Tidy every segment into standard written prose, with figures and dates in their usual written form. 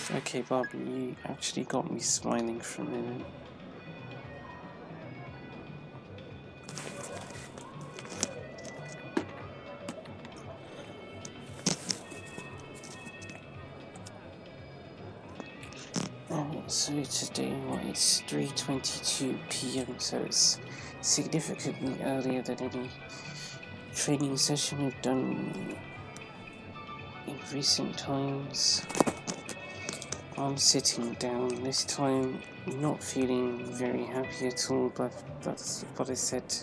Okay, Barbie, you actually got me smiling for a minute. So today, it's 3:22 p.m, so it's significantly earlier than any training session we've done in recent times. I'm sitting down this time, not feeling very happy at all, but that's what I said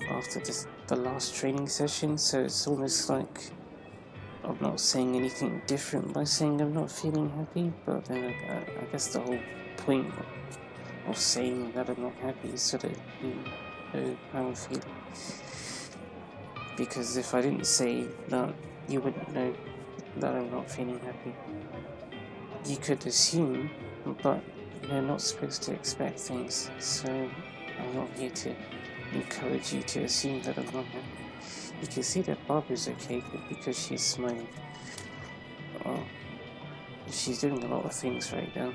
after the last training session, so it's almost like I'm not saying anything different by saying I'm not feeling happy, but then I guess the whole point of saying that I'm not happy is so that you know how I'm feeling. Because if I didn't say that, you wouldn't know that I'm not feeling happy. You could assume, but you're not supposed to expect things, so I'm not here to encourage you to assume that I'm not happy. You can see that Barbara's okay because she's smiling. Oh, she's doing a lot of things right now.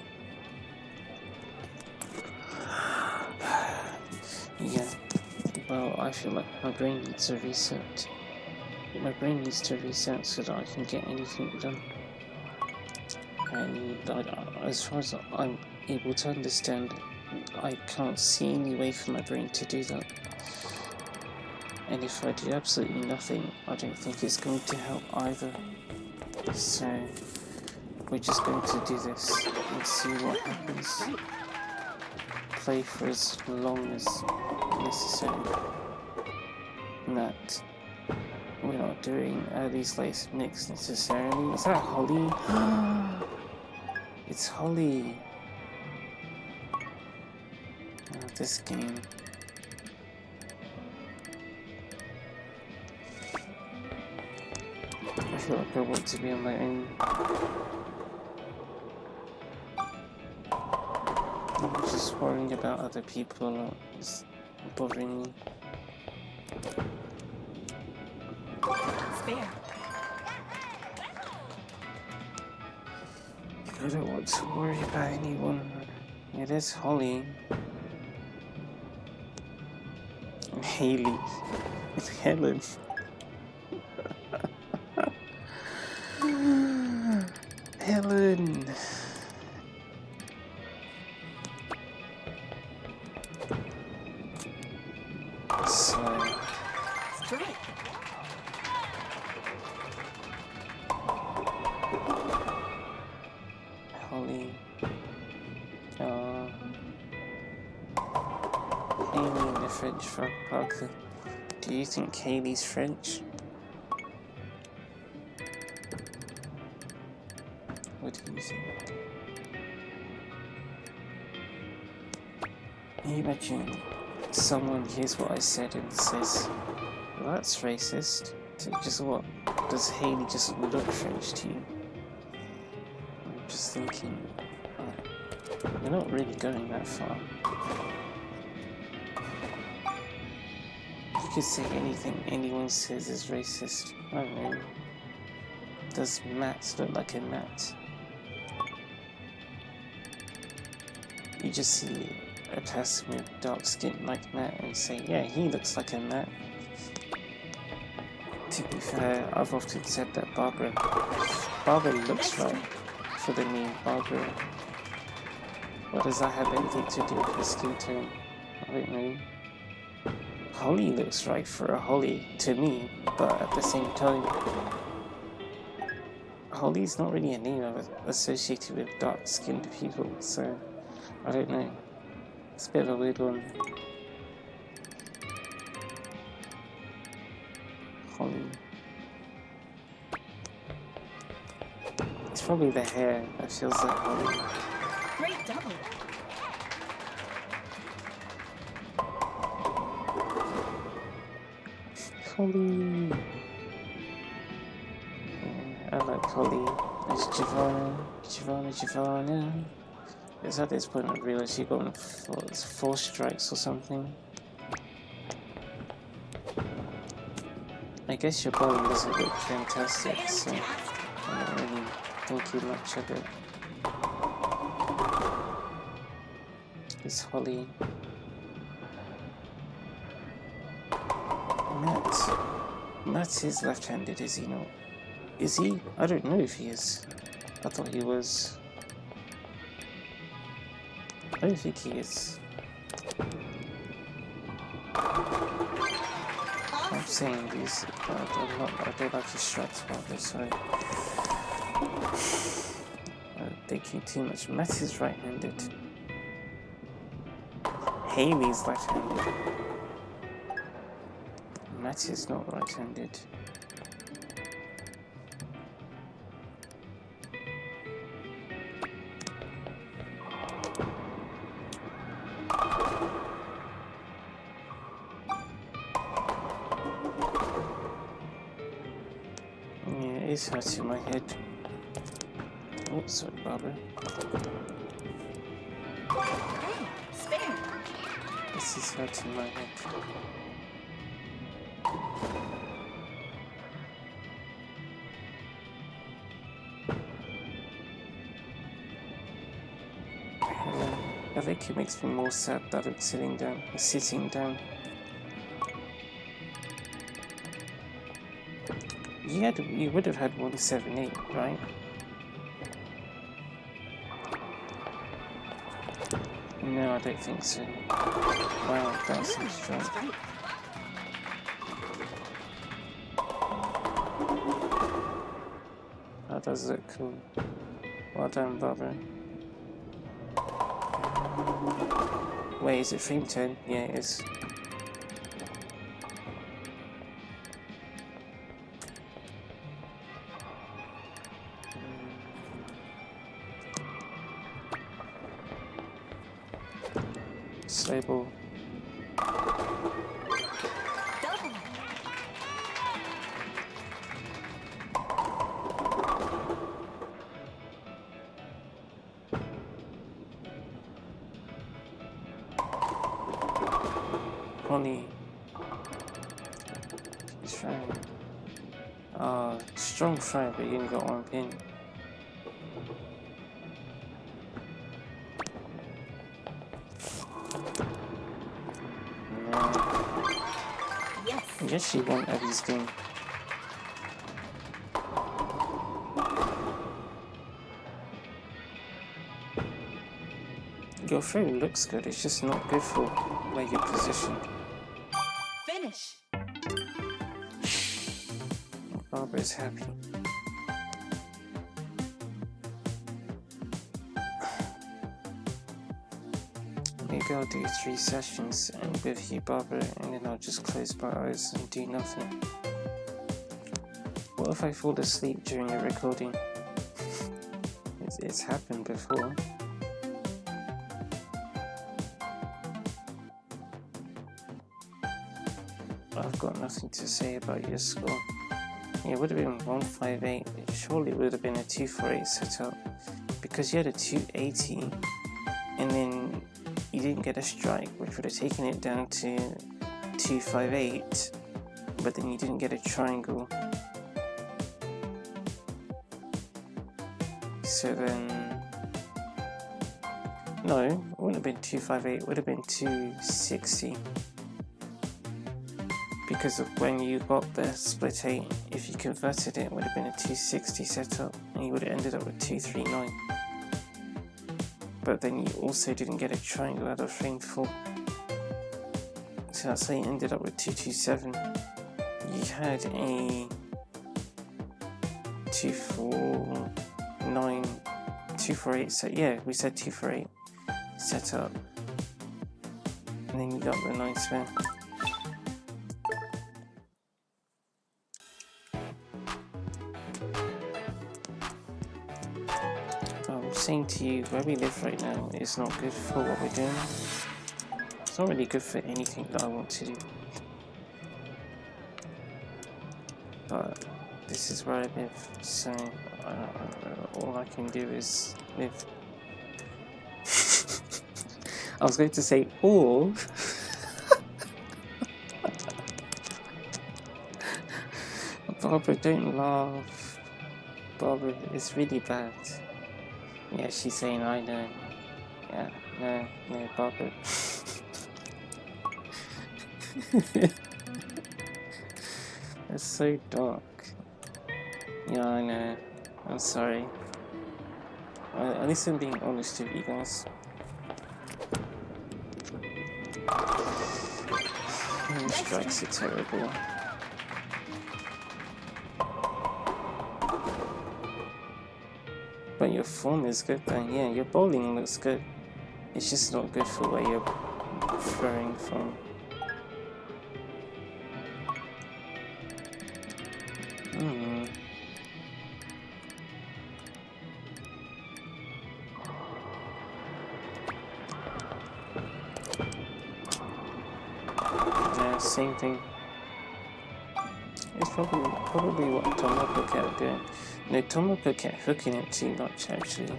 Yeah, well, I feel like my brain needs a reset. My brain needs to reset so that I can get anything done. And as far as I'm able to understand, I can't see any way for my brain to do that. And if I do absolutely nothing, I don't think it's going to help either. So we're just going to do this and see what happens. Play for as long as necessary. And that we're not doing these late nicks necessarily. Is that Holly? It's Holly. This game. I feel like I want to be on my own. I'm just worrying about other people. It's bothering me. Spare. I don't want to worry about anyone. It is Holly. And Haley. And Helen. Helen. So. Strike. Holly. Haley and the French fry parker. Do you think Haley's French? What do you think? Can you imagine someone hears what I said and says, well, that's racist. So just what? Does Haley just look French to you? I'm just thinking, you're not really going that far. You could say anything anyone says is racist. I don't know. Does Matt look like a Matt? You just see a person with dark skin like Matt and say, yeah, he looks like a Matt. To be fair, I've often said that Barbara looks right for the name Barbara. What does that have anything to do with her skin tone? I don't know. Holly looks right for a Holly to me, but at the same time, Holly's not really a name associated with dark-skinned people, so I don't know. It's a bit of a weird one. Holly. It's probably the hair that feels like Holly. Great double. Holly. Yeah, I like Holly. There's Giovanna. It's at this point I realised you got 4 strikes or something. I guess your bowling doesn't look fantastic, so I'm not really thinking much of it. It's Holly. Matt is left-handed, is he not? Is he? I don't know if he is. I thought he was. I don't think he is. I'm saying these. I don't like his shots about this, sorry. I'm thinking too much. Matt is right-handed. Haley's left-handed. Matt is not right-handed. Yeah, it's hurting my head. Oh, sorry, Barbara. Hey, spare. This is hurting my head. I think it makes me more sad that I'm sitting down. You would have had 178, right? No, I don't think so. Wow, that's some strong. Strike. That does look cool. Well done, Barbara. Wait, is it frame 10? Yeah, it is. Slow ball. Double. Holly. He's trying. Strong throw, but you only got one pin. No. Yes. Yes, she won Abby's game. Your throw looks good, it's just not good for where you're positioned. Finish. Barbara's happy. Maybe I'll do 3 sessions and with you, Barbara, and then I'll just close my eyes and do nothing. What if I fall asleep during a recording? It's happened before. I've got nothing to say about your score. It would have been 158. Surely it would have been a 248 setup because you had a 280 and then you didn't get a strike, which would have taken it down to 258, but then you didn't get a triangle. So then, no, it wouldn't have been 258, it would have been 260. Because of when you got the split 8, if you converted it, it would have been a 260 setup and you would have ended up with 239. But then you also didn't get a triangle out of frame 4. So that's how you ended up with 227. You had a 249, 248 set. Yeah, we said 248 setup. And then you got the 9 spin. Saying to you, where we live right now is not good for what we're doing. It's not really good for anything that I want to do. But this is where I live, so all I can do is live. I was going to say all. Barbara, don't laugh. Barbara, it's really bad. Yeah, she's saying I know. Yeah. No, Barbara. It's so dark. Yeah, I know. I'm sorry. At least I'm being honest with you guys. These strikes are terrible. But your form is good then. Yeah, your bowling looks good. It's just not good for where you're throwing from. Yeah, same thing. It's probably what Tomoko kept doing. No, Tomoko kept hooking it too much actually.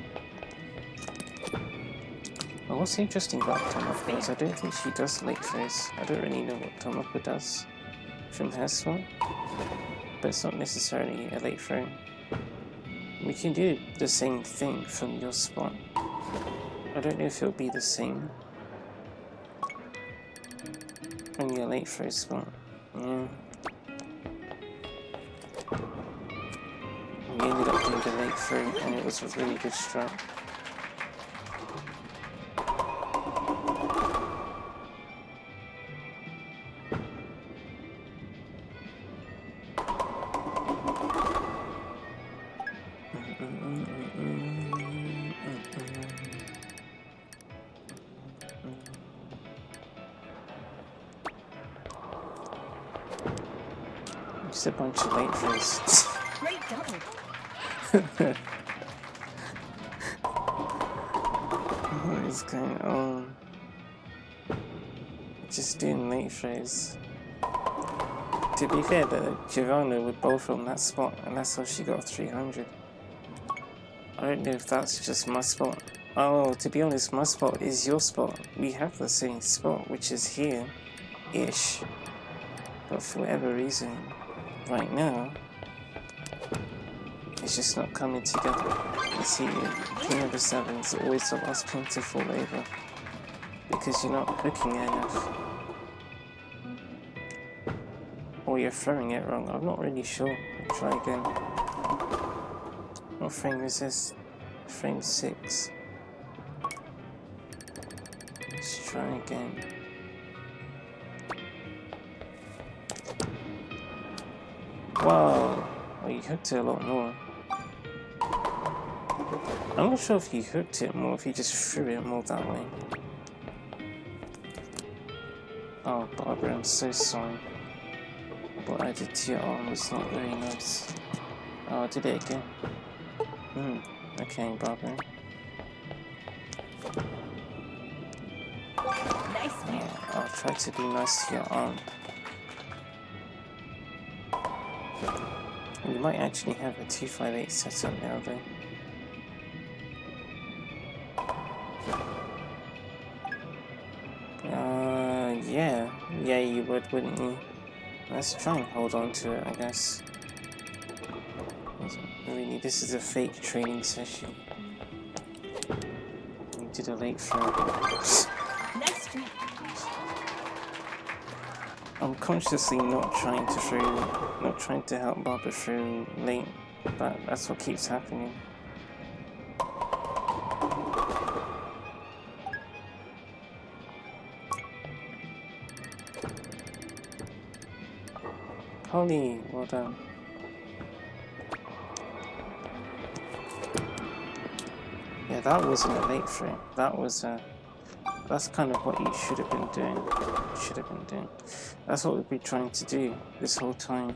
Well, what's interesting about Tomoko is I don't think she does late throws. I don't really know what Tomoko does from her spot, but it's not necessarily a late throw. We can do the same thing from your spot. I don't know if it'll be the same from your late throw spot. Yeah. We ended up doing the late throw and it was a really good strike. Just a bunch of late throws. Great double. What is going on? Just doing late throws. To be fair, the Girona would bowl from that spot, and that's how she got 300. I don't know if that's just my spot. Oh, to be honest, my spot is your spot. We have the same spot, which is here-ish. But for whatever reason, right now, it's just not coming together. You see, King of the Sevens is always the last pin to fall over. Because you're not hooking it enough. Or you're throwing it wrong. I'm not really sure. I'll try again. What frame is this? Frame 6. Let's try again. Wow! Well, you hooked it a lot more. I'm not sure if he hooked it more, if he just threw it more that way. Oh, Barbara, I'm so sorry. What I did to your arm was not very nice. Oh, I did it again. Okay, Barbara. Nice one. Yeah, I'll try to be nice to your arm. You might actually have a 258 set up now though. Yeah, you would, wouldn't you? Let's try and hold on to it, I guess. Really, this is a fake training session. We did a late throw. Nice strike. I'm consciously not trying to help Barbara through late, but that's what keeps happening. Holly, well done. Yeah, that wasn't a late throw. That's kind of what you should have been doing. That's what we've been trying to do this whole time.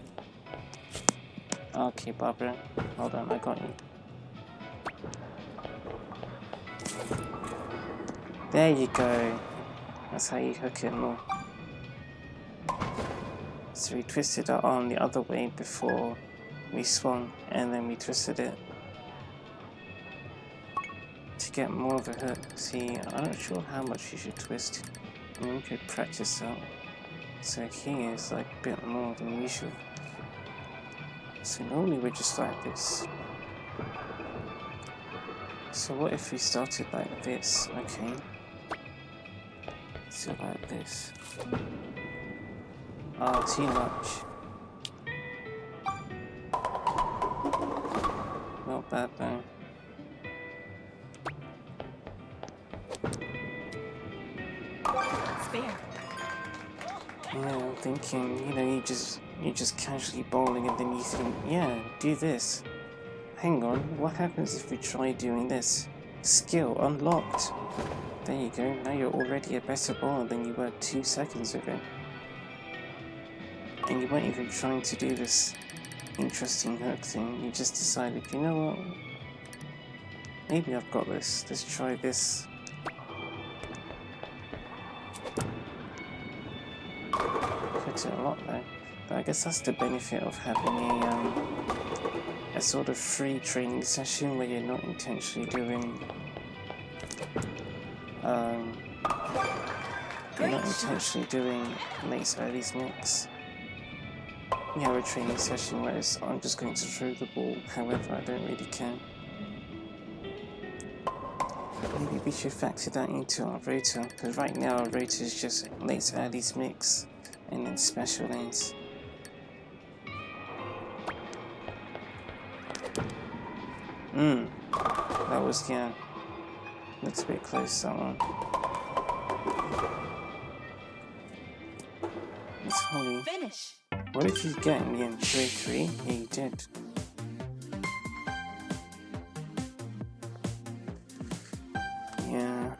Okay, Barbara, hold on, I got you. There you go. That's how you hook it more. So we twisted our arm the other way before we swung, and then we twisted it to get more of a hook. See, I'm not sure how much you should twist. I mean, we could practice that. So here is like a bit more than usual. So normally we're just like this. So what if we started like this? Okay. So like this. Ah, too much. Not bad though. Spare. Yeah, I'm thinking, you know, you're just casually bowling and then you think, yeah, do this. Hang on, what happens if we try doing this? Skill unlocked. There you go, now you're already a better bowler than you were 2 seconds ago. And you weren't even trying to do this interesting hook thing, you just decided, you know what? Maybe I've got this, let's try this. Hit it a lot though. But I guess that's the benefit of having a sort of free training session where you're not intentionally doing late early's mix. You have a training session where I'm just going to throw the ball, however I don't really care. Maybe we should factor that into our rota, because right now our rota is just late early's mix and then special lanes. That was, yeah, looks a bit close, that one. It's funny. Finish. What did you get in the end? 3-3? Yeah, you did. Yeah.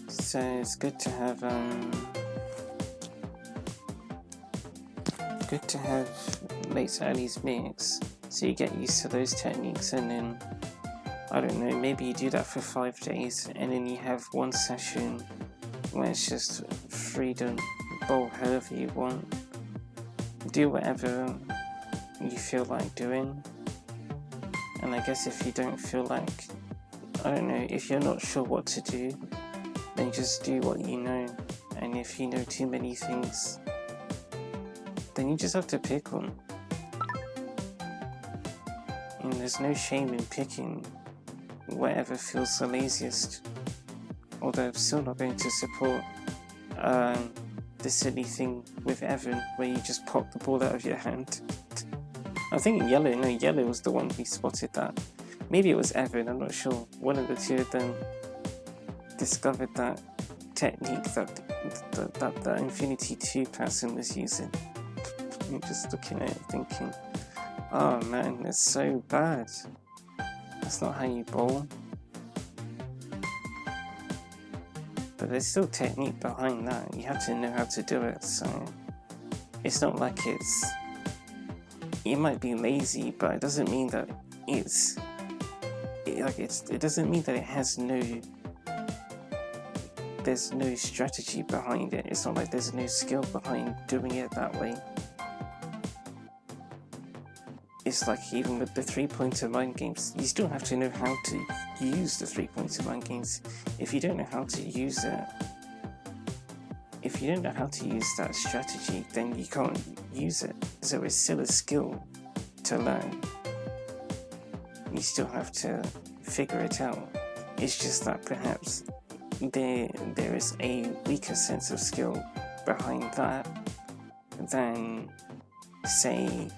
So it's good to have late early's mix, so you get used to those techniques, and then I don't know, maybe you do that for 5 days and then you have one session where it's just freedom, bowl however you want, do whatever you feel like doing. And I guess if you don't feel like, I don't know, if you're not sure what to do, then just do what you know. And if you know too many things, then you just have to pick one. And there's no shame in picking whatever feels the laziest. Although I'm still not going to support the silly thing with Evan where you just pop the ball out of your hand. I think Yellow was the one who spotted that. Maybe it was Evan, I'm not sure. One of the two of them discovered that technique that the Infinity 2 person was using. I'm just looking at it thinking, oh man, that's so bad. That's not how you bowl. But there's still technique behind that. You have to know how to do it, so it's not like it might be lazy, but it doesn't mean that it doesn't mean that it has there's no strategy behind it. It's not like there's no skill behind doing it that way. It's like even with the 3-pointer mind games, you still have to know how to use the 3-pointer mind games. If you don't know how to use it, if you don't know how to use that strategy, then you can't use it. So it's still a skill to learn. You still have to figure it out. It's just that perhaps there is a weaker sense of skill behind that than, say,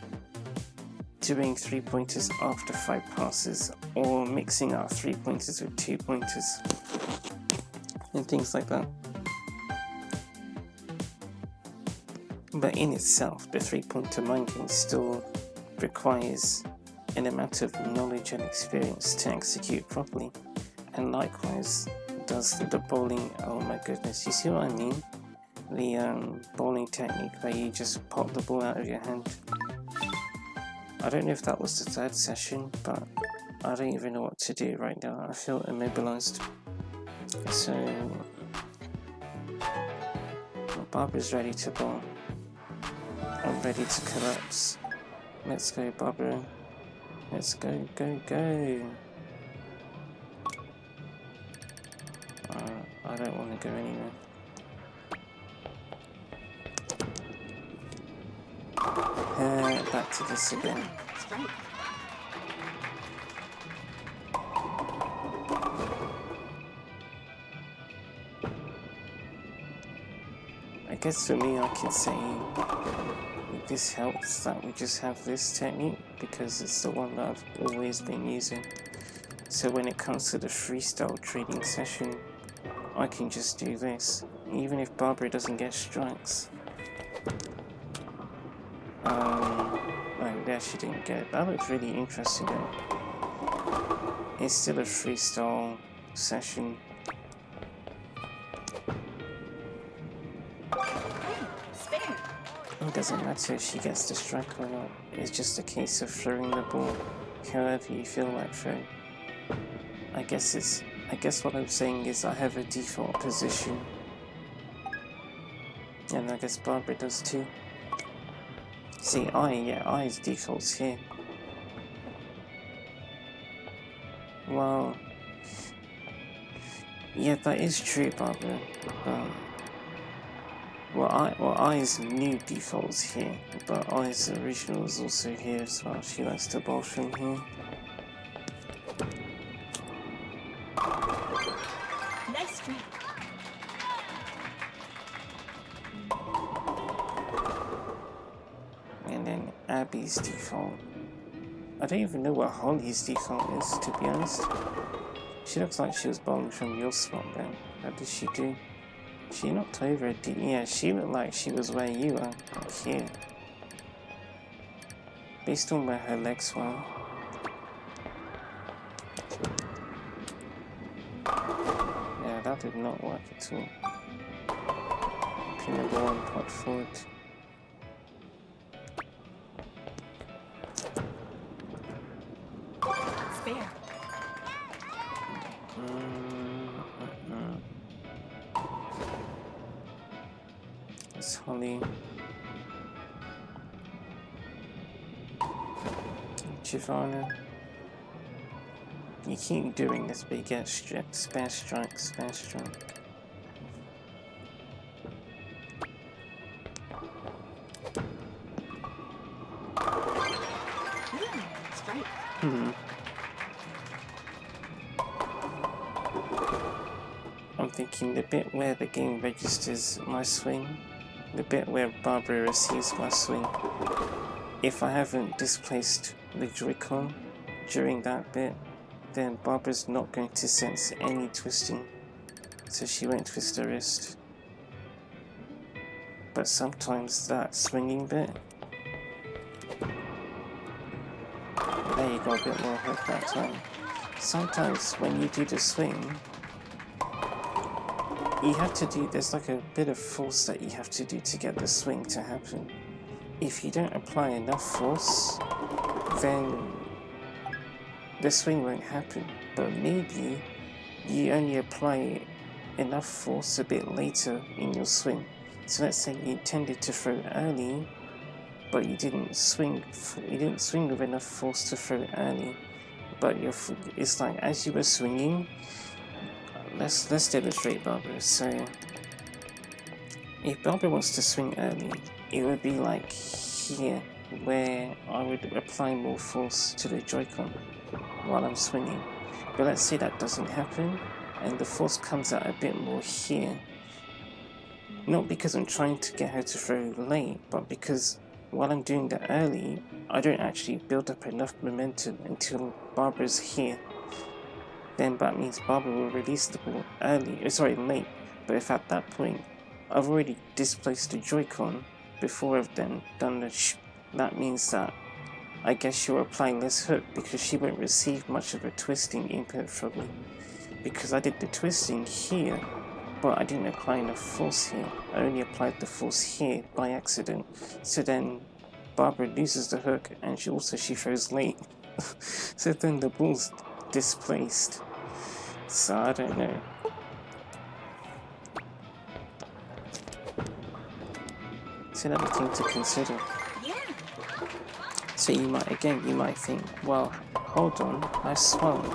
doing 3-pointers after 5 passes, or mixing up 3-pointers with 2-pointers and things like that. But in itself, the 3-pointer mind game still requires an amount of knowledge and experience to execute properly, and likewise does the bowling. Oh my goodness, you see what I mean? The bowling technique where you just pop the ball out of your hand. I don't know if that was the 3rd session, but I don't even know what to do right now. I feel immobilized. So Barbara's ready to bowl. I'm ready to collapse. Let's go, Barbara. Let's go, go, go. I don't want to go anywhere. Back to this again. guess for me, I could say this helps that we just have this technique because it's the one that I've always been using. So when it comes to the freestyle training session, I can just do this, even if Barbara doesn't get strikes. Oh, there she didn't get it. That looks really interesting though. It's still a freestyle session. It doesn't matter if she gets the strike or not. It's just a case of throwing the ball however you feel like throwing. I guess what I'm saying is I have a default position. And I guess Barbara does too. See, I's default's here. Well, yeah, that is true, Barbara. I's new default's here, but I's original is also here as well. She likes to bowl from here. Nice strike. And then Abby's default. I don't even know what Holly's default is, to be honest. She looks like she was bowling from your spot then. How did she do? She knocked over a yeah, she looked like she was where you are, like here. Based on where her legs were. Yeah, that did not work at all. Pin number 1 pot forward. Spare. It's Holly. Giovanna. You keep doing this, but you get spare strike, spare strike. Strike. I'm thinking the bit where the game registers my swing, the bit where Barbara receives my swing, if I haven't displaced the Joy-Con during that bit, then Barbara's not going to sense any twisting, so she won't twist her wrist. But sometimes that swinging bit, there you go, a bit more hook that time. Sometimes when you do the swing, you have to do, there's like a bit of force that you have to do to get the swing to happen. If you don't apply enough force, then the swing won't happen. But maybe you only apply enough force a bit later in your swing. So let's say you intended to throw early, but you didn't swing with enough force to throw early. But it's like as you were swinging, let's demonstrate Barbara. So if Barbara wants to swing early, it would be like here, where I would apply more force to the Joy-Con while I'm swinging. But let's say that doesn't happen, and the force comes out a bit more here. Not because I'm trying to get her to throw late, but because while I'm doing that early, I don't actually build up enough momentum until Barbara's here. Then that means Barbara will release the ball late. But if at that point I've already displaced the Joy-Con before I've then done the that means that I guess she'll apply less hook because she won't receive much of a twisting input from me. Because I did the twisting here, but I didn't apply enough force here. I only applied the force here by accident. So then Barbara loses the hook and she throws late. So then the ball's displaced. So I don't know. It's another thing to consider. Yeah. So you might think, well, hold on, I swung.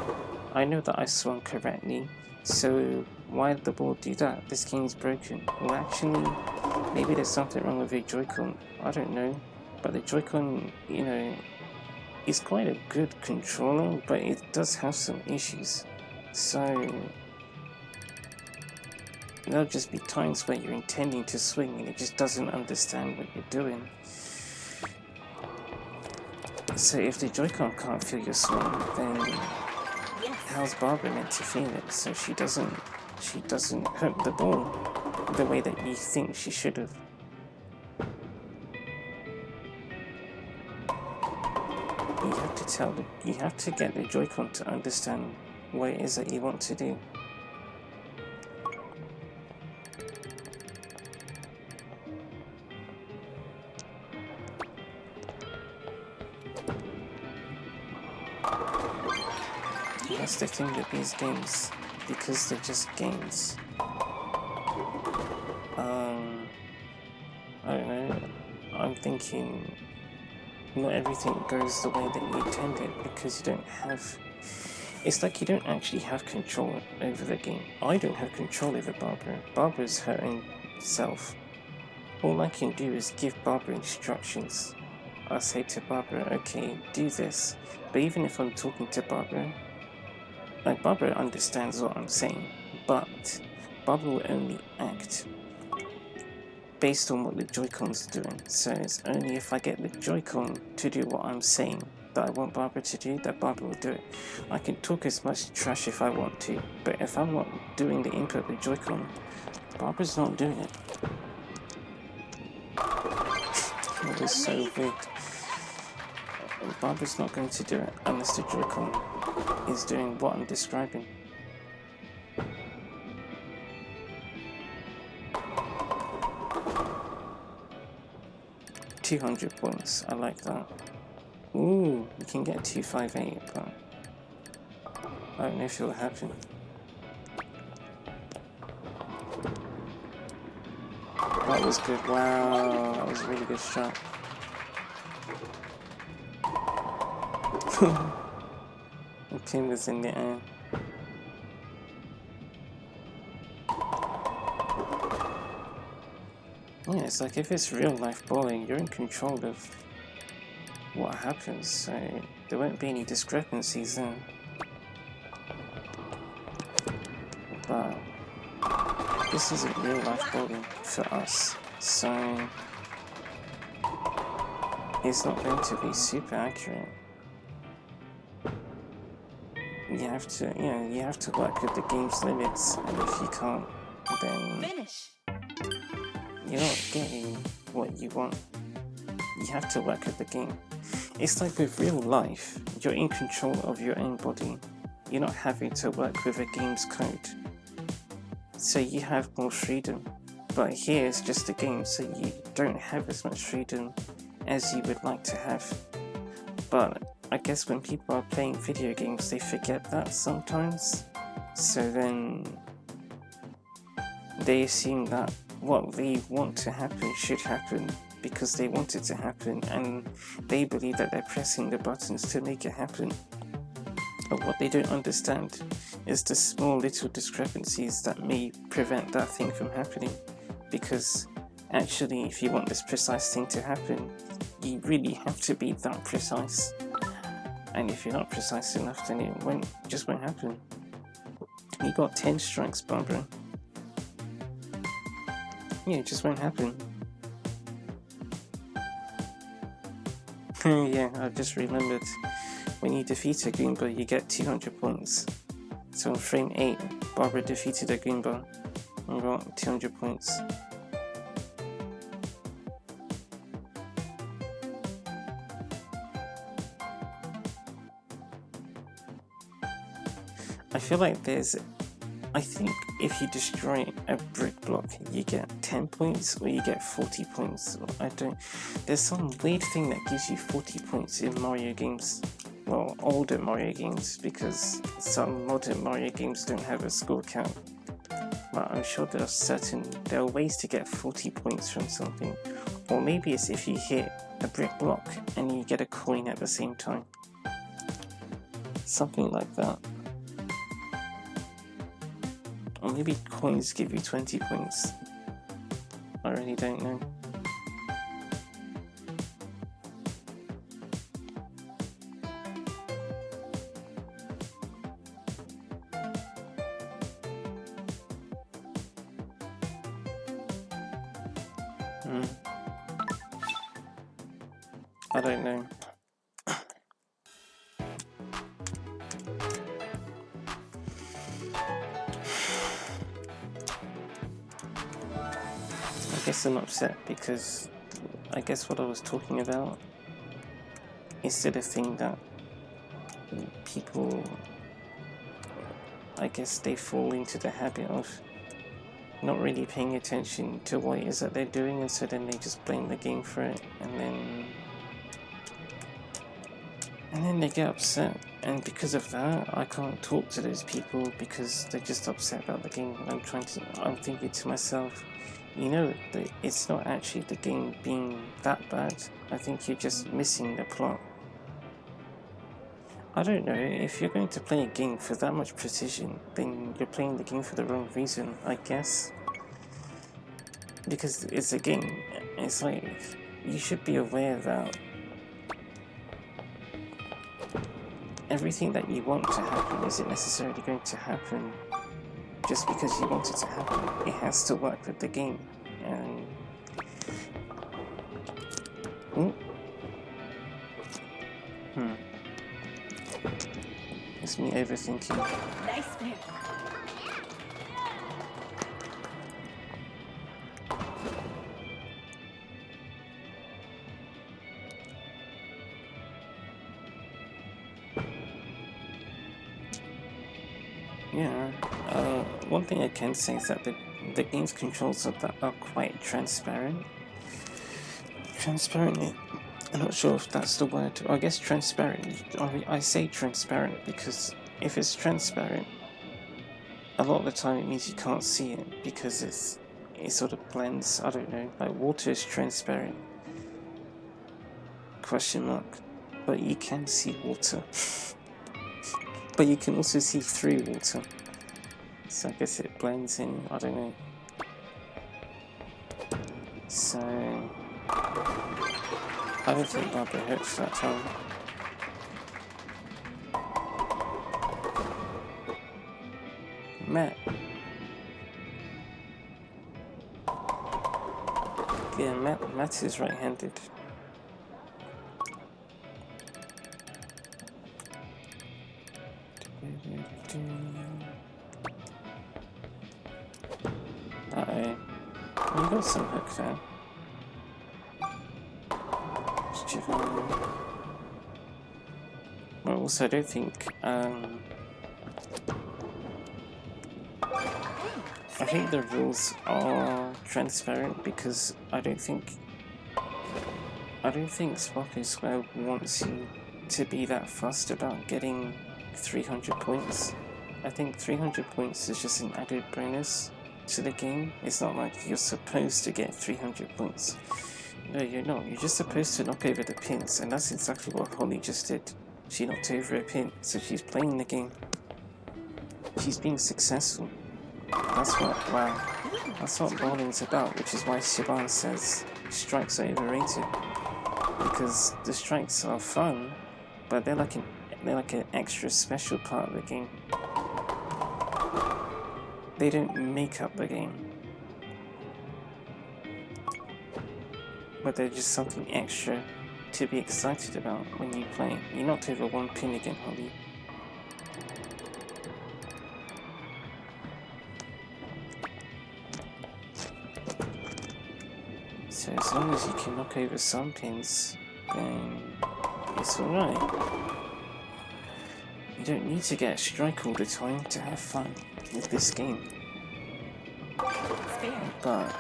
I know that I swung correctly, so why did the ball do that? This game's broken. Well, actually, maybe there's something wrong with your Joy-Con. I don't know. But the Joy-Con, is quite a good controller, but it does have some issues. So there'll just be times where you're intending to swing and it just doesn't understand what you're doing. So if the Joy-Con can't feel your swing, then how's Barbara meant to feel it? So she doesn't hurt the ball the way that you think she should have. You have to get the Joy-Con to understand what it is that you want to do. That's the thing with these games, because they're just games. I don't know, I'm thinking not everything goes the way that you intended, because you don't have... It's like you don't actually have control over the game. I don't have control over Barbara. Barbara's her own self. All I can do is give Barbara instructions. I'll say to Barbara, okay, do this. But even if I'm talking to Barbara, like Barbara understands what I'm saying, but Barbara will only act based on what the Joy-Con's doing. So it's only if I get the Joy-Con to do what I'm saying that I want Barbara to do, that Barbara will do it. I can talk as much trash if I want to, but if I'm not doing the input with Joy-Con, Barbara's not doing it. It is so weird. Barbara's not going to do it unless the Joy-Con is doing what I'm describing. $200 points, I like that. Ooh, you can get 258, but I don't know if it'll happen. That was good, wow, that was a really good shot. The pin was in the air. Yeah, it's like if it's real life bowling, you're in control of what happens, so there won't be any discrepancies then. But this isn't real life bowling for us, so it's not going to be super accurate. You have to work with the game's limits, and if you can't, then you're not getting what you want. You have to work with the game. It's like with real life, you're in control of your own body. You're not having to work with a game's code. So you have more freedom. But here it's just a game, so you don't have as much freedom as you would like to have. But I guess when people are playing video games, they forget that sometimes. So then they assume that what they want to happen should happen because they want it to happen, and they believe that they're pressing the buttons to make it happen. But what they don't understand is the small little discrepancies that may prevent that thing from happening. Because actually, if you want this precise thing to happen, you really have to be that precise. And if you're not precise enough, then it just won't happen. You got 10 strikes, Barbara. Yeah, it just won't happen. Yeah, I just remembered. When you defeat a Goomba, you get 200 points. So in frame 8, Barbara defeated a Goomba and got 200 points. I feel like I think if you destroy a brick block, you get 10 points or you get 40 points. There's some weird thing that gives you 40 points in Mario games. Well, older Mario games, because some modern Mario games don't have a score count. But I'm sure there are ways to get 40 points from something. Or maybe it's if you hit a brick block and you get a coin at the same time. Something like that. Or maybe coins give you 20 points. I really don't know. I don't know. I guess I'm upset because I guess what I was talking about is the thing that people, I guess they fall into the habit of not really paying attention to what it is that they're doing, and so then they just blame the game for it, and then they get upset, and because of that I can't talk to those people because they're just upset about the game. And I'm thinking to myself, you know, that it's not actually the game being that bad. I think you're just missing the plot. I don't know, if you're going to play a game for that much precision, then you're playing the game for the wrong reason, I guess. Because it's a game. It's like, you should be aware that everything that you want to happen isn't necessarily going to happen just because you want it to happen. It has to work with the game. And it's me overthinking. Nice spare. Yeah, one thing I can say is that the game's controls are quite transparent. I'm not sure if that's the word. I guess transparent. I say transparent because if it's transparent, a lot of the time it means you can't see it because it sort of blends. I don't know. Like water is transparent. Question mark. But you can see water. But you can also see through water. So I guess it blends in. I don't know. So I don't think Barbara hurts that time. Matt. Yeah, Matt is right-handed. Uh-oh. You got some hook there. Well, also I don't think, I think the rules are transparent because I don't think Sparkle Square wants you to be that fussed about getting 300 points. I think 300 points is just an added bonus to the game. It's not like you're supposed to get 300 points. No, you're not. You're just supposed to knock over the pins, and that's exactly what Holly just did. She knocked over a pin, so she's playing the game. She's being successful. That's what bowling's about, which is why Shaban says strikes are overrated. Because the strikes are fun, but they're like an extra special part of the game. They don't make up the game. But they're just something extra to be excited about when you play. You knocked over one pin again, Holly. So as long as you can knock over some pins, then it's alright. You don't need to get a strike all the time to have fun with this game. But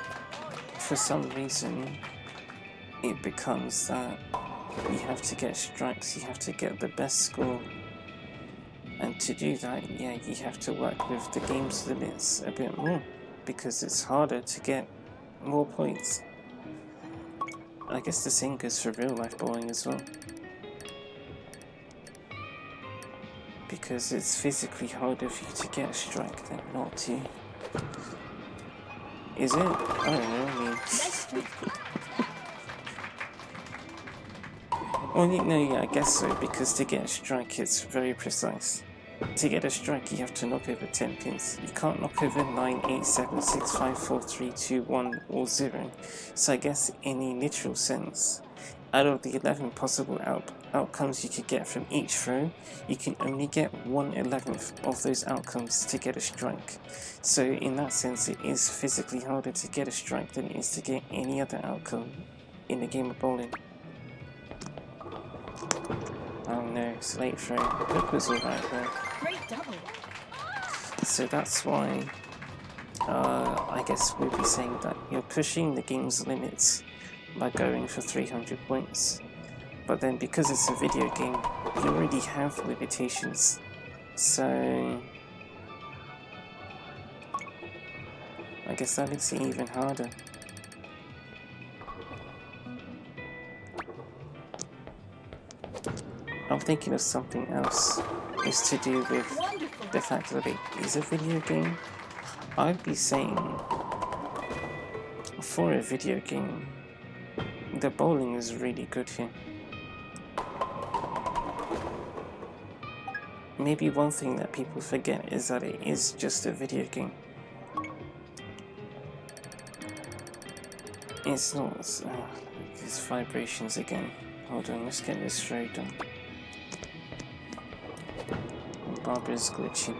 for some reason, it becomes that you have to get strikes, you have to get the best score. And to do that, yeah, you have to work with the game's limits a bit more, because it's harder to get more points. I guess the same goes for real life bowling as well. Because it's physically harder for you to get a strike than not to. Is it? I don't know, I mean... Well, no, yeah, I guess so, because to get a strike it's very precise. To get a strike, you have to knock over 10 pins. You can't knock over 9, 8, 7, 6, 5, 4, 3, 2, 1, or 0. So I guess in a literal sense, out of the 11 possible outcomes you could get from each throw, you can only get 1/11th of those outcomes to get a strike. So in that sense, it is physically harder to get a strike than it is to get any other outcome in a game of bowling. Oh no, it's late throw. Hook was alright though. Great double. So that's why I guess we'd be saying that you're pushing the game's limits by going for 300 points. But then because it's a video game, you already have limitations. So I guess that makes it even harder. I'm thinking of something else. It's to do with the fact that it is a video game. I'd be saying, for a video game, the bowling is really good here. Maybe one thing that people forget is that it is just a video game. It's not... these vibrations again. Hold on, let's get this throw done. Barbara's glitching.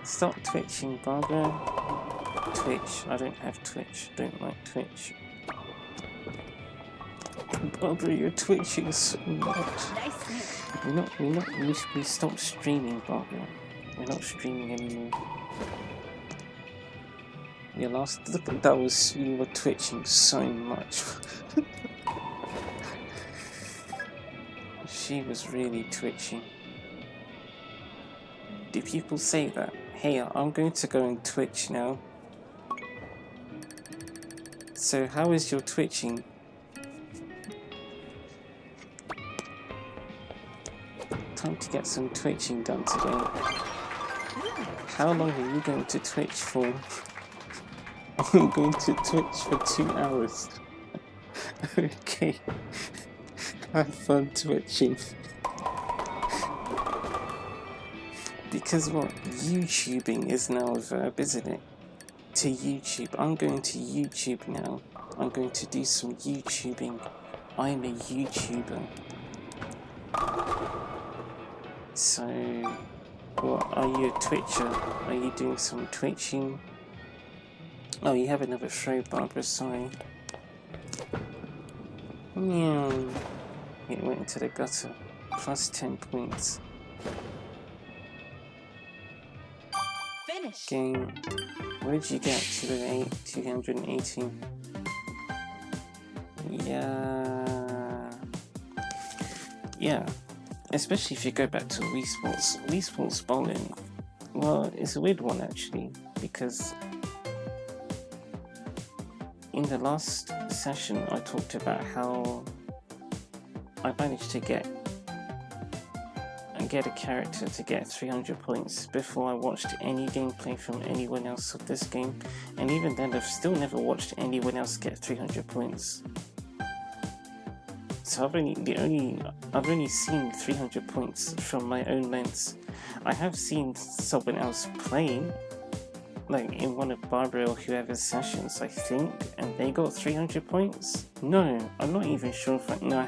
Stop twitching, Barbara. Twitch. I don't have Twitch. Don't like Twitch. Barbara, you're twitching so much. We stopped streaming, Barbara. We're not streaming anymore. Your last that was, you were twitching so much. She was really twitching. Do people say that? Hey, I'm going to go on Twitch now. So how is your twitching? Time to get some twitching done today. How long are you going to twitch for? I'm going to twitch for 2 hours. Okay. Have fun twitching. Because what? YouTubing is now a verb, isn't it? To YouTube. I'm going to YouTube now. I'm going to do some YouTubing. I'm a YouTuber. So, what? Are you a Twitcher? Are you doing some twitching? Oh, you have another throw, Barbara, sorry. Yeah. It went into the gutter. Plus 10 points. Finish. Game. What did you get? 218. Yeah. Especially if you go back to Wii Sports. Wii Sports bowling. Well, it's a weird one actually, because in the last session I talked about how I managed to get a character to get 300 points before I watched any gameplay from anyone else of this game, and even then I've still never watched anyone else get 300 points. So I've only seen 300 points from my own lens. I have seen someone else play, like in one of Barbara or whoever's sessions, I think, and they got 300 points. No, I'm not even sure if no, I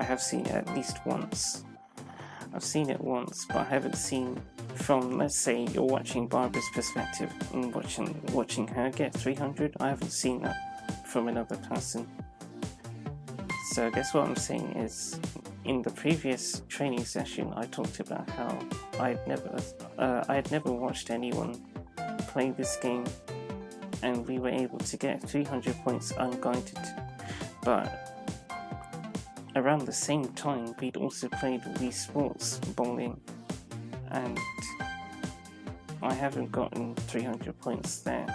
have seen it at least once. I've seen it once, but I haven't seen from, let's say you're watching Barbara's perspective and watching her get 300. I haven't seen that from another person. So I guess what I'm saying is, in the previous training session, I talked about how I had never watched anyone play this game, and we were able to get 300 points unguided. But around the same time, we'd also played Wii Sports bowling, and I haven't gotten 300 points there.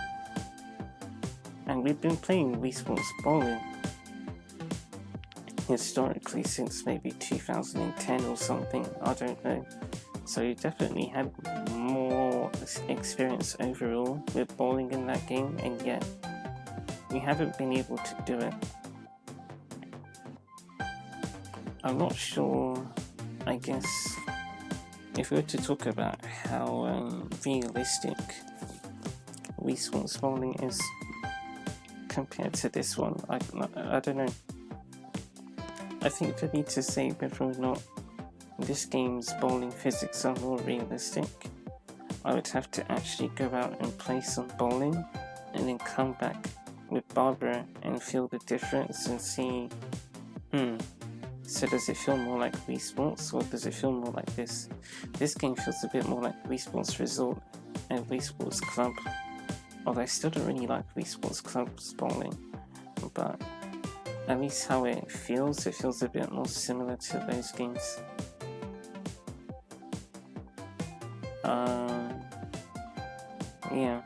And we've been playing Wii Sports bowling historically since maybe 2010 or something, I don't know. So you definitely had more experience overall with bowling in that game, and yet we haven't been able to do it. I'm not sure, I guess if we were to talk about how realistic Wii Sports bowling is compared to this one, I don't know. I think for me to say whether or not this game's bowling physics are more realistic, I would have to actually go out and play some bowling and then come back with Barbara and feel the difference and see, so does it feel more like Wii Sports or does it feel more like this? This game feels a bit more like Wii Sports Resort and Wii Sports Club, although I still don't really like Wii Sports Club's bowling, but at least how it feels a bit more similar to those games. Yeah.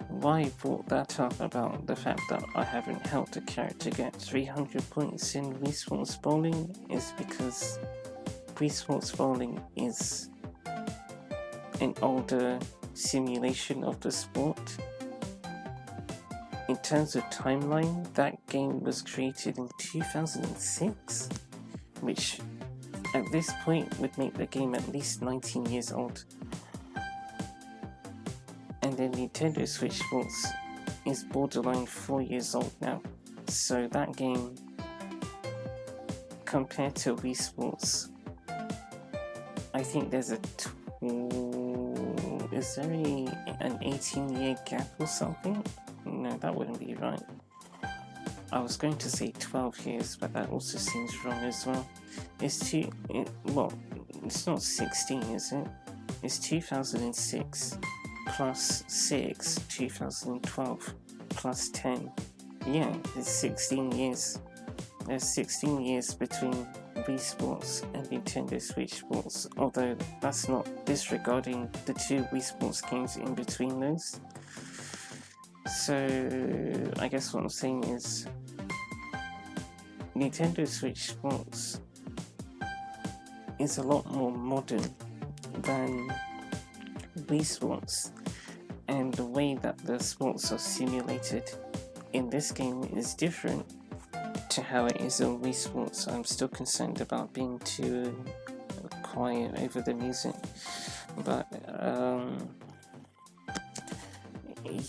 Why I brought that up about the fact that I haven't helped a character get 300 points in Wii Sports Bowling is because Wii Sports Bowling is an older simulation of the sport. In terms of timeline, that game was created in 2006, which at this point would make the game at least 19 years old. And then Nintendo Switch Sports is borderline 4 years old now. So that game, compared to Wii Sports, I think there's is there an 18-year gap or something? No, that wouldn't be right. I was going to say 12 years, but that also seems wrong as well. It's not 16, is it? It's 2006 plus 6, 2012 plus 10. Yeah, it's 16 years. There's 16 years between Wii Sports and Nintendo Switch Sports, although that's not disregarding the two Wii Sports games in between those. So I guess what I'm saying is Nintendo Switch Sports is a lot more modern than Wii Sports, and the way that the sports are simulated in this game is different to how it is in Wii Sports. I'm still concerned about being too quiet over the music, but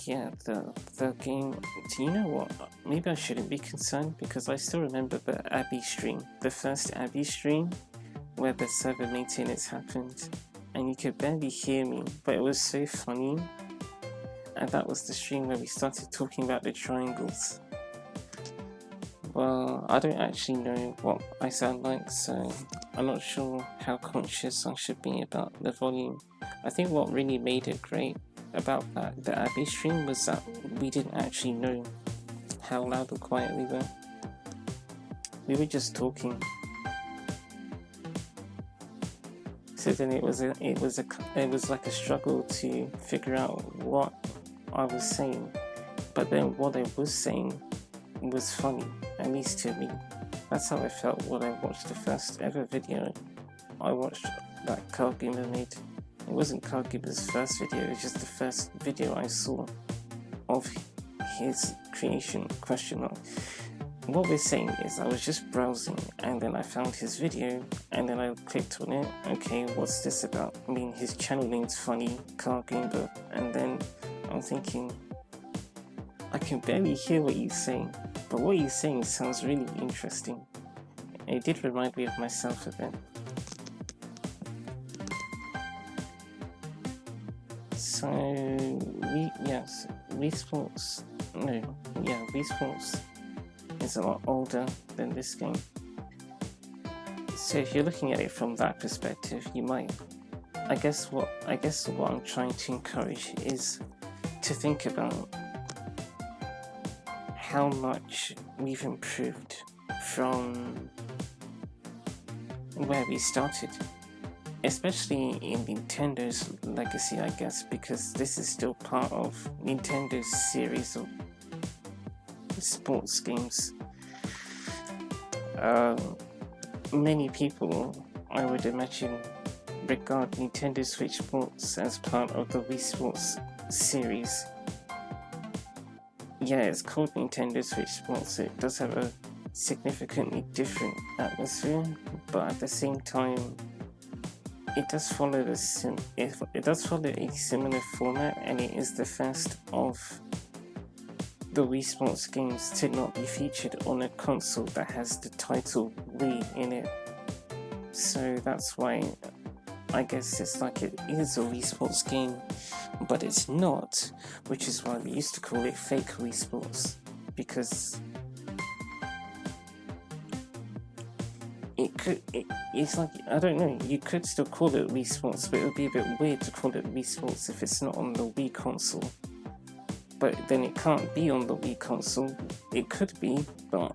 yeah, the game, do you know what, maybe I shouldn't be concerned because I still remember the Abby stream, the first Abby stream where the server maintenance happened and you could barely hear me, but it was so funny. And that was the stream where we started talking about the triangles. Well, I don't actually know what I sound like, so I'm not sure how conscious I should be about the volume. I think what really made it great about the Abbey stream was that we didn't actually know how loud or quiet we were. We were just talking. So then it was like a struggle to figure out what I was saying, but then what I was saying was funny, at least to me. That's how I felt when I watched the first ever video I watched that Card Gamer made. It wasn't Card Gamer's first video, it was just the first video I saw of his creation, question mark. What we're saying is I was just browsing and then I found his video and then I clicked on it. Okay, what's this about? I mean, his channel name's funny, Card Gamer, and then I'm thinking, I can barely hear what he's saying, but what he's saying sounds really interesting. It did remind me of myself a bit. So, Wii Sports is a lot older than this game. So if you're looking at it from that perspective, you might, I guess what I'm trying to encourage is to think about how much we've improved from where we started, especially in Nintendo's legacy, I guess, because this is still part of Nintendo's series of sports games. Many people, I would imagine, regard Nintendo Switch Sports as part of the Wii Sports series. yeah, it's called Nintendo Switch Sports, so it does have a significantly different atmosphere, but at the same time, it does follow a similar format, and it is the first of the Wii Sports games to not be featured on a console that has the title Wii in it. So that's why I guess it's like it is a Wii Sports game, but it's not, which is why we used to call it fake Wii Sports, because it's like, I don't know, you could still call it Wii Sports, but it would be a bit weird to call it Wii Sports if it's not on the Wii console. But then it can't be on the Wii console. It could be, but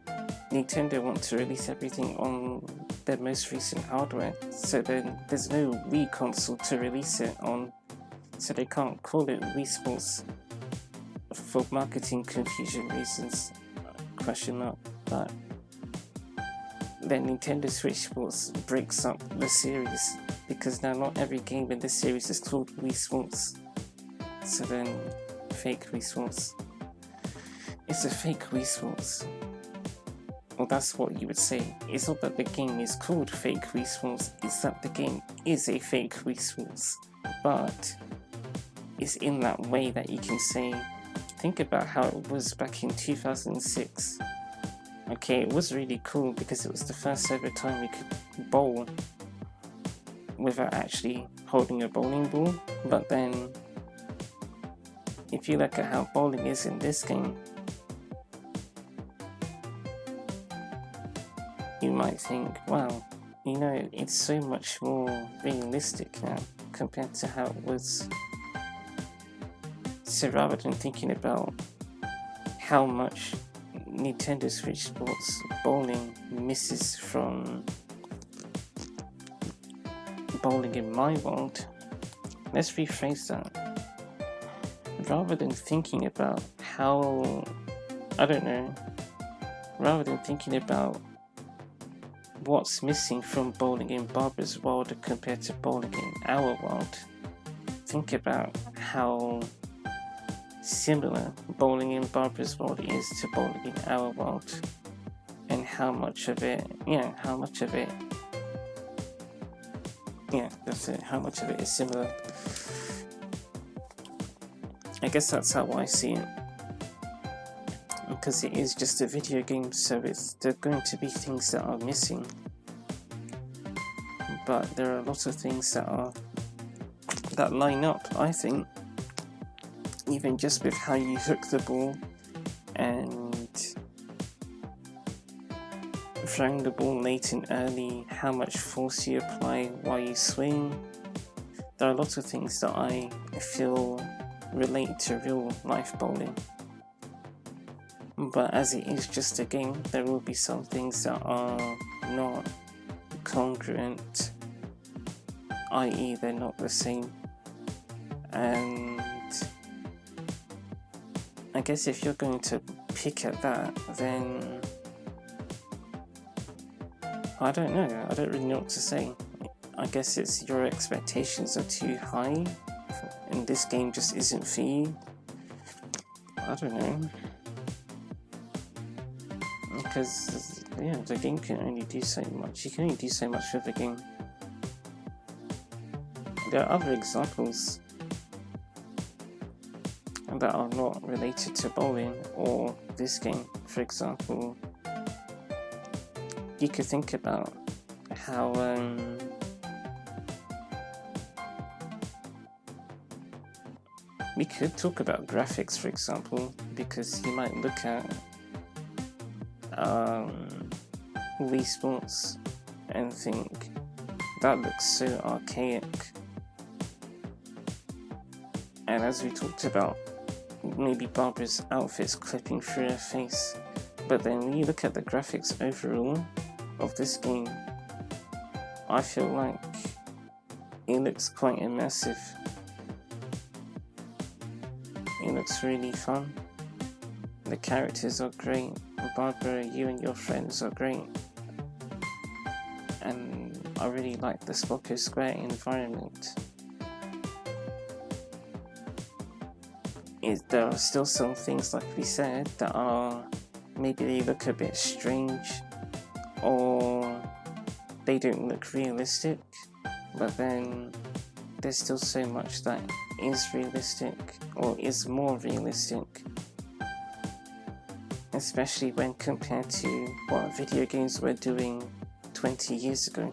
Nintendo want to release everything on their most recent hardware, so then there's no Wii console to release it on, so they can't call it Wii Sports for marketing confusion reasons, question mark. But then Nintendo Switch Sports breaks up the series, because now not every game in the series is called Wii Sports. So then fake Wii Sports. It's a fake Wii Sports. Well, that's what you would say. It's not that the game is called fake Wii Sports, it's that the game is a fake Wii Sports. But it's in that way that you can say, think about how it was back in 2006. Okay, it was really cool because it was the first ever time we could bowl without actually holding a bowling ball. But then, if you look at how bowling is in this game, you might think, wow, you know, it's so much more realistic now compared to how it was. So rather than thinking about how much Nintendo Switch Sports bowling misses from bowling in my world, let's rephrase that. Rather than thinking about how, I don't know, rather than thinking about what's missing from bowling in Barbara's world compared to bowling in our world, think about how similar bowling in Barbara's world is to bowling in our world, and how much of it is similar. I guess that's how I see it, because it is just a video game, so there are going to be things that are missing, but there are a lot of things that line up, I think, even just with how you hook the ball and throwing the ball late and early, how much force you apply while you swing. There are lots of things that I feel relate to real life bowling. But as it is just a game, there will be some things that are not congruent, i.e. they're not the same. And I guess if you're going to pick at that, then I don't know, I don't really know what to say. I guess it's your expectations are too high and this game just isn't for you. I don't know. Because, yeah, the game can only do so much. You can only do so much with the game. There are other examples that are not related to bowling or this game. For example, you could think about how we could talk about graphics, for example, because you might look at Wii Sports and think that looks so archaic, and as we talked about, maybe Barbara's outfit's clipping through her face, but then when you look at the graphics overall of this game, I feel like it looks quite immersive. It looks really fun. The characters are great. Barbara, you and your friends are great. And I really like the Spocko Square environment. there are still some things, like we said, that are maybe they look a bit strange or they don't look realistic, but then there's still so much that is realistic or is more realistic, especially when compared to what video games were doing 20 years ago.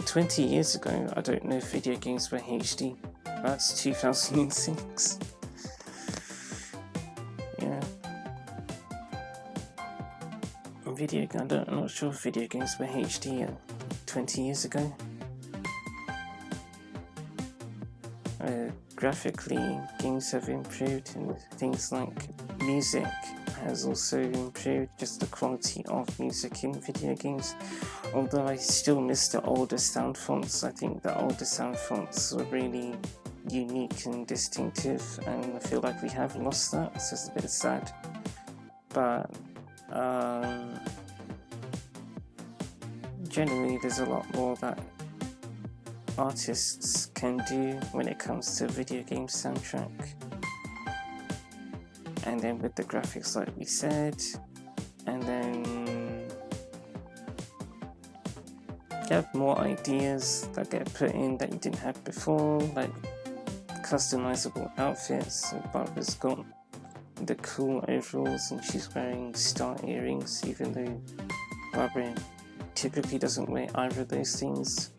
20 years ago, I don't know if video games were HD. That's 2006. Yeah. I'm not sure if video games were HD 20 years ago. Graphically, games have improved, and things like music has also improved, just the quality of music in video games. Although I still miss the older sound fonts. I think the older sound fonts were really unique and distinctive, and I feel like we have lost that, so it's a bit sad. But generally there's a lot more that artists can do when it comes to video game soundtrack. And then with the graphics, like we said, and then you have more ideas that get put in that you didn't have before, like customizable outfits. So Barbara's got the cool overalls and she's wearing star earrings, even though Barbara typically doesn't wear either of those things.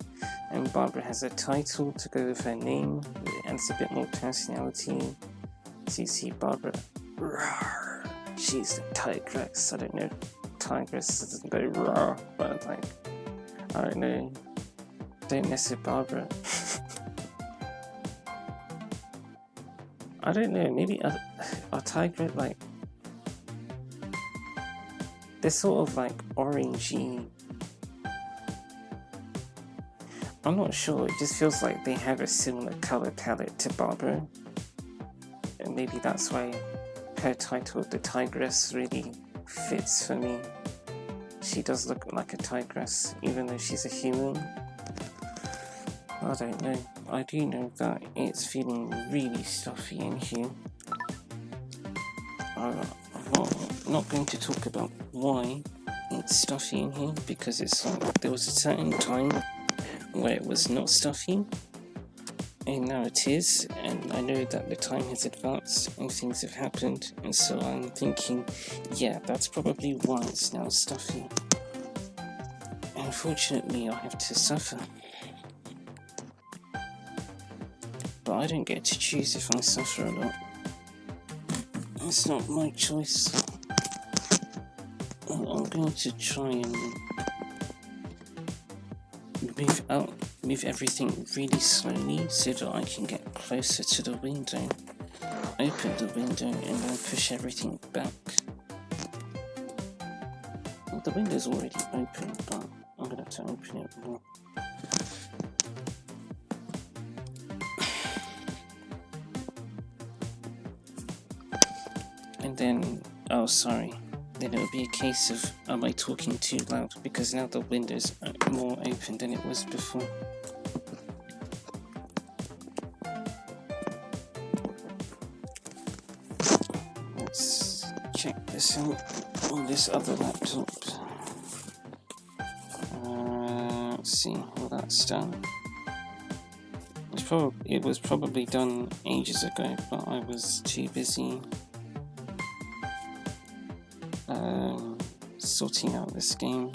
And Barbara has a title to go with her name, it adds a bit more personality. So you see Barbara, roar, she's the Tigress. I don't know, Tigress doesn't go roar, but like, I don't know, don't mess with Barbara. I don't know, maybe a Tigress, like, they're sort of like orangey. I'm not sure, it just feels like they have a similar colour palette to Barbara. And maybe that's why her title, the Tigress, really fits for me. She does look like a tigress, even though she's a human. I don't know. I do know that it's feeling really stuffy in here. I'm not going to talk about why it's stuffy in here, because there was a certain time where it was not stuffy, and now it is, and I know that the time has advanced and things have happened, and so I'm thinking, yeah, that's probably why it's now stuffy. Unfortunately, I have to suffer. But I don't get to choose if I suffer or not. It's not my choice. I'm going to try and move everything really slowly so that I can get closer to the window. Open the window and then push everything back. Well, the window's already open, but I'm going to have to open it more. And then, oh sorry, then it would be a case of, am I talking too loud? Because now the window's more open than it was before. Let's check this out on this other laptop. Let's see, well that's done. It was probably done ages ago, but I was too busy sorting out this game.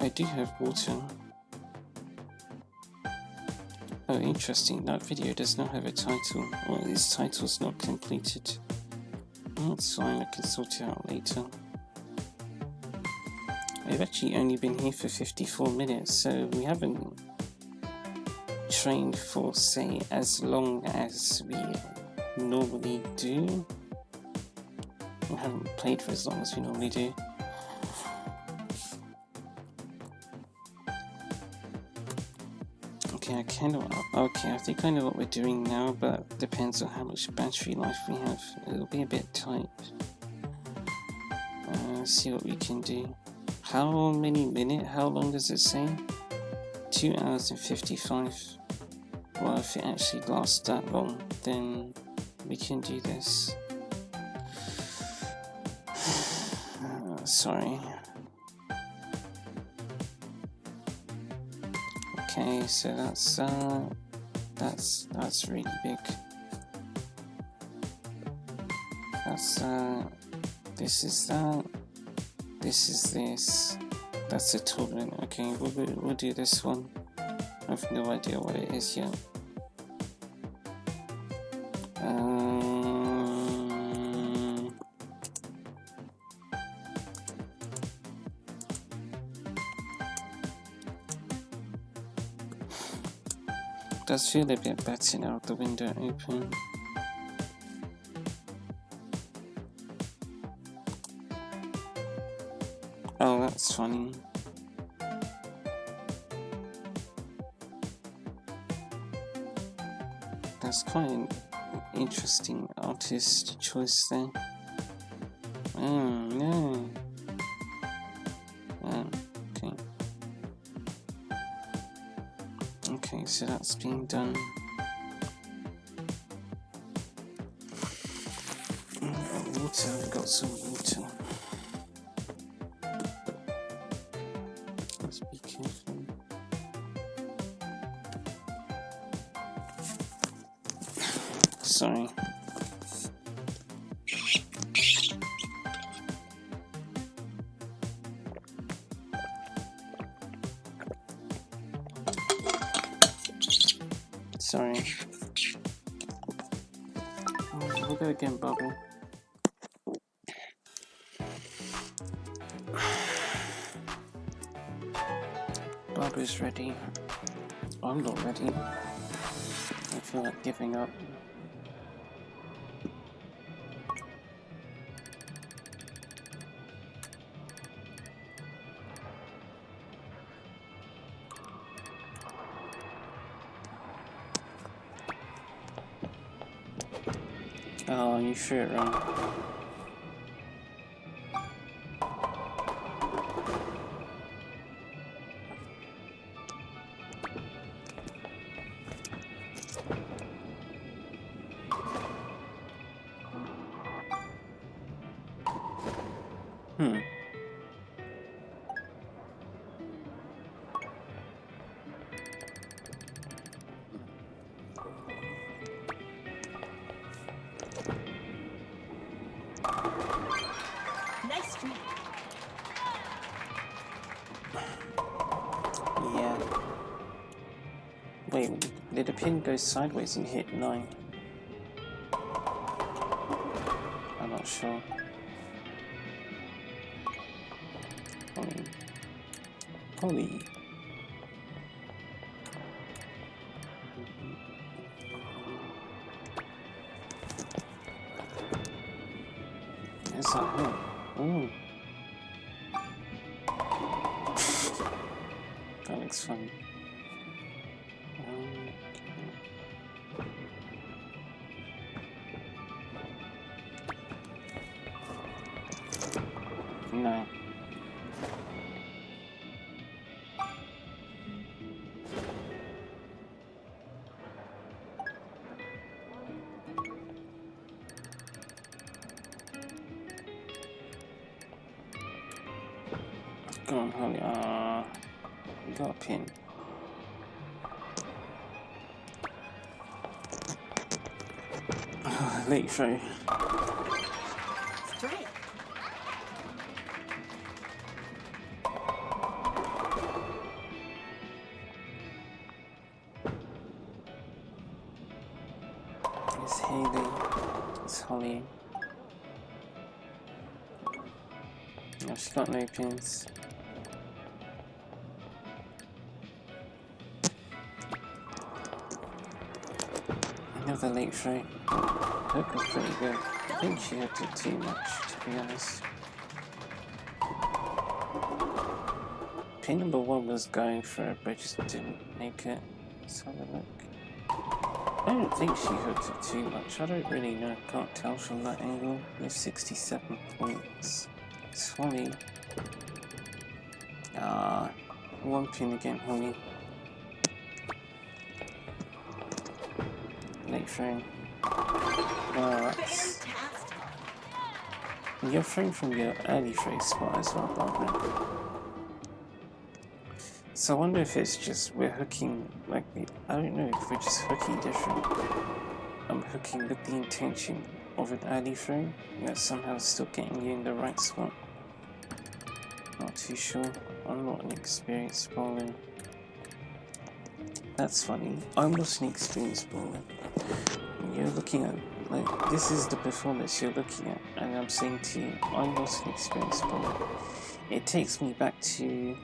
I do have water. Oh, interesting, that video does not have a title, or this title's not completed. That's fine, I can sort it out later. I've actually only been here for 54 minutes, so we haven't trained for, say, as long as we normally do. We haven't played for as long as we normally do. Okay, I think I know what we're doing now, but depends on how much battery life we have. It'll be a bit tight. Let's see what we can do. How many minutes? How long does it say? 2 hours and 55. Well, if it actually lasts that long, then we can do this. Sorry. Okay, so that's really big. This is that. This is this. That's a tournament. Okay, we'll do this one. I have no idea what it is yet. Does feel a bit better now with the window open. Oh, that's funny. That's quite an interesting artist choice there. Oh no. Oh, okay. Okay, so that's being done. Water, I've got some water. Let's be careful. Sorry. Sorry. We'll go again, Bubble. Bubba's ready. I'm not ready. I feel like giving up. Oh, you threw it wrong. Nice streak. Yeah. Wait, did the pin go sideways and hit 9? I'm not sure. Polly. Is that him? Ooh. That looks fun. No. Go on, Holly. You got a pin. Late throw. Strike. It's Haley. It's Holly. No, she's got no pins. Another late throw. Hook was pretty good. I think she hooked it too much, to be honest. Pin number 1 was going for it, but just didn't make it. Let's have a look. I don't think she hooked it too much. I don't really know. Can't tell from that angle. There's 67 points. It's Holly. One pin again, Holly. Late frame. That's... Fantastic. You're frame from your early frame spot as well, Barbara. So I wonder if it's just we're hooking, like, I don't know if we're just hooking different. I'm hooking with the intention of an early frame that's somehow still getting you in the right spot. Not too sure. I'm not an experienced bowler. That's funny. I'm not an experienced bowler. You're looking at, like, this is the performance you're looking at, and I'm saying to you, I'm not an experienced bowler. It takes me back to,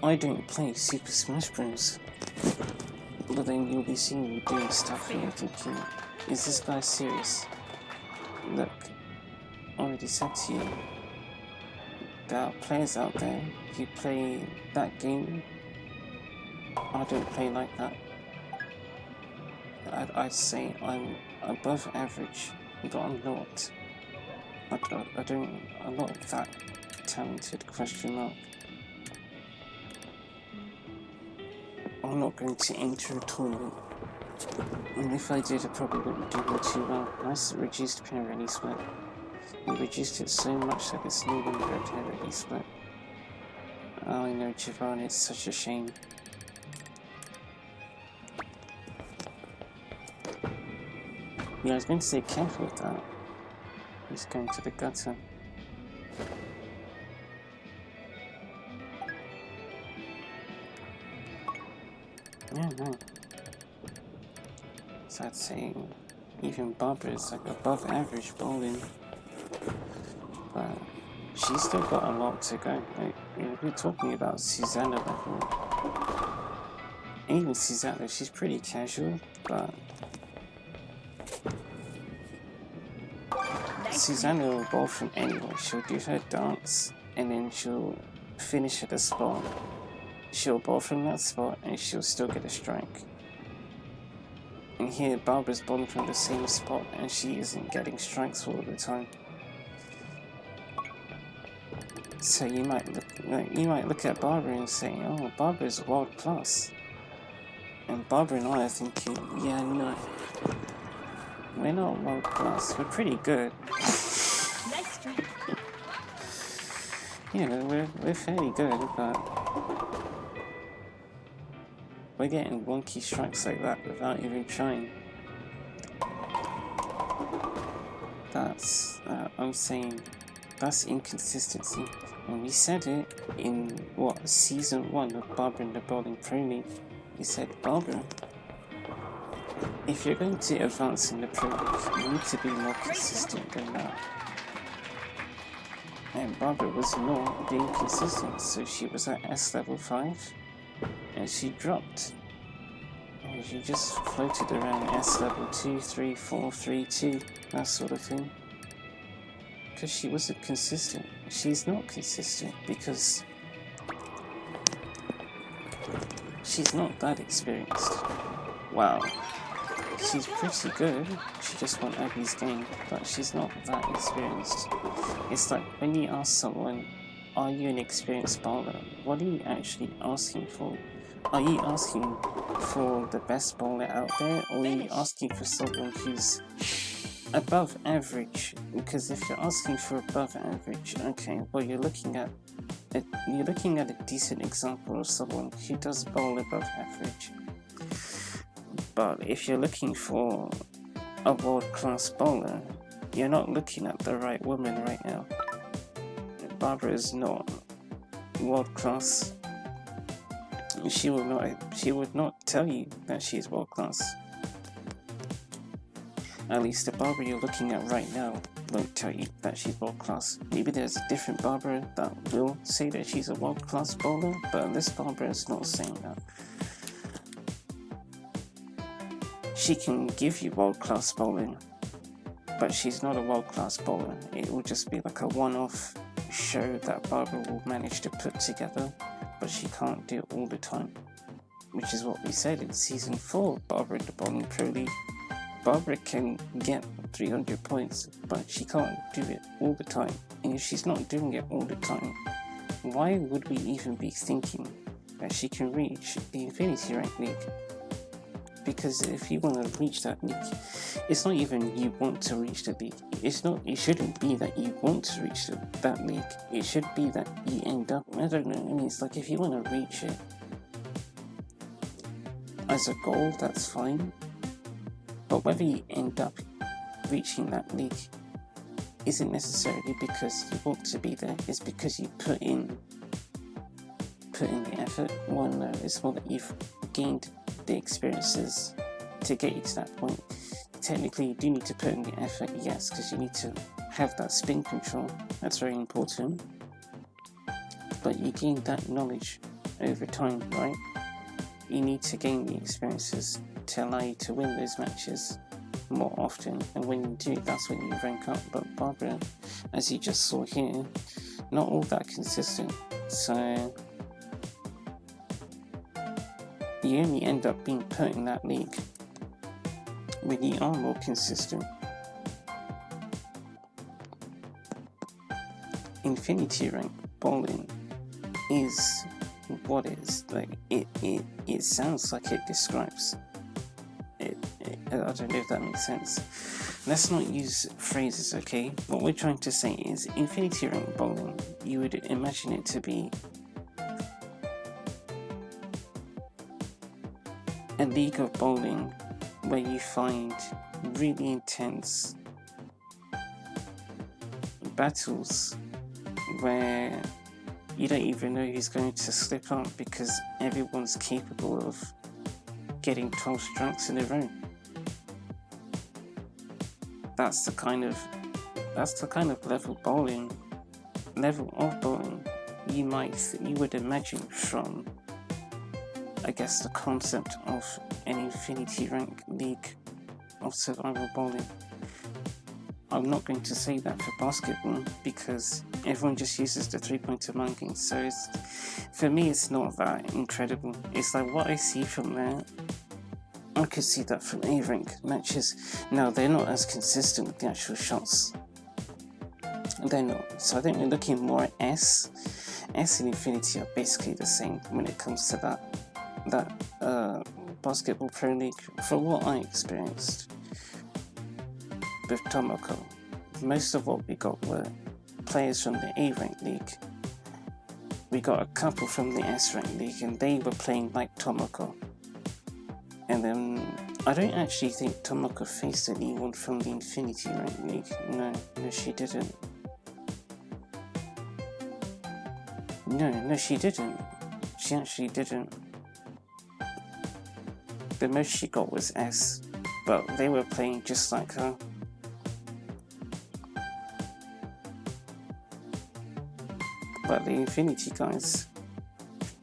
I don't play Super Smash Bros. But then you'll be seeing me doing stuff and you're thinking, is this guy serious? Look, I already said to you, there are players out there who play that game. I don't play like that. I'd say I'm above average, but I'm not. I'm not that talented, question mark. I'm not going to enter a tournament. And if I did, I probably wouldn't do too well. Nice reduced pair release split. We reduced it so much that it's no longer a pair release split. Oh, I know, Javon, it's such a shame. Yeah, I was going to say careful with that. He's going to the gutter. Yeah, no. So I'd say even Barbara is like above average bowling. But she's still got a lot to go. Like, you know, we're talking about Susanna level. And even Susanna, she's pretty casual, but Susanna will bowl from anywhere. She'll do her dance and then she'll finish at a spot. She'll bowl from that spot and she'll still get a strike. And here Barbara's bowling from the same spot and she isn't getting strikes all the time. So you might look at Barbara and say, oh, Barbara's world class. And Barbara and I are thinking, yeah, no, we're not world class, we're pretty good. Nice strike. You know, we're fairly good, but we're getting wonky strikes like that without even trying. That's, I'm saying, that's inconsistency. And we said it in, season 1 of Barbara and the Bowling Pro League. We said, Barbara, if you're going to advance in the Pro League, you need to be more consistent than that. And Barbara was not being consistent, so she was at S level 5, and she dropped. And she just floated around S level 2, 3, 4, 3, 2, that sort of thing. Because she wasn't consistent. She's not consistent because she's not that experienced. Wow. She's pretty good. She just won Abby's game, but she's not that experienced. It's like when you ask someone, are you an experienced bowler? What are you actually asking for? Are you asking for the best bowler out there, or are you asking for someone who's above average? Because if you're asking for above average, okay, well you're looking at a decent example of someone who does bowl above average. But if you're looking for a world-class bowler, you're not looking at the right woman right now. Barbara is not world-class. She would not tell you that she's world-class. At least the Barbara you're looking at right now won't tell you that she's world-class. Maybe there's a different Barbara that will say that she's a world-class bowler, but this Barbara is not saying that. She can give you world-class bowling, but she's not a world-class bowler. It will just be like a one-off show that Barbara will manage to put together, but she can't do it all the time. Which is what we said in season 4 of Barbara in the Bowling Pro League. Barbara can get 300 points, but she can't do it all the time. And if she's not doing it all the time, why would we even be thinking that she can reach the Infinity Rank League? Because if you want to reach that league, it's not even you want to reach the league. It shouldn't be that you want to reach that league. It should be that you end up, I don't know, I mean, it's like if you want to reach it as a goal, that's fine. But whether you end up reaching that league isn't necessarily because you want to be there. It's because you put in the effort. Well, no, it's more that you've gained the experiences to get you to that point. Technically, you do need to put in the effort, yes, because you need to have that spin control. That's very important. But you gain that knowledge over time, right? You need to gain the experiences to allow you to win those matches more often, and when you do, that's when you rank up. But Barbara, as you just saw here, not all that consistent, so you only end up being put in that league when you are more consistent. Infinity Rank bowling is what it is. Like it sounds like it describes it. I don't know if that makes sense. Let's not use phrases, okay? What we're trying to say is Infinity Rank bowling, you would imagine it to be a league of bowling where you find really intense battles where you don't even know who's going to slip up because everyone's capable of getting 12 strikes in a row. That's the kind of level of bowling you would imagine from, I guess, the concept of an Infinity Rank League of survival bowling. I'm not going to say that for basketball because everyone just uses the 3-pointer marking, so for me it's not that incredible. It's like what I see from there, I could see that from A-rank matches. Now they're not as consistent with the actual shots. They're not. So I think we're looking more at S. S and Infinity are basically the same when it comes to that basketball pro league. From what I experienced with Tomoko, most of what we got were players from the A-rank league. We got a couple from the S-rank league and they were playing like Tomoko. And then I don't actually think Tomoko faced anyone from the Infinity Rank League. No, she didn't. No, she didn't. She actually didn't. The most she got was S, but they were playing just like her. But the Infinity guys,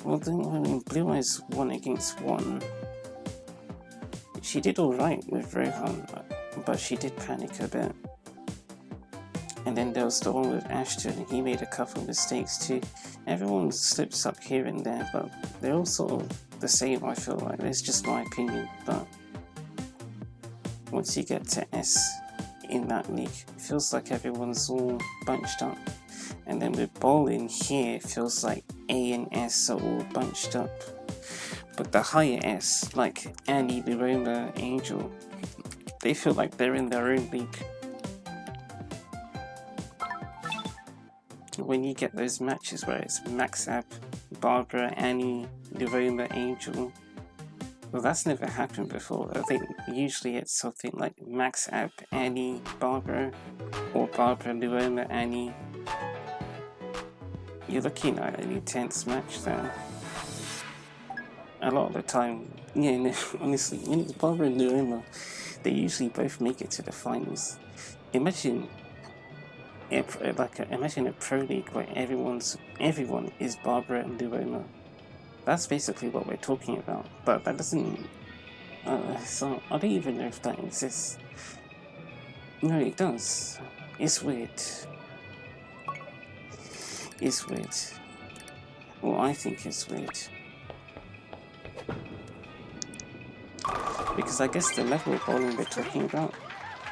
well, Blue Eyes won against one. She did alright with Rohan, but she did panic a bit. And then there was the one with Ashton, he made a couple of mistakes too. Everyone slips up here and there, but they're all sort of the same, I feel like. It's just my opinion, but once you get to S in that league, it feels like everyone's all bunched up. And then with bowling here, it feels like A and S are all bunched up. But the higher S, like Annie, Liroma, Angel, they feel like they're in their own league. When you get those matches where it's Max App, Barbara, Annie, Liroma, Angel, well, that's never happened before. I think usually it's something like Max App, Annie, Barbara, or Barbara, Liroma, Annie. You're looking at an intense match there. A lot of the time, yeah, no, honestly, when it's Barbara and Liroma, they usually both make it to the finals. Imagine a pro league where everyone is Barbara and Liroma. That's basically what we're talking about. But that doesn't. So I don't even know if that exists. No, it does. It's weird. It's weird. Well, I think it's weird. Because I guess the level of bowling we're talking about,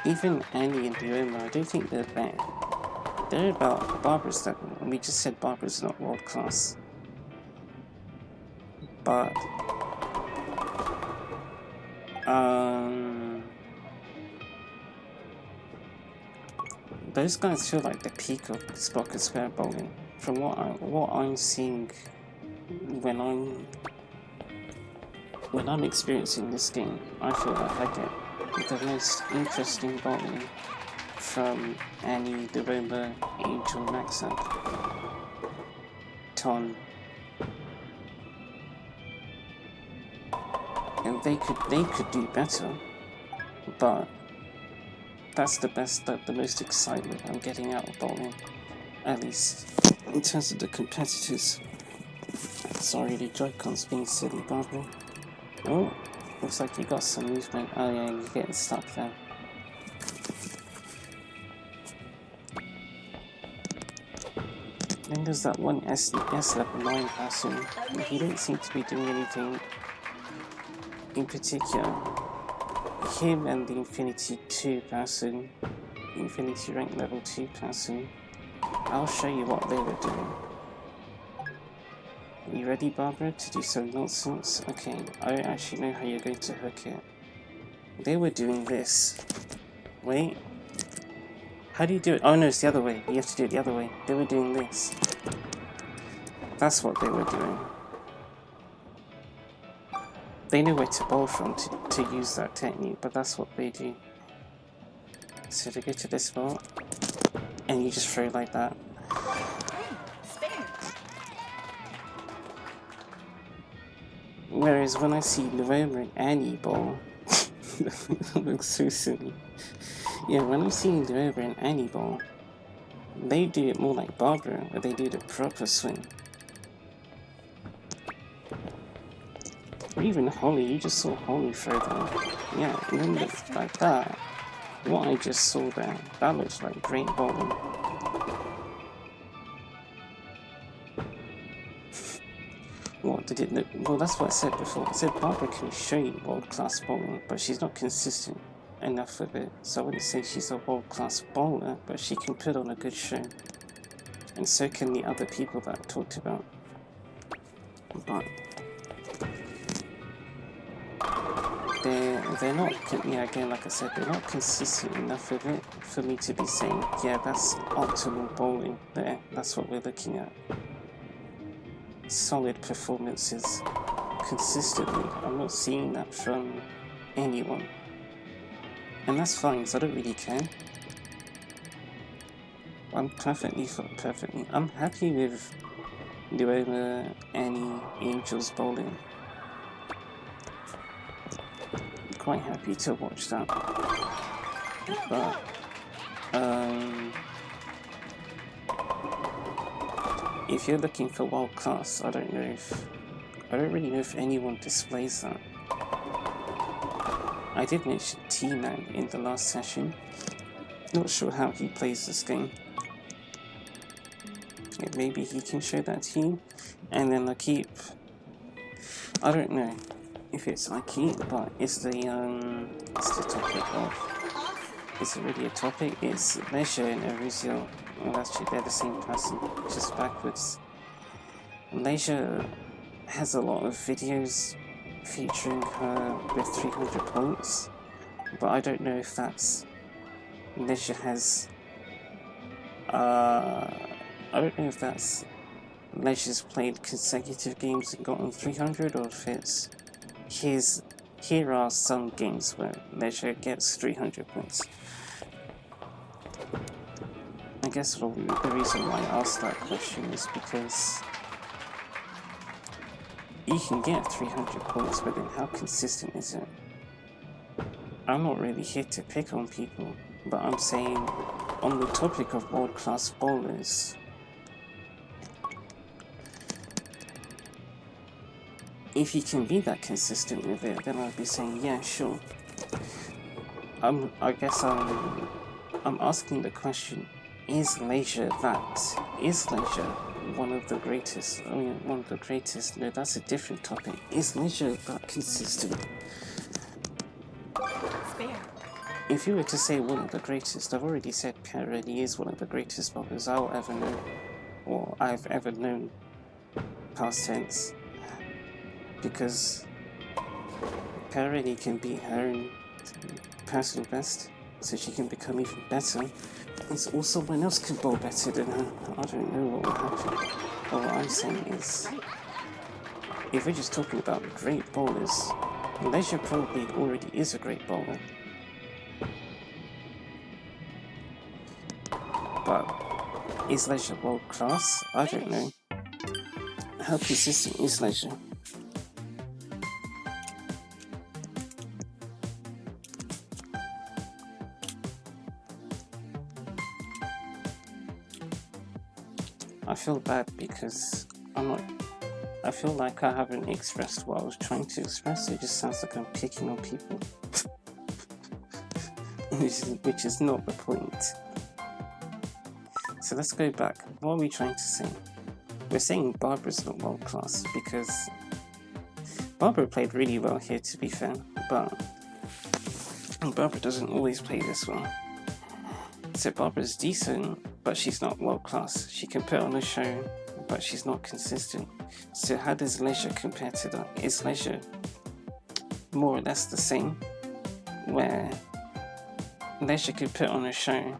even Annie and Liroma, I don't think they're bad. They're about Barbara's level, and we just said Barbara's not world class. But those guys feel like the peak of Spock and Square bowling. From what I'm seeing when I'm experiencing this game, I feel like I get the most interesting bowling from Annie, the Roma, Angel, Maxup, Ton. And they could do better, but that's the most excitement I'm getting out of bowling, at least in terms of the competitors. Sorry, the Joy-Con's being silly, Barbara. Oh, looks like you got some movement. Oh yeah, you're getting stuck there. Then there's that one S level 9 person. He didn't seem to be doing anything in particular. Him and the Infinity 2 person, Infinity rank level 2 person, I'll show you what they were doing. Are you ready, Barbara, to do some nonsense? Okay, I don't actually know how you're going to hook it. They were doing this. Wait. How do you do it? Oh no, it's the other way. You have to do it the other way. They were doing this. That's what they were doing. They know where to bowl from to use that technique, but that's what they do. So they go to this spot, and you just throw like that. Whereas when I see Naroma and Annie bowl, that looks so silly. Yeah, when I'm seeing Naroma and Annie bowl, they do it more like Barbara, where they do the proper swing. Or even Holly, you just saw Holly throw that. Yeah, and then like that, what I just saw there, that looks like great bowling. What did it look? Well, that's what I said before. I said Barbara can show you world-class bowling, but she's not consistent enough with it. So I wouldn't say she's a world-class bowler, but she can put on a good show. And so can the other people that I talked about. But they're not, yeah, again, like I said, they're not consistent enough with it for me to be saying, yeah, that's optimal bowling there. That's what we're looking at. Solid performances consistently. I'm not seeing that from anyone. And that's fine, because I don't really care. I'm perfectly. I'm happy with Naroma, Annie, Angel's bowling. I'm quite happy to watch that. But if you're looking for world class, I don't really know if anyone displays that. I did mention T-Man in the last session. Not sure how he plays this game. Yeah, maybe he can show that to you. And then Akip, I don't know if it's Akip, but it's the topic of. Is it really a topic? It's Leisure and Eruziel. Well, actually, they're the same person, just backwards. Leisure has a lot of videos featuring her with 300 points, but I don't know if that's Leisure has. I don't know if that's Leisure's played consecutive games and gotten 300, or if it's here are some games where Leisure gets 300 points. I guess the reason why I asked that question is because you can get 300 points, but then how consistent is it? I'm not really here to pick on people, but I'm saying on the topic of world-class bowlers, if you can be that consistent with it, then I'd be saying, yeah, sure. I guess I'm asking the question, is Leisure one of the greatest? I mean, one of the greatest. No, that's a different topic. Is Leisure that consistent? Spare. if you were to say one of the greatest, I've already said Perretti is one of the greatest bowlers I'll ever know, or I've ever known, past tense, because Perretti can beat her own personal best, so she can become even better. Or someone else can bowl better than her. I don't know what will happen. But what I'm saying is, if we're just talking about great bowlers, Leisure probably already is a great bowler. But is Leisure world class? I don't know. How consistent is Leisure? I feel bad because I feel like I haven't expressed what I was trying to express. It just sounds like I'm picking on people. which is not the point. So let's go back. What are we trying to say? We're saying Barbara's not world class because Barbara played really well here, to be fair, but Barbara doesn't always play this well. So Barbara's decent, but she's not world class. She can put on a show, but she's not consistent. So how does Leisure compare to that? Is Leisure more or less the same, where Leisure could put on a show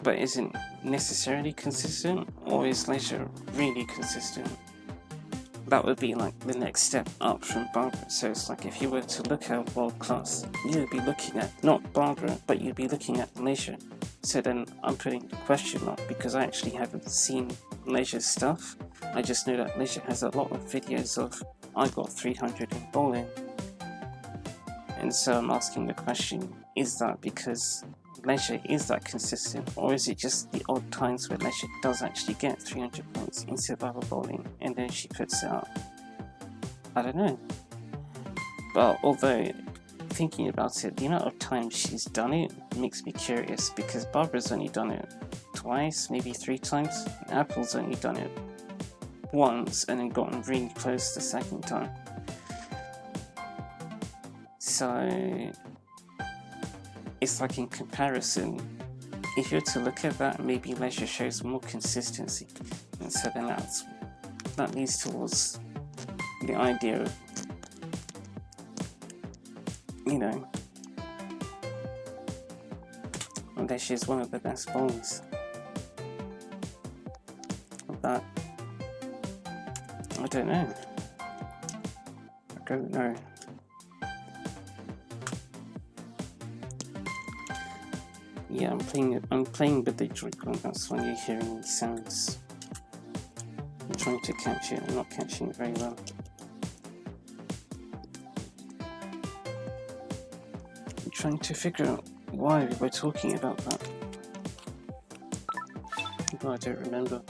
but isn't necessarily consistent, or is Leisure really consistent? That would be like the next step up from Barbara. So it's like if you were to look at world class, you would be looking at not Barbara, but you'd be looking at Leisure. So then I'm putting the question mark because I actually haven't seen Leisure's stuff. I just know that Leisure has a lot of videos of I got 300 in bowling. And so I'm asking the question, is that because Leisure is that consistent, or is it just the odd times where Leisure does actually get 300 points in survival bowling and then she puts it up? I don't know. But although thinking about it, the amount of times she's done it makes me curious, because Barbara's only done it twice, maybe 3 times. Apple's only done it once and then gotten really close the second time. So it's like, in comparison, if you're to look at that, maybe Leisure shows more consistency, and so then that leads towards the idea of, you know, Leisure is one of the best bowlers. But I don't know. Yeah, I'm playing with the Joy-Con, that's why you're hearing these sounds. I'm trying to catch it, I'm not catching it very well. I'm trying to figure out why we were talking about that. But I don't remember.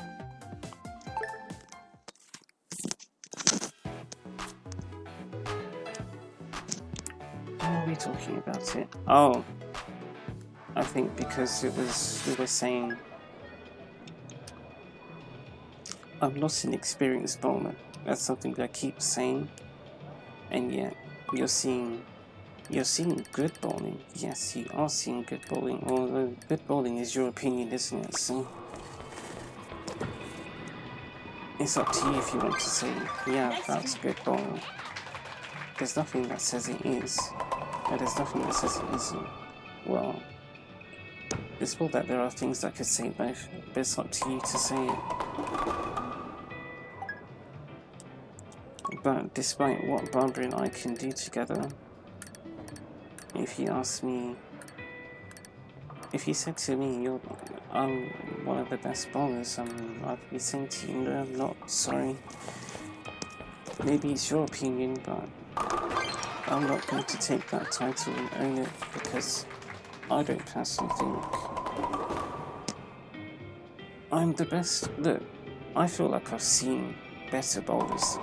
Why are we talking about it? Oh, I think because we were saying I'm not an experienced bowler. That's something that I keep saying, and yet you're seeing good bowling. Yes, you are seeing good bowling, although good bowling is your opinion, isn't it? So it's up to you if you want to say, yeah, that's good bowling. There's nothing that says it is, and there's nothing that says it isn't. Well, it's well that there are things that could say both, but it's up to you to say it. But despite what Barbara and I can do together, if you said to me, I'm one of the best bowlers, I'd be saying to you, no, I'm not, sorry. Maybe it's your opinion, but I'm not going to take that title and own it, because I don't personally think I'm the best. Look, I feel like I've seen better bowlers.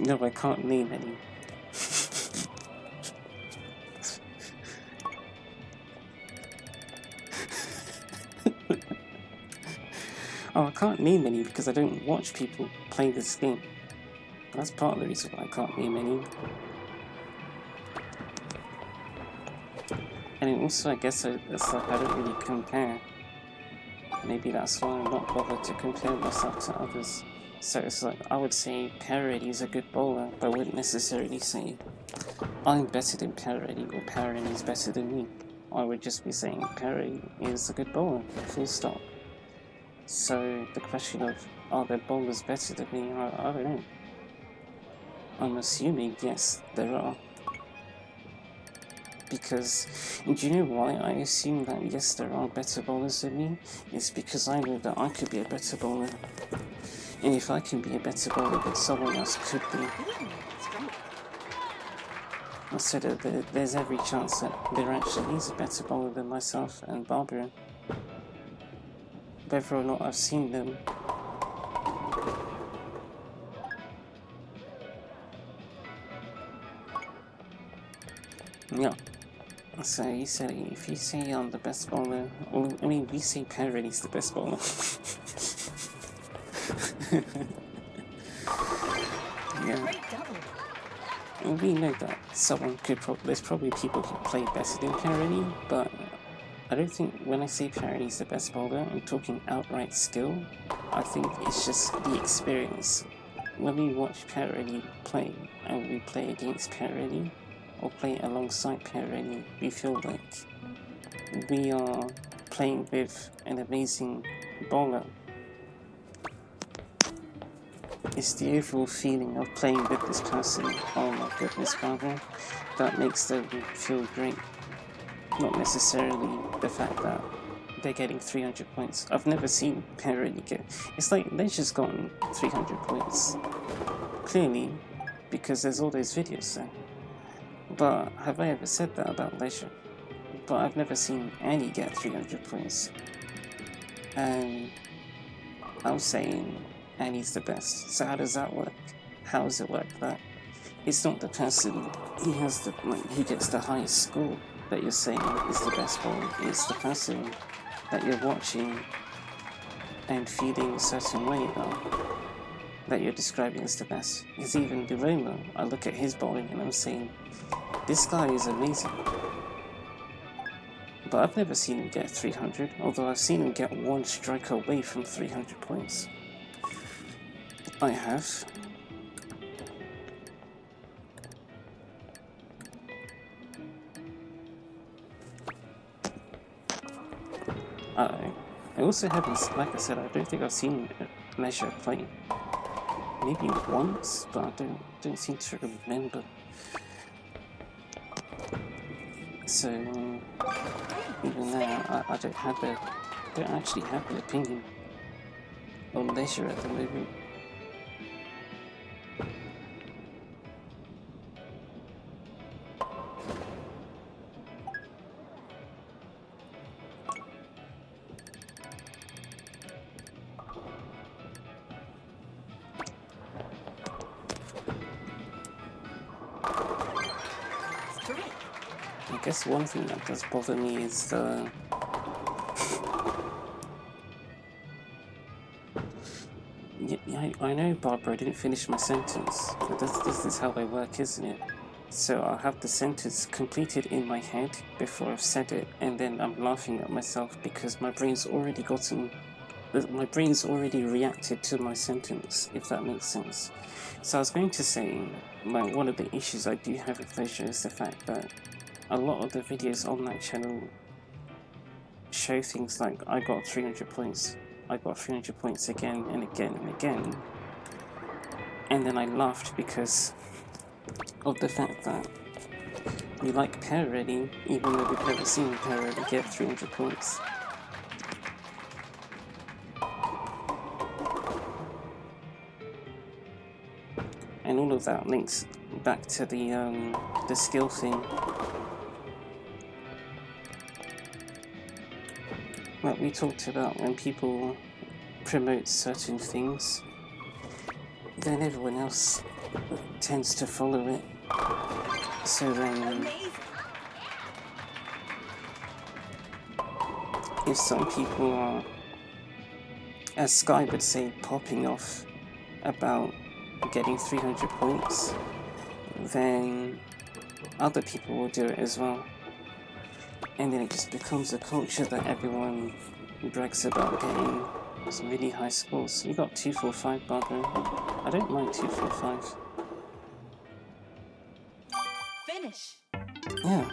No, I can't name any. Oh, I can't name any because I don't watch people play this game. That's part of the reason why I can't name any. And also, I guess it's like I don't really compare. Maybe that's why I'm not bothered to compare myself to others. So it's like, I would say Paradi's a good bowler, but I wouldn't necessarily say I'm better than Paradi or Paradi's better than me. I would just be saying Paradi is a good bowler, full stop. So the question of, are there bowlers better than me? I don't know. I'm assuming yes, there are. Because, do you know why I assume that yes, there are better bowlers than me? It's because I know that I could be a better bowler. And if I can be a better bowler, then someone else could be. So there's every chance that there actually is a better bowler than myself and Barbara. Whether or not I've seen them. Yeah. So you said, if you say I'm the best bowler, or, I mean, we say Paradi's the best bowler. Yeah. And we know that someone could there's probably people who play better than Paradi, but I don't think when I say Paradi's the best bowler, I'm talking outright skill. I think it's just the experience. When we watch Paradi play and we play against Paradi or play alongside Paradi, we feel like we are playing with an amazing bowler. It's the overall feeling of playing with this person, oh my goodness, Barbara, that makes them feel great. Not necessarily the fact that they're getting 300 points. I've never seen Paradi get... It's like they've just gotten 300 points. Clearly, because there's all those videos there. But have I ever said that about Leisure? But I've never seen Annie get 300 points. And I'm saying Annie's the best. So how does that work? How does it work that it's not the person who has the who gets the highest score that you're saying is the best bowler? It's the person that you're watching and feeling a certain way about that you're describing as the best. Because even Biroma, I look at his bowling and I'm saying, this guy is amazing. But I've never seen him get 300, although I've seen him get one strike away from 300 points. I have. I also haven't, like I said, I don't think I've seen Leisure play. Maybe once, but I don't seem to remember. So even now, I don't actually have an opinion on Leisure at the moment. I guess one thing that does bother me is I know, Barbara, I didn't finish my sentence, but this is how I work, isn't it? So I'll have the sentence completed in my head before I've said it, and then I'm laughing at myself because my brain's already reacted to my sentence, if that makes sense. So I was going to say, one of the issues I do have with Leisure is the fact that a lot of the videos on that channel show things like, I got 300 points, I got 300 points again and again and again. And then I laughed because of the fact that we like Paradi, even though we've never seen Paradi get 300 points. And all of that links back to the skill thing. Like we talked about, when people promote certain things, then everyone else tends to follow it. So then, if some people are, as Sky would say, popping off about getting 300 points, then other people will do it as well. And then it just becomes a culture that everyone brags about getting some really high scores. You got 245, Barbara. I don't mind 245. Finish. Yeah.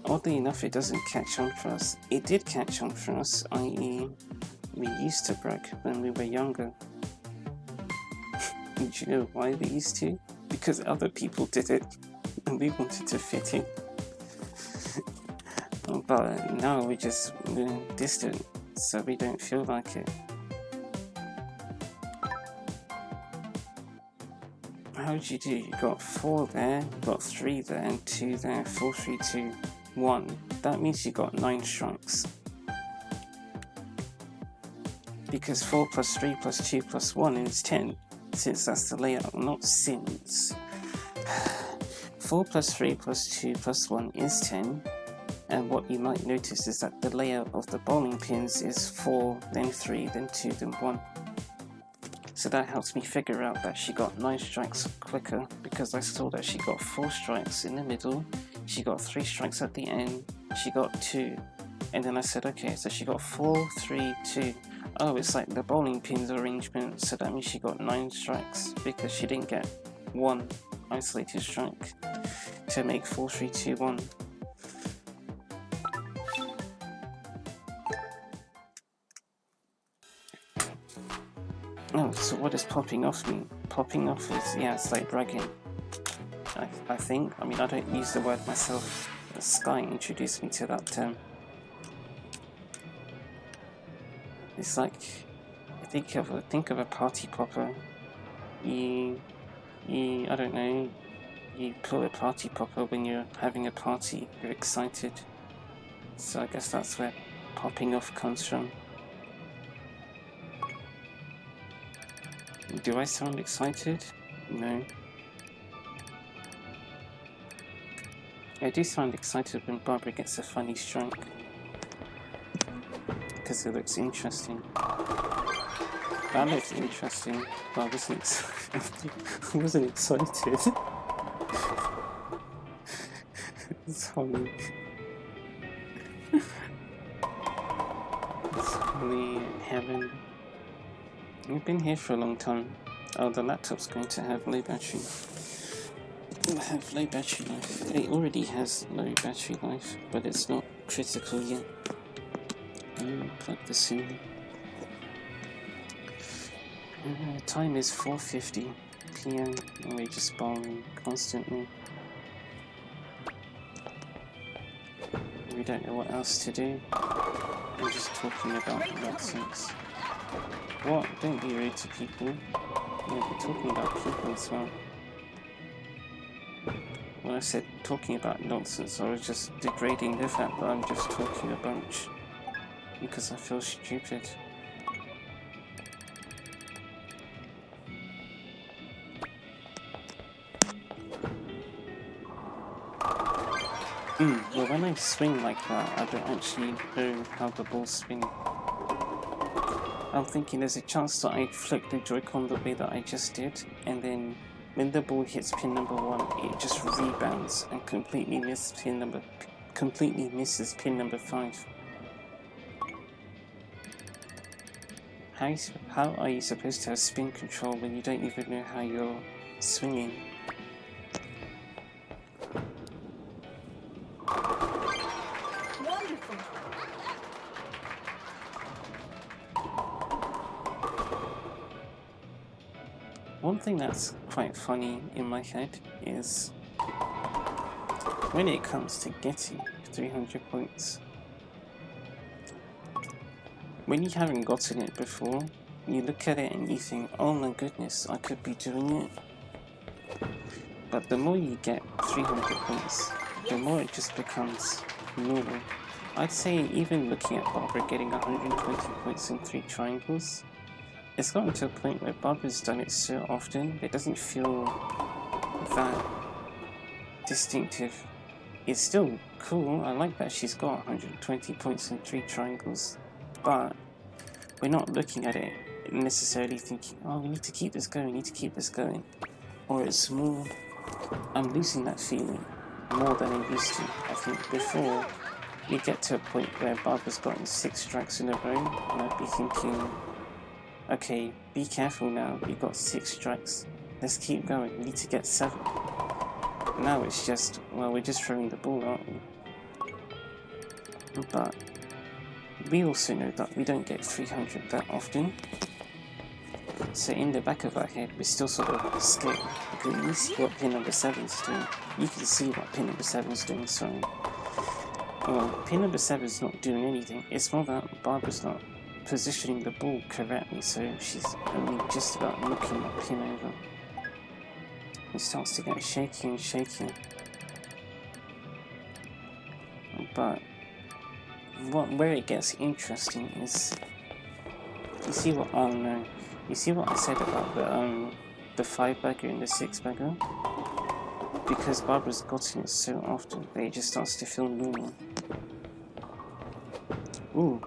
Oddly enough, it doesn't catch on for us. It did catch on for us, i.e. we used to brag when we were younger. Do you know why we used to? Because other people did it, and we wanted to fit in. But now we're just distant, so we don't feel like it. How did you do? You got 4 there, you got 3 there, and 2 there. 4, 3, 2, 1. That means you got 9 strikes. Because 4 plus 3 plus 2 plus 1 is 10. Since that's the layout, not since. 4 plus 3 plus 2 plus 1 is 10. And what you might notice is that the layout of the bowling pins is 4, then 3, then 2, then 1. So that helps me figure out that she got 9 strikes quicker, because I saw that she got 4 strikes in the middle, she got 3 strikes at the end, she got 2. And then I said, okay, so she got 4, 3, 2. Oh, it's like the bowling pins arrangement, so that means she got 9 strikes, because she didn't get 1 isolated strike to make 4, 3, 2, 1. Oh, so what does popping off mean? Popping off is, yeah, it's like bragging. I think. I mean, I don't use the word myself. Sky introduced me to that term. It's like, think of a party popper. I don't know, you pull a party popper when you're having a party, you're excited. So I guess that's where popping off comes from. Do I sound excited? No. I do sound excited when Barbara gets a funny strike, because it looks interesting. That looks interesting, but I wasn't excited. I wasn't excited. It's funny. It's funny heaven. We've been here for a long time. Oh, the laptop's going to have low battery. It'll have low battery life. It already has low battery life, but it's not critical yet. Plug this in. Time is 4:50 PM and we're just bowling constantly. We don't know what else to do. We're just talking about nonsense. What? Don't be rude to people. Yeah, we're talking about people as well. When I said talking about nonsense, I was just degrading the fact that I'm just talking a bunch. Because I feel stupid. Well, when I swing like that, I don't actually know how the ball's spinning. I'm thinking there's a chance that I flick the Joy-Con the way that I just did, and then when the ball hits pin number 1, it just rebounds and completely misses pin number 5. How are you supposed to have spin control when you don't even know how you're swinging? Wonderful. One thing that's quite funny in my head is when it comes to getting 300 points. When you haven't gotten it before, you look at it and you think, oh my goodness, I could be doing it. But the more you get 300 points, the more it just becomes normal. I'd say even looking at Barbara getting 120 points in 3 triangles, it's gotten to a point where Barbara's done it so often, it doesn't feel that distinctive. It's still cool, I like that she's got 120 points in 3 triangles, but we're not looking at it necessarily thinking, oh, we need to keep this going, or it's more, I'm losing that feeling more than I used to. I think before, you get to a point where Barbara's gotten 6 strikes in a row, and I'd be thinking, okay, be careful now, you've got 6 strikes, let's keep going, we need to get 7. Now it's just, well, we're just throwing the ball, aren't we? But we also know that we don't get 300 that often. So in the back of our head, we're still sort of scared because we see what pin number 7's doing. You can see what pin number 7's doing, sorry. Well, pin number 7's not doing anything. It's more that Barbara's not positioning the ball correctly, so she's only just about knocking that pin over. It starts to get shaky and shaky. But where it gets interesting is, you see what, oh no, you see what I said about the 5-bagger and the 6-bagger? Because Barbara's gotten it so often that it just starts to feel normal. Ooh,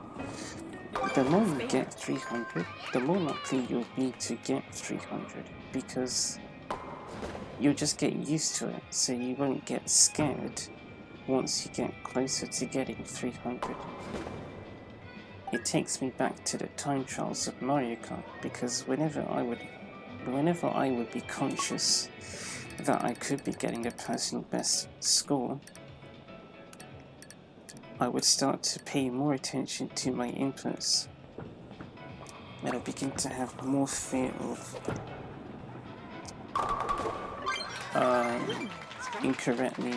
the more you get 300, the more likely you'll be to get 300, because you'll just get used to it, so you won't get scared once you get closer to getting 300. It takes me back to the time trials of Mario Kart, because whenever I would be conscious that I could be getting a personal best score, I would start to pay more attention to my inputs, and I'll begin to have more fear of incorrectly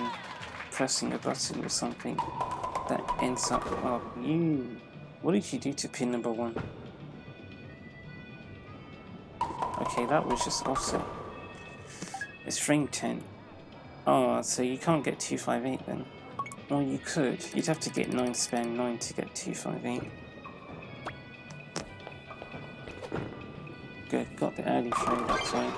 pressing a button or something that ends up, oh, what did you do to pin number 1? Okay, that was just offset. It's frame 10. Oh, so you can't get 258 then. Or you could. You'd have to get 9 span 9 to get 258. Good, got the early frame, that's right.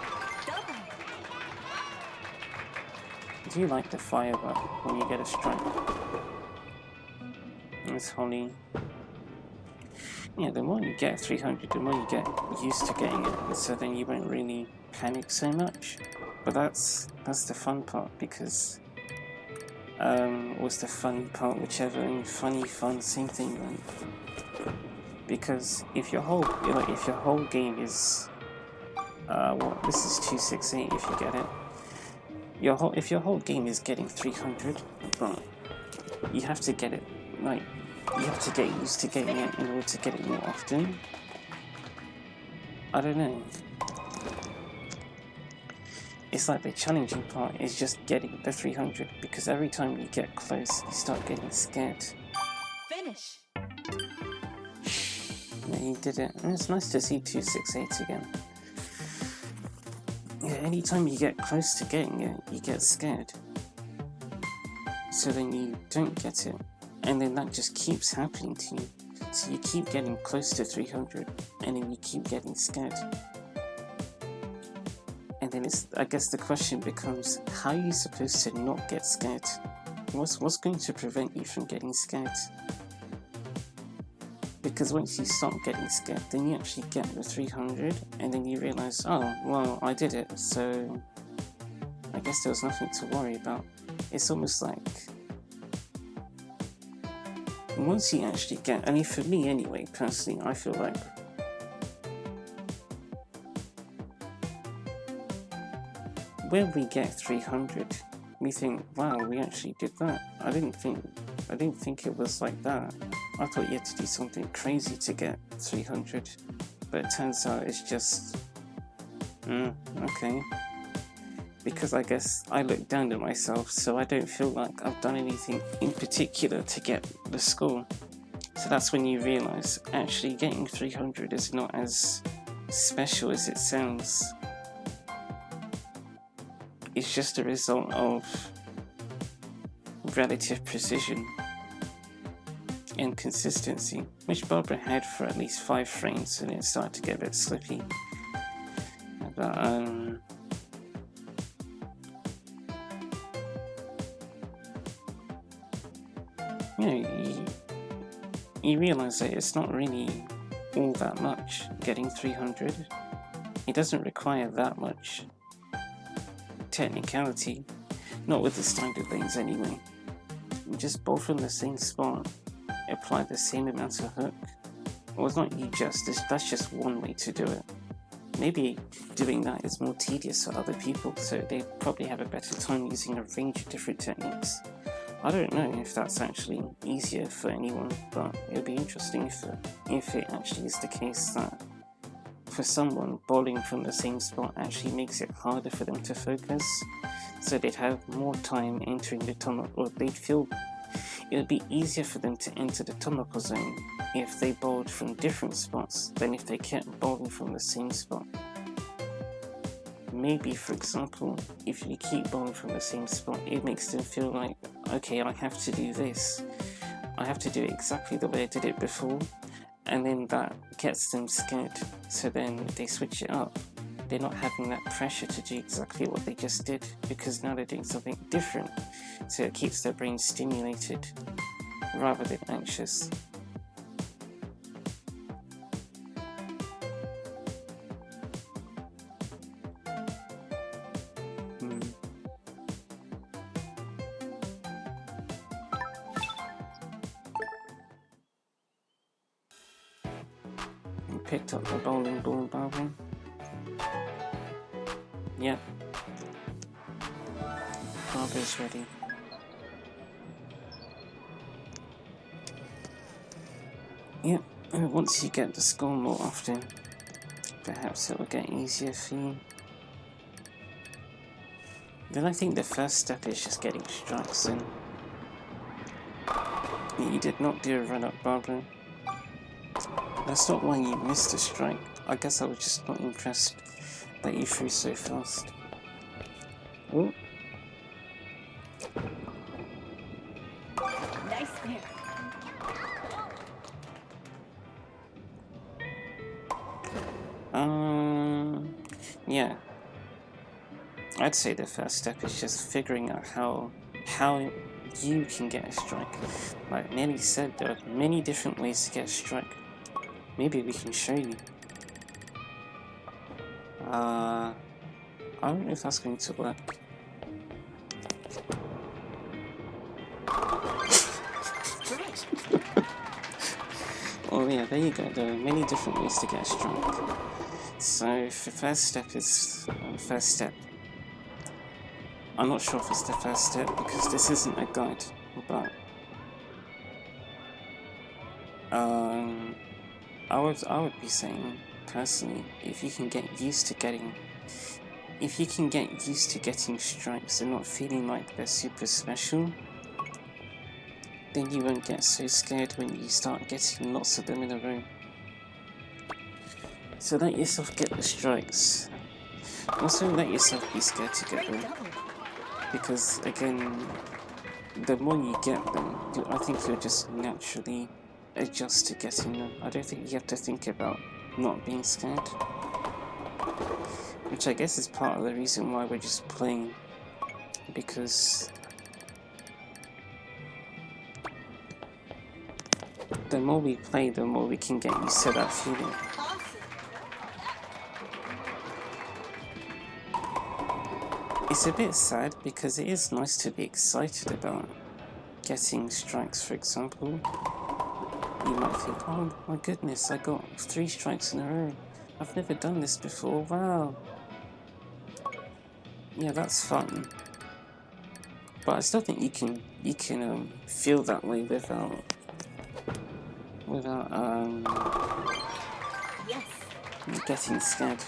Do you like the firework when you get a strike? It's Holly. Yeah, the more you get 300, the more you get used to getting it, and so then you won't really panic so much. But that's the fun part, because what's the funny part, whichever, and funny, fun, same thing, right? Because if your whole game is this is 268 if you get it. If your whole game is getting 300, but you have to get it, like, you have to get used to getting it in order to get it more often. I don't know. It's like the challenging part is just getting the 300, because every time you get close, you start getting scared. Finish. Yeah, you did it. And it's nice to see 268 again. Yeah, anytime you get close to getting it, you get scared. So then you don't get it. And then that just keeps happening to you. So you keep getting close to 300, and then you keep getting scared. And then I guess the question becomes, how are you supposed to not get scared? What's going to prevent you from getting scared? Because once you start getting scared, then you actually get the 300, and then you realize, oh, well, I did it, so I guess there was nothing to worry about. It's almost like, once you actually get, I mean, for me anyway, personally, I feel like when we get 300, we think, wow, we actually did that. I didn't think it was like that. I thought you had to do something crazy to get 300, but it turns out it's just, okay. Because I guess I look down at myself, so I don't feel like I've done anything in particular to get the score. So that's when you realise, actually getting 300 is not as special as it sounds. It's just a result of relative precision and consistency, which Barbara had for at least 5 frames, and it started to get a bit slippy. But you realise that it's not really all that much. match getting 300. It doesn't require that much technicality, not with the standard lanes anyway. You just bowl from the same spot, apply the same amount of hook. Well, it's not you just, that's just one way to do it. Maybe doing that is more tedious for other people, so they probably have a better time using a range of different techniques. I don't know if that's actually easier for anyone, but it would be interesting if it actually is the case that for someone, bowling from the same spot actually makes it harder for them to focus, so they'd have more time entering the tomahawk, or they'd feel it would be easier for them to enter the tomahawk zone if they bowled from different spots than if they kept bowling from the same spot. Maybe, for example, if you keep bowling from the same spot, it makes them feel like, okay, I have to do this. I have to do it exactly the way I did it before, and then that gets them scared, so then they switch it up. They're not having that pressure to do exactly what they just did, because now they're doing something different, so it keeps their brain stimulated rather than anxious. Picked up the bowling ball, Barbara. Yep. Barbara's ready. Yep, and once you get the score more often, perhaps it will get easier for you. Then I think the first step is just getting strikes in. You did not do a run-up, Barbara. That's not why you missed a strike. I guess I was just not impressed that you threw so fast. Oh. Nice there. Yeah. I'd say the first step is just figuring out how you can get a strike. Like Nelly said, there are many different ways to get a strike. Maybe we can show you. I don't know if that's going to work. Oh yeah, there you go. There are many different ways to get a strike. So the first step is first step. I'm not sure if it's the first step because this isn't a guide, but I would be saying personally, if you can get used to getting strikes and not feeling like they're super special, then you won't get so scared when you start getting lots of them in a row. So let yourself get the strikes. Also let yourself be scared to get them. Because again, the more you get them, I think you'll just naturally adjust to getting them. I don't think you have to think about not being scared. Which I guess is part of the reason why we're just playing. Because the more we play, the more we can get used to that feeling. It's a bit sad because it is nice to be excited about getting strikes, for example. You might think, oh my goodness, I got 3 strikes in a row. I've never done this before, wow. Yeah, that's fun. But I still think you can feel that way without getting scared.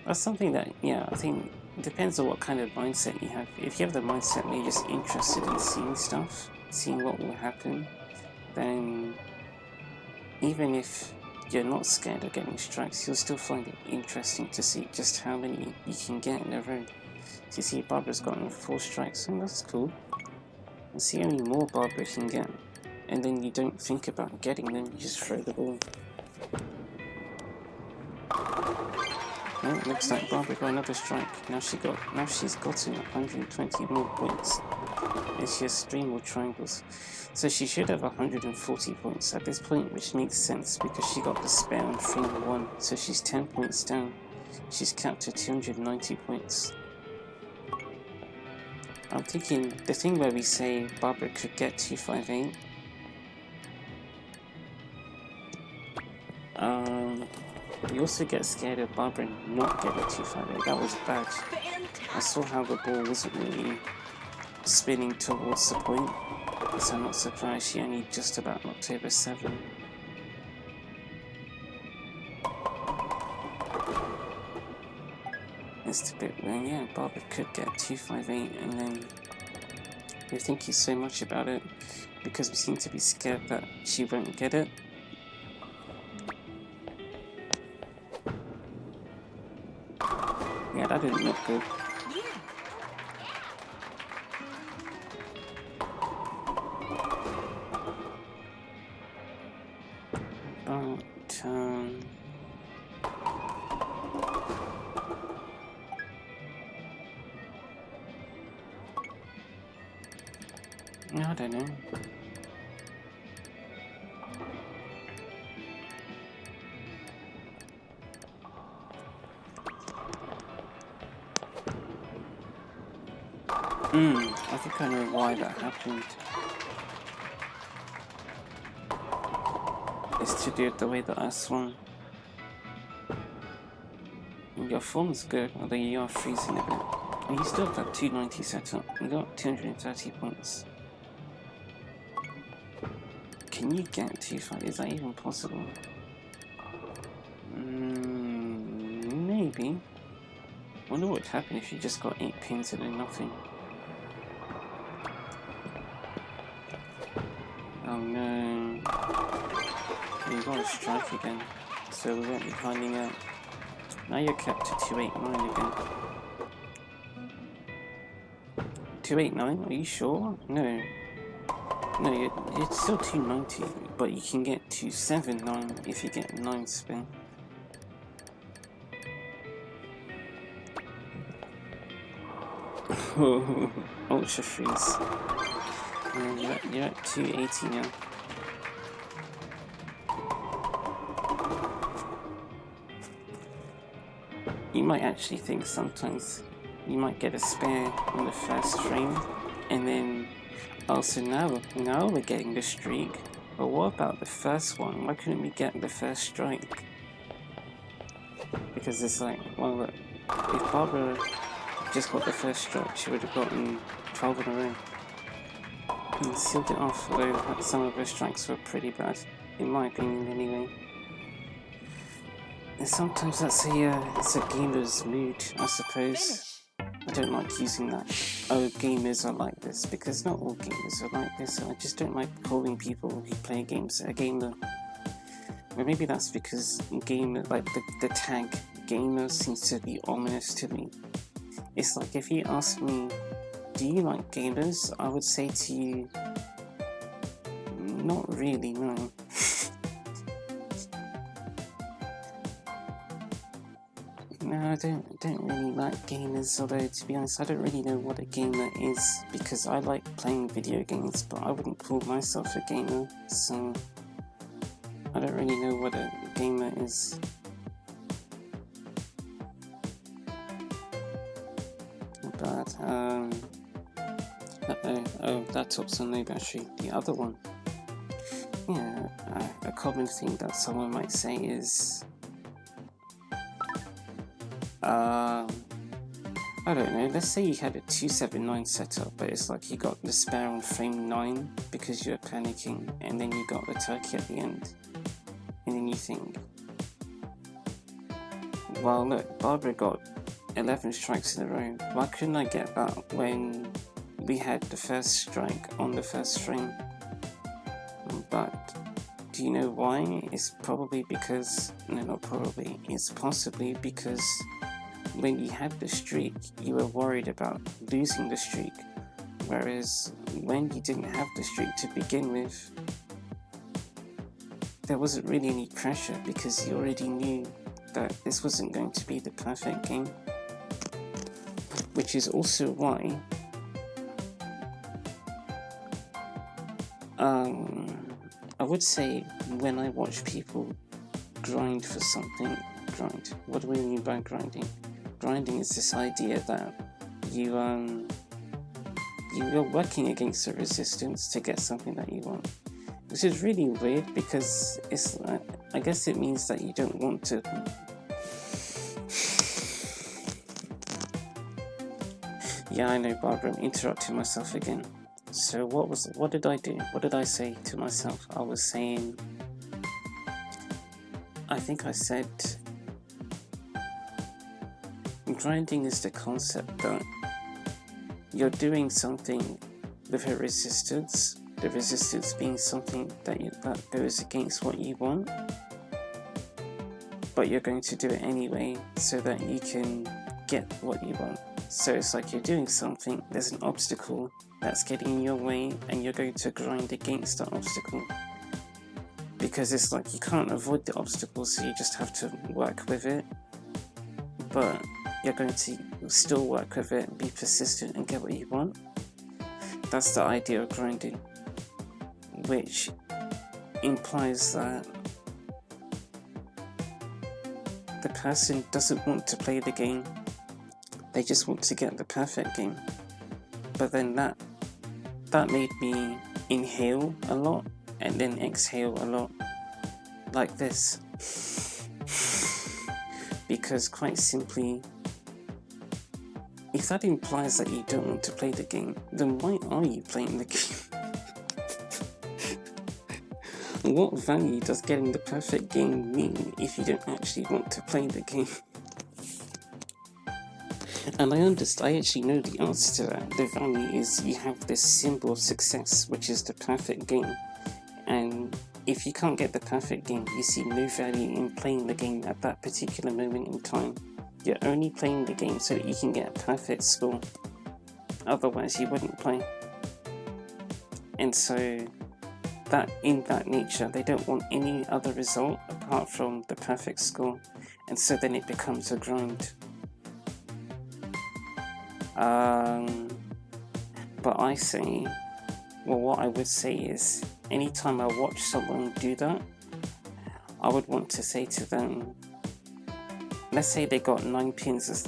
That's something that, yeah, I think it depends on what kind of mindset you have. If you have the mindset where you're just interested in seeing stuff, seeing what will happen, then even if you're not scared of getting strikes, you'll still find it interesting to see just how many you can get in a row. So you see Barbara's gotten 4 strikes, and that's cool. And see how many more Barbara can get. And then you don't think about getting them, you just throw the ball. Well, looks like Barbara got another strike. Now she's gotten 120 more points. and she has 3 more triangles. So she should have 140 points at this point, which makes sense because she got the spare on frame 1, so she's 10 points down. She's capped at 290 points. I'm thinking the thing where we say Barbara could get 258. We also get scared of Barbara not getting 258. That was bad. I saw how the ball wasn't really spinning towards the point, so I'm not surprised she only just about knocked over 7. It's a bit weird, yeah, Barbara could get 258, and then we're thinking so much about it because we seem to be scared that she won't get it. Yeah, that didn't look good. But, I don't know. I think I know why that happened. It's to do with the way that I swung. Your form's good, although you are freezing a bit. And you still have that 290 set up. You got 230 points. Can you get 250? Is that even possible? Maybe. I wonder what would happen if you just got 8 pins and then nothing. Oh no. You got a strike again, so we won't be finding out. Now you're kept to 289 again. 289? Are you sure? No. No, it's still 290, but you can get 279 if you get 9 spin. Ultra freeze. You're at 280 now. You might actually think sometimes you might get a spare on the first frame, and then also now we're getting the streak. But what about the first one? Why couldn't we get the first strike? Because it's like, well, look, if Barbara just got the first strike, she would have gotten 12 in a row and sealed it off. Although some of her strikes were pretty bad, in my opinion, anyway. And sometimes that's it's a gamer's mood, I suppose. I don't like using that. Oh, gamers are like this, because not all gamers are like this. I just don't like calling people who play games a gamer. Or maybe that's because gamer, like the tag gamer seems to be ominous to me. It's like if you ask me, do you like gamers? I would say to you, not really, no. No, I don't really like gamers, although to be honest I don't really know what a gamer is, because I like playing video games, but I wouldn't call myself a gamer, so I don't really know what a gamer is. But, oh, laptop's on no battery. The other one. Yeah, a common thing that someone might say is, I don't know, let's say you had a 279 setup, but it's like you got the spare on frame 9 because you were panicking, and then you got the turkey at the end. And then you think, well look, Barbara got 11 strikes in a row. Why couldn't I get that when we had the first strike on the first frame? But do you know why? It's probably because, no, not probably, it's possibly because when you had the streak, you were worried about losing the streak, whereas when you didn't have the streak to begin with, there wasn't really any pressure because you already knew that this wasn't going to be the perfect game. Which is also why I would say when I watch people grind for something, what do we mean by grinding? Grinding is this idea that you're working against the resistance to get something that you want, which is really weird because it's I guess it means that you don't want to. Yeah, I know, Barbara, I'm interrupting myself again. So what did I do? What did I say to myself? I was saying, I think I said, grinding is the concept that you're doing something with a resistance, the resistance being something that goes against what you want, but you're going to do it anyway so that you can get what you want. So it's like you're doing something, there's an obstacle that's getting in your way, and you're going to grind against that obstacle. Because it's like you can't avoid the obstacle, so you just have to work with it. But you're going to still work with it, be persistent, and get what you want. That's the idea of grinding, which implies that the person doesn't want to play the game. They just want to get the perfect game. But then that made me inhale a lot and then exhale a lot, like this. Because quite simply, if that implies that you don't want to play the game, then why are you playing the game? What value does getting the perfect game mean if you don't actually want to play the game? And I actually know the answer to that. The value is you have this symbol of success, which is the perfect game. And if you can't get the perfect game, you see no value in playing the game at that particular moment in time. You're only playing the game so that you can get a perfect score. Otherwise, you wouldn't play. And so, that in that nature, they don't want any other result apart from the perfect score. And so then it becomes a grind. But I say, well, what I would say is, anytime I watch someone do that, I would want to say to them, let's say they got 9 pins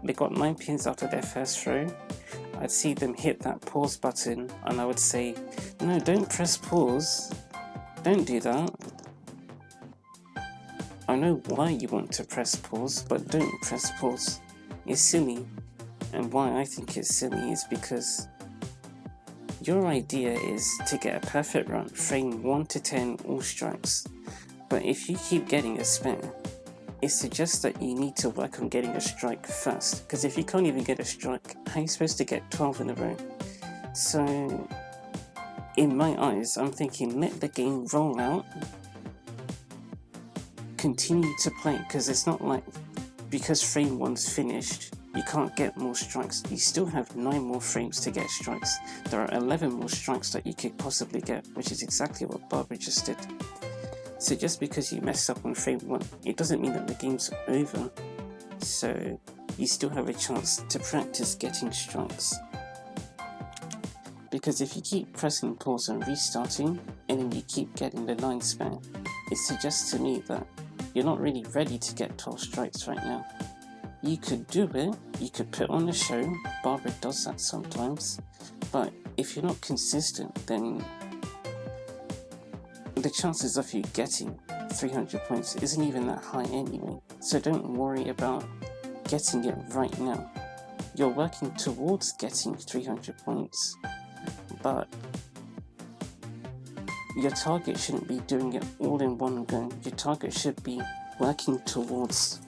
after their first throw. I'd see them hit that pause button and I would say, no, don't press pause. Don't do that. I know why you want to press pause, but don't press pause. It's silly. And why I think it's silly is because your idea is to get a perfect run, frame 1 to 10 all strikes. But if you keep getting a spare, it suggests that you need to work on getting a strike first. Because if you can't even get a strike, how are you supposed to get 12 in a row? So, in my eyes, I'm thinking, let the game roll out. Continue to play, because it's not like, because frame 1's finished, you can't get more strikes. You still have 9 more frames to get strikes. There are 11 more strikes that you could possibly get, which is exactly what Barbara just did. So just because you messed up on frame 1, it doesn't mean that the game's over. So you still have a chance to practice getting strikes. Because if you keep pressing pause and restarting, and then you keep getting the 9 spare, it suggests to me that you're not really ready to get 12 strikes right now. You could do it, you could put on a show, Barbara does that sometimes, but if you're not consistent, then the chances of you getting 300 points isn't even that high anyway. So don't worry about getting it right now. You're working towards getting 300 points, but your target shouldn't be doing it all in one go. Your target should be working towards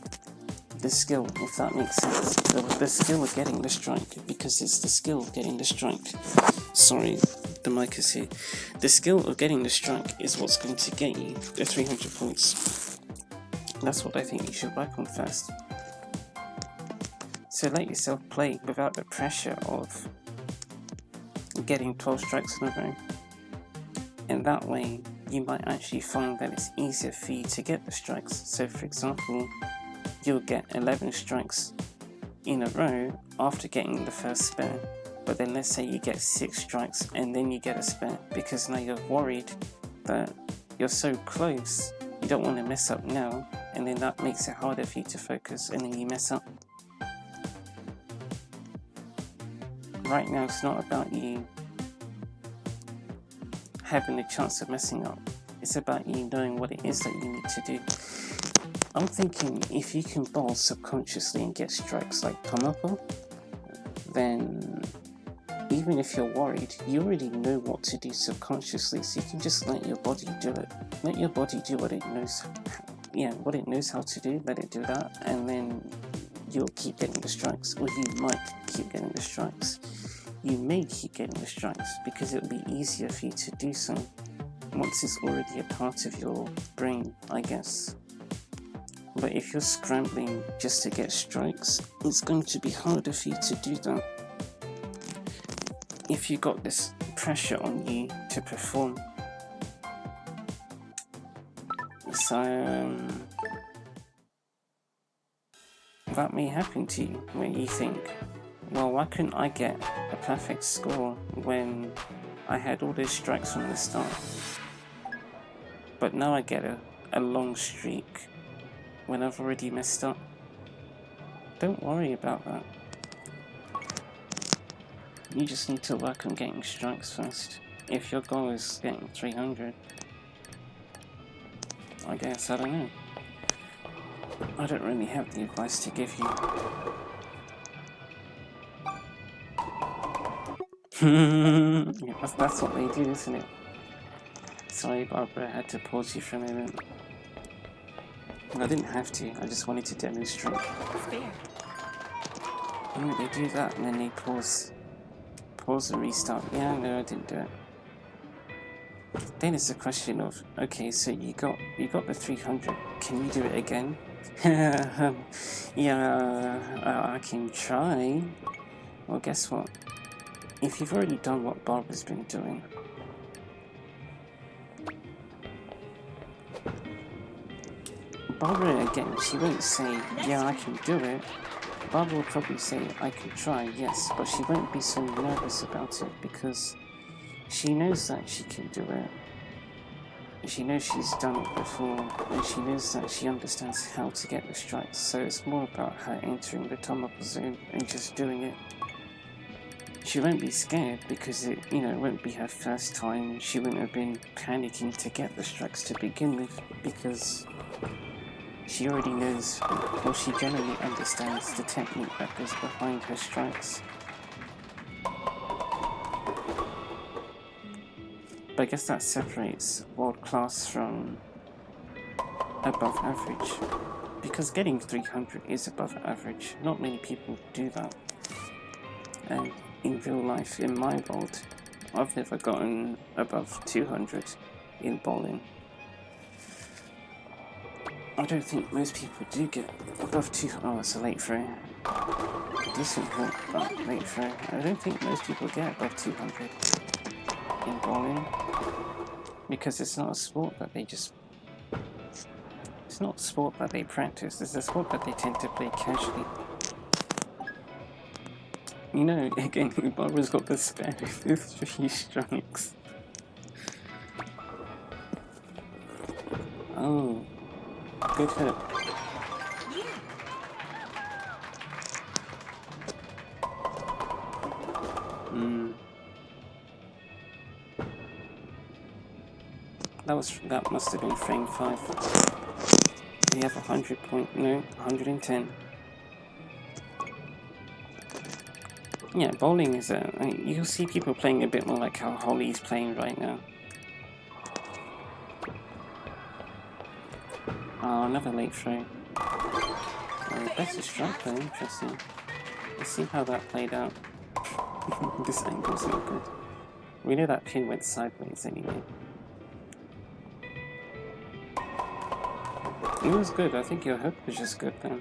the skill, if that makes sense. The skill of getting the strike, because it's the skill of getting the strike. Sorry, the mic is here. The skill of getting the strike is what's going to get you the 300 points. That's what I think you should work on first. So let yourself play without the pressure of getting 12 strikes in a row. And that way, you might actually find that it's easier for you to get the strikes. So for example, you'll get 11 strikes in a row after getting the first spare. But then let's say you get 6 strikes and then you get a spare, because now you're worried that you're so close, you don't want to mess up now, and then that makes it harder for you to focus, and then you mess up. Right now it's not about you having a chance of messing up, it's about you knowing what it is that you need to do. I'm thinking if you can bowl subconsciously and get strikes like Tomoko, then even if you're worried, you already know what to do subconsciously, so you can just let your body do it. Let your body do what it knows, what it knows how to do, let it do that, and then you'll keep getting the strikes, or you might keep getting the strikes. You may keep getting the strikes because it'll be easier for you to do so once it's already a part of your brain, I guess. But if you're scrambling just to get strikes, it's going to be harder for you to do that. If you got this pressure on you to perform. So that may happen to you where you think, well, why couldn't I get a perfect score when I had all those strikes from the start? But now I get a long streak when I've already messed up. Don't worry about that. You just need to work on getting strikes first. If your goal is getting 300, I guess, I don't know. I don't really have the advice to give you. Yeah, that's what they do, isn't it? Sorry, Barbara, I had to pause you for a moment. I didn't have to, I just wanted to demonstrate. Spare. Oh, they do that and then they pause and restart. Yeah, no, I didn't do it. Then it's a question of, okay, so you got the 300. Can you do it again? Yeah, I can try. Well, guess what? If you've already done what Barbara's been doing, Barbara, again, she won't say, yeah, I can do it. Barbara will probably say, I can try, yes, but she won't be so nervous about it because she knows that she can do it. She knows she's done it before, and she knows that she understands how to get the strikes, so it's more about her entering the Tomoko zone and just doing it. She won't be scared because it won't be her first time. She wouldn't have been panicking to get the strikes to begin with because she already knows, or she generally understands the technique that goes behind her strikes. But I guess that separates world class from above average, because getting 300 is above average. Not many people do that. And in real life, in my world, I've never gotten above 200 in bowling. I don't think most people do get above 200. Oh, it's a late throw. Decent hook, but late throw. I don't think most people get above 200 in bowling, because it's not a sport that they just... It's not a sport that they practice, it's a sport that they tend to play casually. You know, again, Barbara's got the spare with 3 strikes. Oh, good hit. That must have been frame 5. We have 110. Yeah, bowling is you'll see people playing a bit more like how Holly's playing right now. Oh, another late throw. Oh, better strike though, interesting. Let's see how that played out. This angle's not good. We know that pin went sideways anyway. It was good, I think your hook was just good then.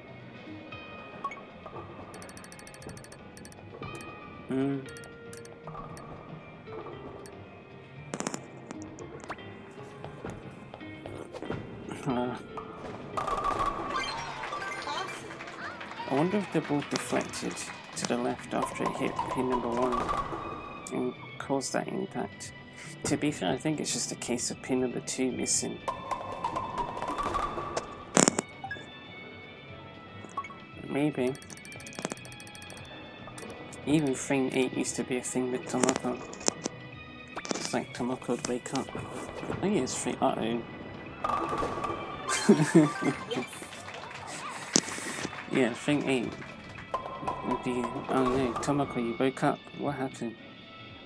I wonder if the ball deflected to the left after it hit pin number 1 and caused that impact. To be fair, I think it's just a case of pin number 2 missing. Maybe. Even frame 8 used to be a thing with Tomoko. It's like Tomoko would wake up. Oh yeah, it's frame. Uh-oh. Yeah, frame 8 would be, oh no, Tomoko, you woke up. What happened?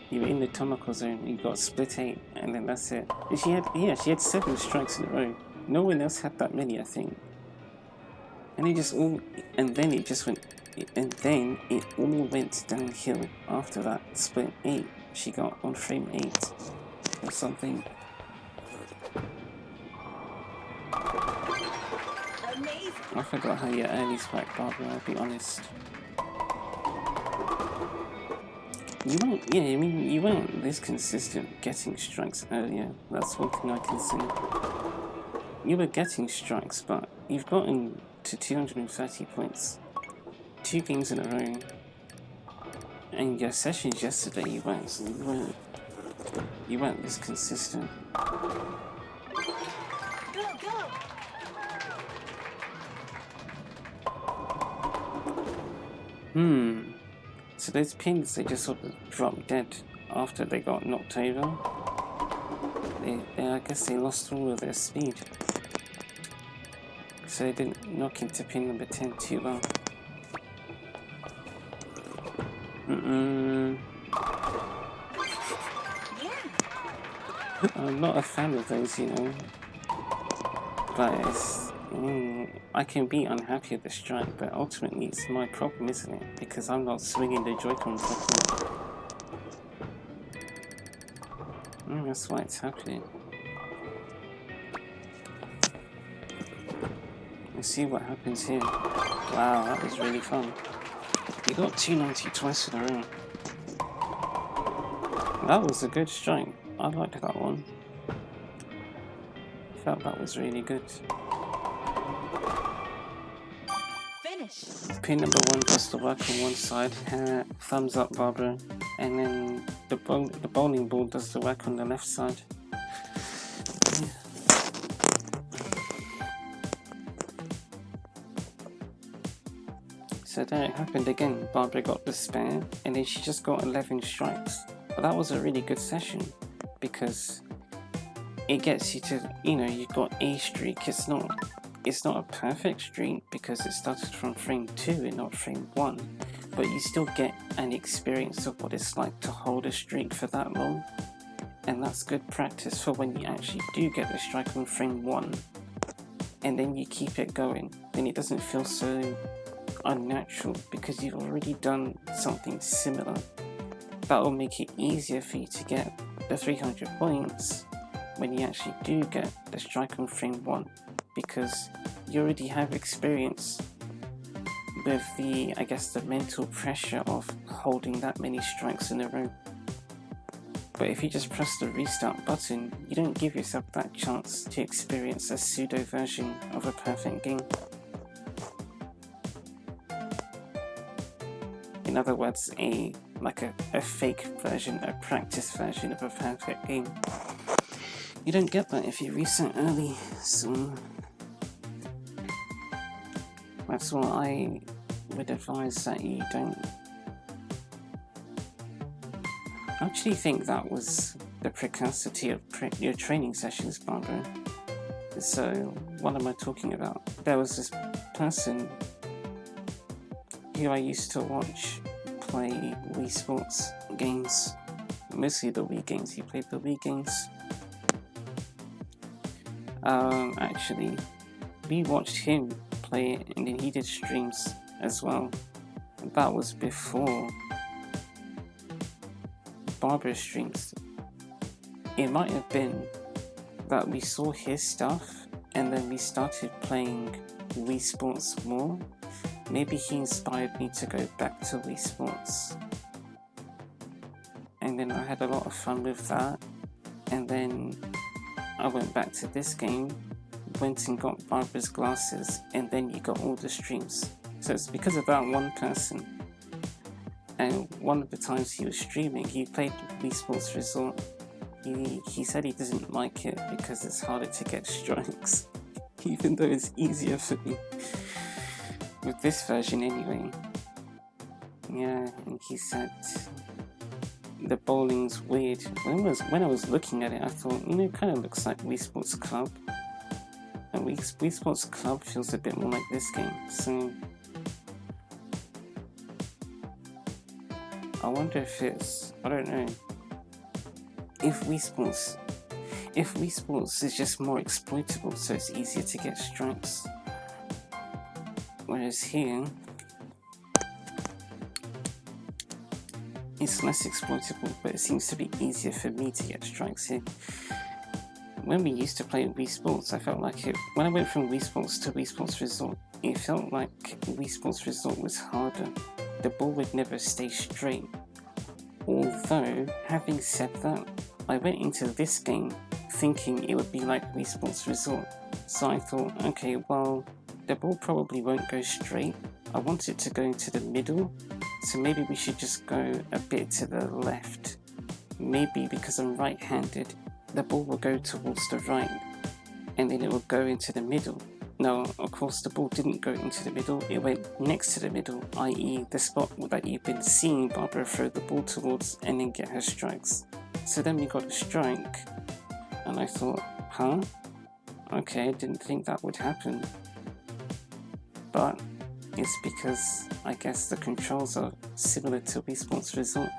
You were in the Tomoko zone, you got split 8, and then that's it. And she had 7 strikes in a row. No one else had that many, I think. And then it all went downhill after that split 8 she got on frame 8 or something. Amazing. I forgot how your early's back, Barbara, I'll be honest. You weren't this consistent getting strikes earlier. That's one thing I can say. You were getting strikes, but you've gotten to 230 points 2 games in a row. And your sessions yesterday, you weren't this consistent. Go, go. So those pins, they just sort of dropped dead after they got knocked over. I guess they lost all of their speed. So they didn't knock into pin number 10 too well. I'm not a fan of those, you know. But it's... I can be unhappy with the strike, but ultimately it's my problem, isn't it? Because I'm not swinging the Joy-Con properly. That's why it's happening. Let's see what happens here. Wow, that was really fun. You got 290 twice in a row. That was a good strike. I liked that one. Felt that was really good. Finish. Pin number 1 does the work on one side. Thumbs up, Barbara. And then the bowling ball does the work on the left side. Yeah. So there it happened again. Barbara got the spare, and then she just got 11 strikes. But that was a really good session, because it gets you to, you've got a streak. It's not a perfect streak because it started from frame 2 and not frame 1, but you still get an experience of what it's like to hold a streak for that long, and that's good practice for when you actually do get the strike on frame 1, and then you keep it going. Then it doesn't feel so unnatural because you've already done something similar. That will make it easier for you to get the 300 points when you actually do get the strike on frame 1, because you already have experience with the mental pressure of holding that many strikes in a row. But if you just press the restart button, you don't give yourself that chance to experience a pseudo version of a perfect game. In other words, a fake version, a practice version of a perfect game. You don't get that if you reset early, so that's what I would advise that you don't. I actually think that was the precursor to your training sessions, Barbara. So, what am I talking about? There was this person who I used to watch play Wii Sports games, mostly the Wii games. He played the Wii games. Actually, we watched him play it, and then he did streams as well. That was before Barbara's streams. It might have been that we saw his stuff, and then we started playing Wii Sports more. Maybe he inspired me to go back to Wii Sports. And then I had a lot of fun with that. And then I went back to this game, went and got Barbara's glasses, and then you got all the streams. So it's because of that one person. And one of the times he was streaming, he played Wii Sports Resort. He said he doesn't like it because it's harder to get strikes, even though it's easier for me with this version anyway. Yeah, and he said the bowling's weird. When I was looking at it, I thought, it kind of looks like Wii Sports Club. And Wii Sports Club feels a bit more like this game, so I wonder if it's, I don't know, if Wii Sports is just more exploitable, so it's easier to get strikes. Whereas here, it's less exploitable, but it seems to be easier for me to get strikes here. When we used to play Wii Sports, I felt like it, when I went from Wii Sports to Wii Sports Resort, it felt like Wii Sports Resort was harder. The ball would never stay straight. Although, having said that, I went into this game thinking it would be like Wii Sports Resort. So I thought, okay, well, the ball probably won't go straight. I want it to go into the middle, so maybe we should just go a bit to the left. Maybe because I'm right-handed, the ball will go towards the right, and then it will go into the middle. No, of course the ball didn't go into the middle, it went next to the middle, i.e. the spot that you've been seeing Barbara throw the ball towards and then get her strikes. So then we got a strike, and I thought, huh? Okay, I didn't think that would happen. But it's because I guess the controls are similar to Wii Sports Resort.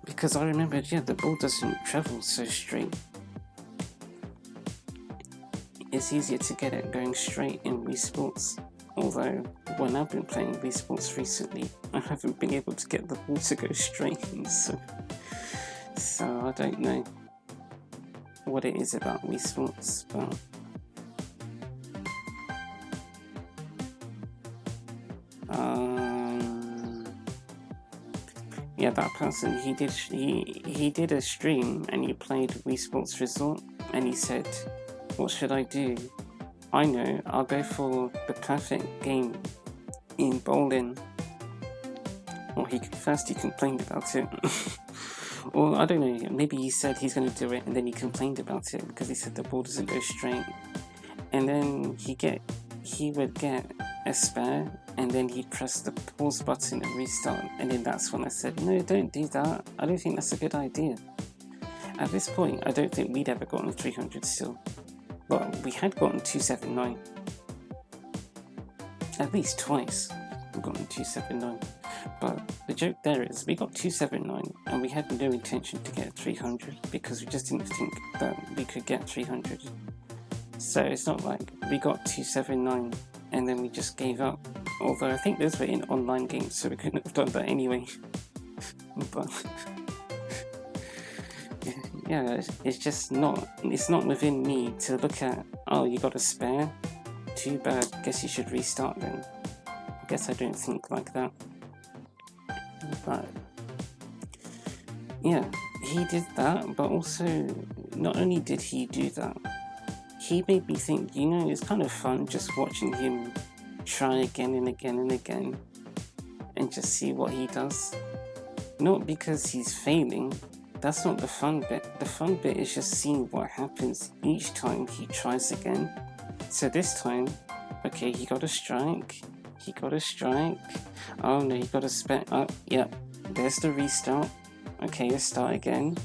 Because I remembered, yeah, the ball doesn't travel so straight. It's easier to get it going straight in Wii Sports. Although, when I've been playing Wii Sports recently, I haven't been able to get the ball to go straight, so I don't know what it is about Wii Sports, but yeah, that person, he did a stream and he played Wii Sports Resort and he said, what should I do? I know, I'll go for the perfect game in bowling. Or he complained about it. Or I don't know, maybe he said he's going to do it and then he complained about it because he said the ball doesn't go straight. And then he would get a spare and then he'd press the pause button and restart, and then that's when I said, no, don't do that, I don't think that's a good idea. At this point, I don't think we'd ever gotten 300 still. Well, we had gotten 279. At least twice we've gotten 279. But the joke there is, we got 279 and we had no intention to get 300 because we just didn't think that we could get 300. So it's not like we got 279 and then we just gave up. Although I think those were in online games, so we couldn't have done that anyway. But yeah, it's just not, it's not within me to look at, oh, you got a spare? Too bad, guess you should restart then. I guess I don't think like that. But yeah, he did that, but also, not only did he do that, he made me think, it's kind of fun just watching him try again and again and again and just see what he does. Not because he's failing, that's not the fun bit. The fun bit is just seeing what happens each time he tries again. So this time, okay, he got a strike, oh no, he got a spare, oh, yeah, there's the restart, okay, let's start again,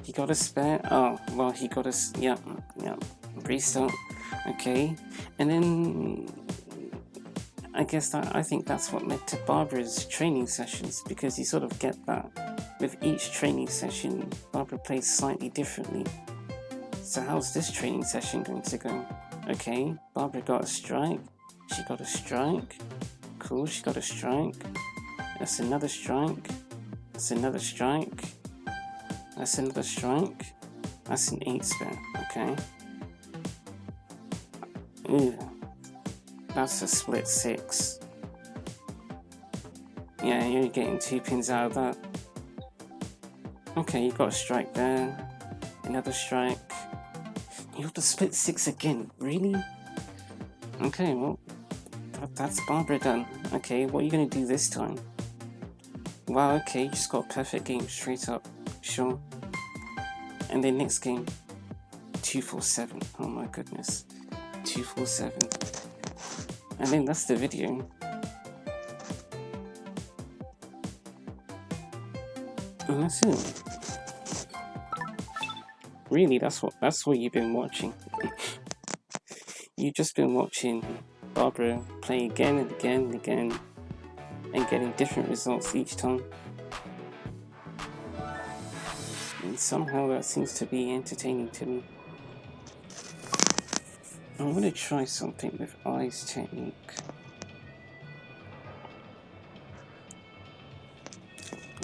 he got a spare, oh, well, he got a, yeah, restart, okay, and then I guess I think that's what led to Barbara's training sessions, because you sort of get that. With each training session, Barbara plays slightly differently. So how's this training session going to go? Okay, Barbara got a strike, she got a strike, cool, she got a strike, that's another strike, that's another strike, that's another strike, that's an 8 spare, okay. Ooh. That's a split 6. Yeah, you're only getting 2 pins out of that. Okay, you got a strike there. Another strike. You got the split 6 again. Really? Okay, well, that's Barbara done. Okay, what are you going to do this time? Wow, okay, you just got a perfect game straight up. Sure. And then next game, 247. Oh my goodness. 247. And then that's the video. And that's it. Really, that's what you've been watching. You've just been watching Barbara play again and again and again and getting different results each time. And somehow that seems to be entertaining to me. I'm going to try something with eyes technique.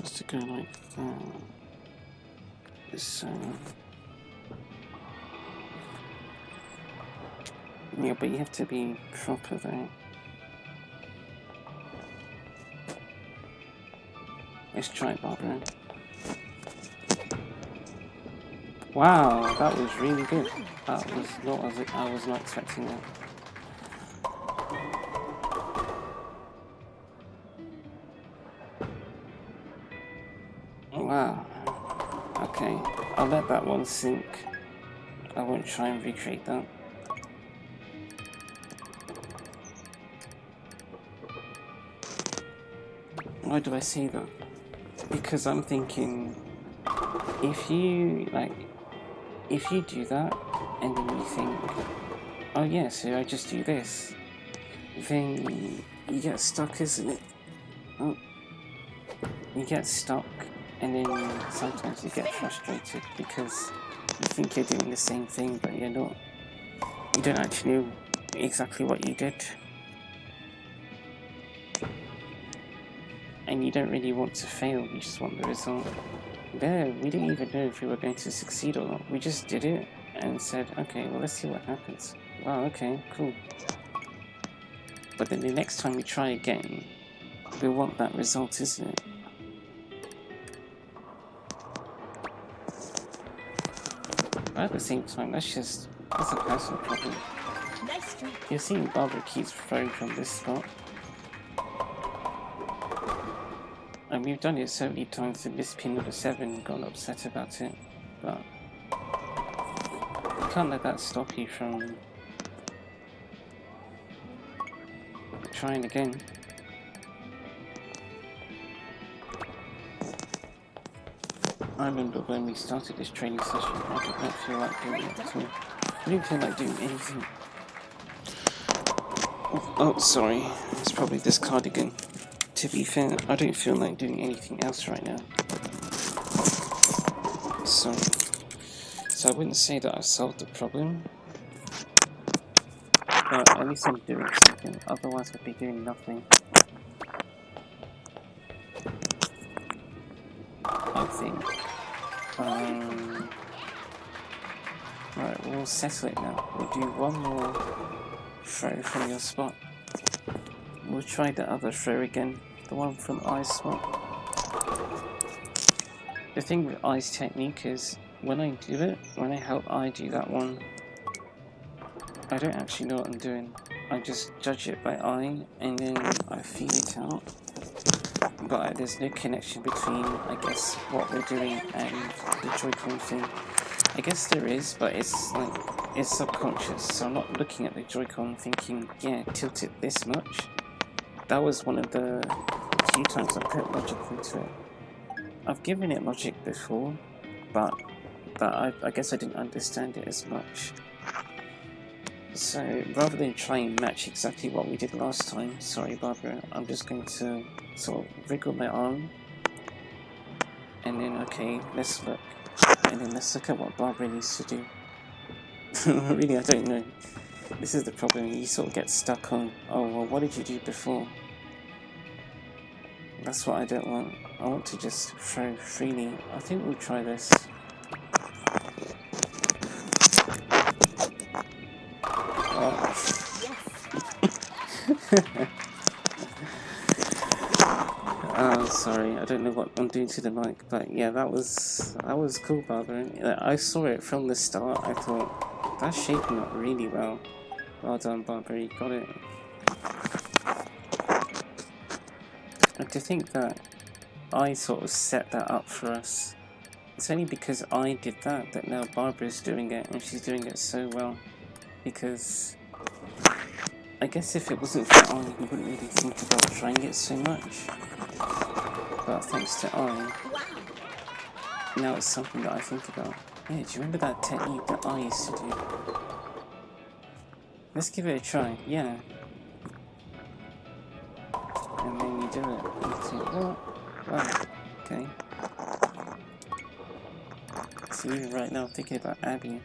Just to go like that. So... yeah, but you have to be proper though. Let's try it, Barbara. Wow, that was really good. That was not as I was not expecting that. Wow. Okay, I'll let that one sink. I won't try and recreate that. Why do I say that? Because I'm thinking, if you do that, and then you think, oh yeah, so I just do this, then you get stuck, isn't it? Oh, you get stuck, and then sometimes you get frustrated because you think you're doing the same thing, but you're not. You don't actually know exactly what you did. And you don't really want to fail, you just want the result. There, we didn't even know if we were going to succeed or not. We just did it and said, okay, well, let's see what happens. Wow, okay, cool. But then the next time we try again, we want that result, isn't it? But at the same time, that's a personal problem. You're seeing Barbara keeps throwing from this spot. And we've done it so many times in this pin number 7, got upset about it, but you can't let that stop you from trying again. I remember when we started this training session, I did not feel like doing it at all. I didn't feel like doing anything. Oh, sorry, it's probably this cardigan. To be fair, I don't feel like doing anything else right now. So I wouldn't say that I've solved the problem, but at least I'm doing something, otherwise I'd be doing nothing. I think. Right, we'll settle it now. We'll do one more throw from your spot. We'll try the other throw again, the one from I's spot. The thing with I's technique is, when I do it, when I help I do that one, I don't actually know what I'm doing. I just judge it by eye, and then I feel it out. But there's no connection between, I guess, what we're doing and the Joy-Con thing. I guess there is, but it's like, it's subconscious, so I'm not looking at the Joy-Con thinking, yeah, tilt it this much. That was one of the few times I put logic into it. I've given it logic before, but I guess I didn't understand it as much. So rather than try and match exactly what we did last time, sorry Barbara, I'm just going to sort of wriggle my arm, and then okay, let's look, and then let's look at what Barbara needs to do. Really, I don't know. This is the problem, you sort of get stuck on, oh well, what did you do before? That's what I don't want. I want to just throw freely. I think we'll try this. Sorry, I don't know what I'm doing to the mic, but yeah, that was cool, Barbara. I saw it from the start. I thought that's shaping up really well. Well done, Barbara. You got it. And to think that I sort of set that up for us. It's only because I did that now Barbara's doing it, and she's doing it so well. Because I guess if it wasn't for I, we wouldn't really think about trying it so much. But thanks to I, now it's something that I think about. Yeah, do you remember that technique that I used to do? Let's give it a try, yeah. And then you do it, and you think, well, okay. So even right now, I'm thinking about Abby.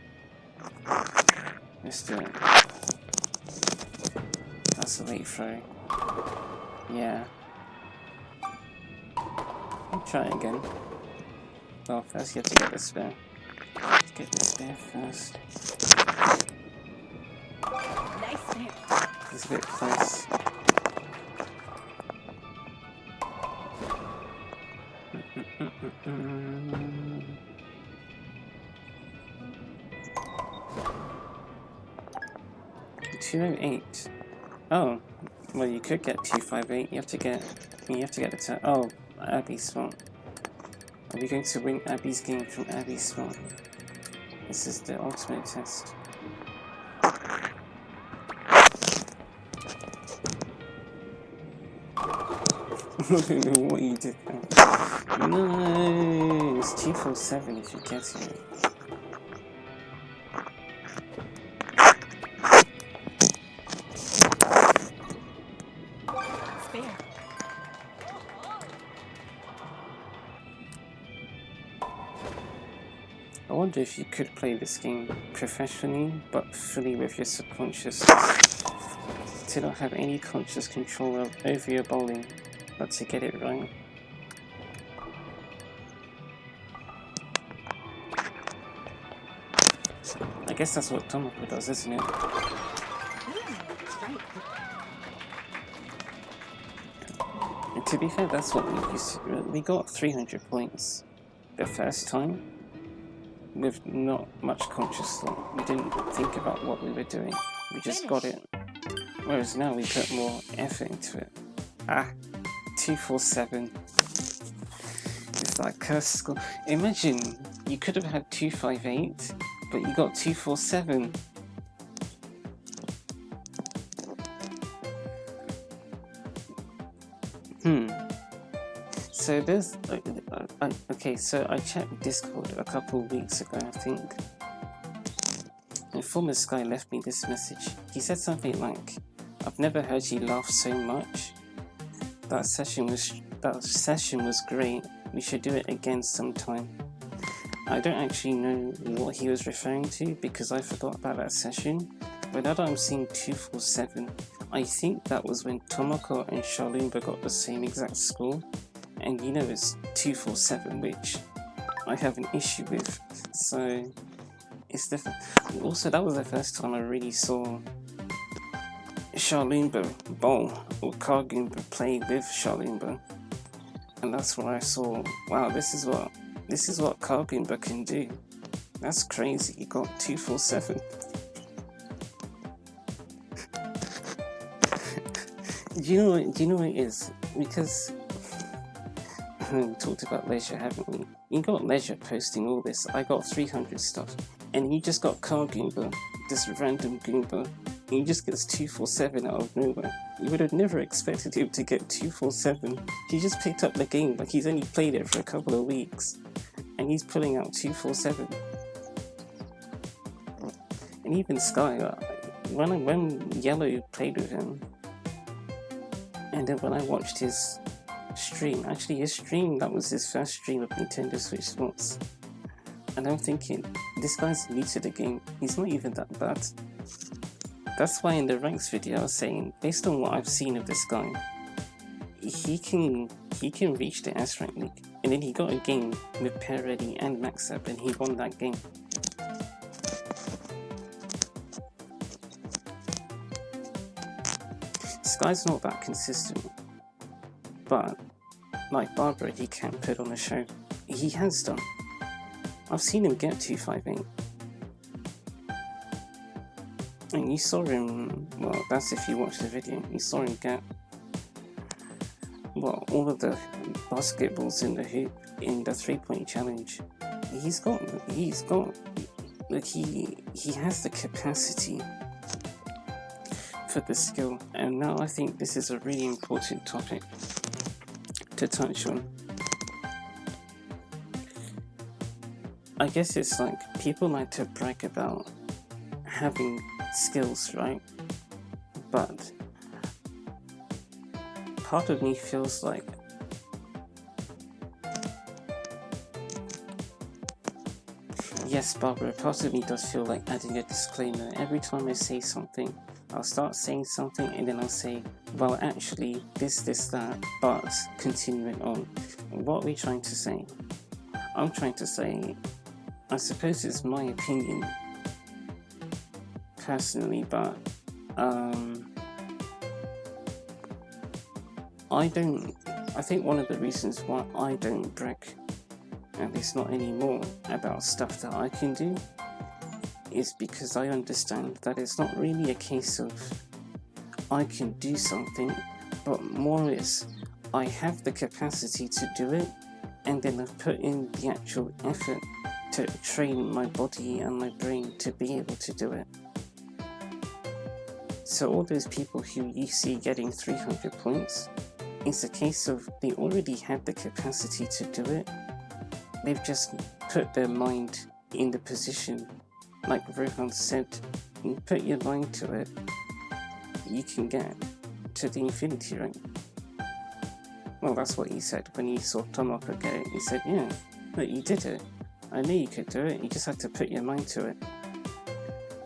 Let's do it. That's a late throw. Yeah. I'll try it again. Well, first you have to get the spare. Let's get the spare first. Nice spare. It's a bit close. $208. Oh, well, you could get 258. You have to get the turn. Oh, Abby's spot. Are we going to win Abby's game from Abby's spot? This is the ultimate test. I don't know what you did there. No, it's 247 if you get it. Spare. I wonder if you could play this game professionally, but fully with your subconscious, to not have any conscious control over your bowling, but to get it right. I guess that's what Tomoko does, isn't it? And to be fair, that's what we used to do. We got 300 points the first time with not much conscious thought. We didn't think about what we were doing. We just got it. Whereas now we put more effort into it. 247. It's like cursed score. Imagine you could have had 258, but you got 247. So there's okay. So I checked Discord a couple of weeks ago, I think. And former Sky left me this message. He said something like, "I've never heard you laugh so much. That session was great. We should do it again sometime." I don't actually know what he was referring to because I forgot about that session. But now that I'm seeing 247, I think that was when Tomoko and Shalumba got the same exact score. And you know it's 247, which I have an issue with. So it's different. Also, that was the first time I really saw Shalumba bowl or Kagumba play with Shalumba. And that's where I saw, wow, this is what Kagumba can do. That's crazy. He got 247. Do you know what it is? Because we talked about leisure, haven't we? You got leisure posting all this. I got 300 stuff, and you just got Car Goomba, this random Goomba, and he just gets 247 out of nowhere. You would have never expected him to get 247. He just picked up the game like he's only played it for a couple of weeks, and he's pulling out 247. And even Sky, when Yellow played with him, and then when I watched his stream, that was his first stream of Nintendo Switch Sports. And I'm thinking, this guy's new to the game, he's not even that bad. That's why in the ranks video I was saying, based on what I've seen of this guy, he can reach the S rank league. And then he got a game with Pair Ready and Max Up, and he won that game. Sky's not that consistent, but like Barbara, he can put on a show. He has done. I've seen him get 258. And you saw him, well, that's if you watched the video, you saw him get all of the basketballs in the hoop in the 3-point challenge. He's got, like he has the capacity for the skill. And now I think this is a really important topic to touch on. I guess it's like people like to brag about having skills, right? But part of me feels like yes, Barbara, part of me does feel like adding a disclaimer. Every time I say something, I'll start saying something and then I'll say, well, actually, this, that, but continuing on. What are we trying to say? I'm trying to say, I suppose it's my opinion, personally, but I think one of the reasons why I don't brag, at least not anymore, about stuff that I can do is because I understand that it's not really a case of I can do something, but more is I have the capacity to do it, and then I've put in the actual effort to train my body and my brain to be able to do it. So all those people who you see getting 300 points, it's a case of they already had the capacity to do it. They've just put their mind in the position. Like Rohan said, you put your mind to it, you can get to the infinity rank. Well, that's what he said when he saw Tomoko get it. He said, yeah, but you did it. I knew you could do it, you just had to put your mind to it.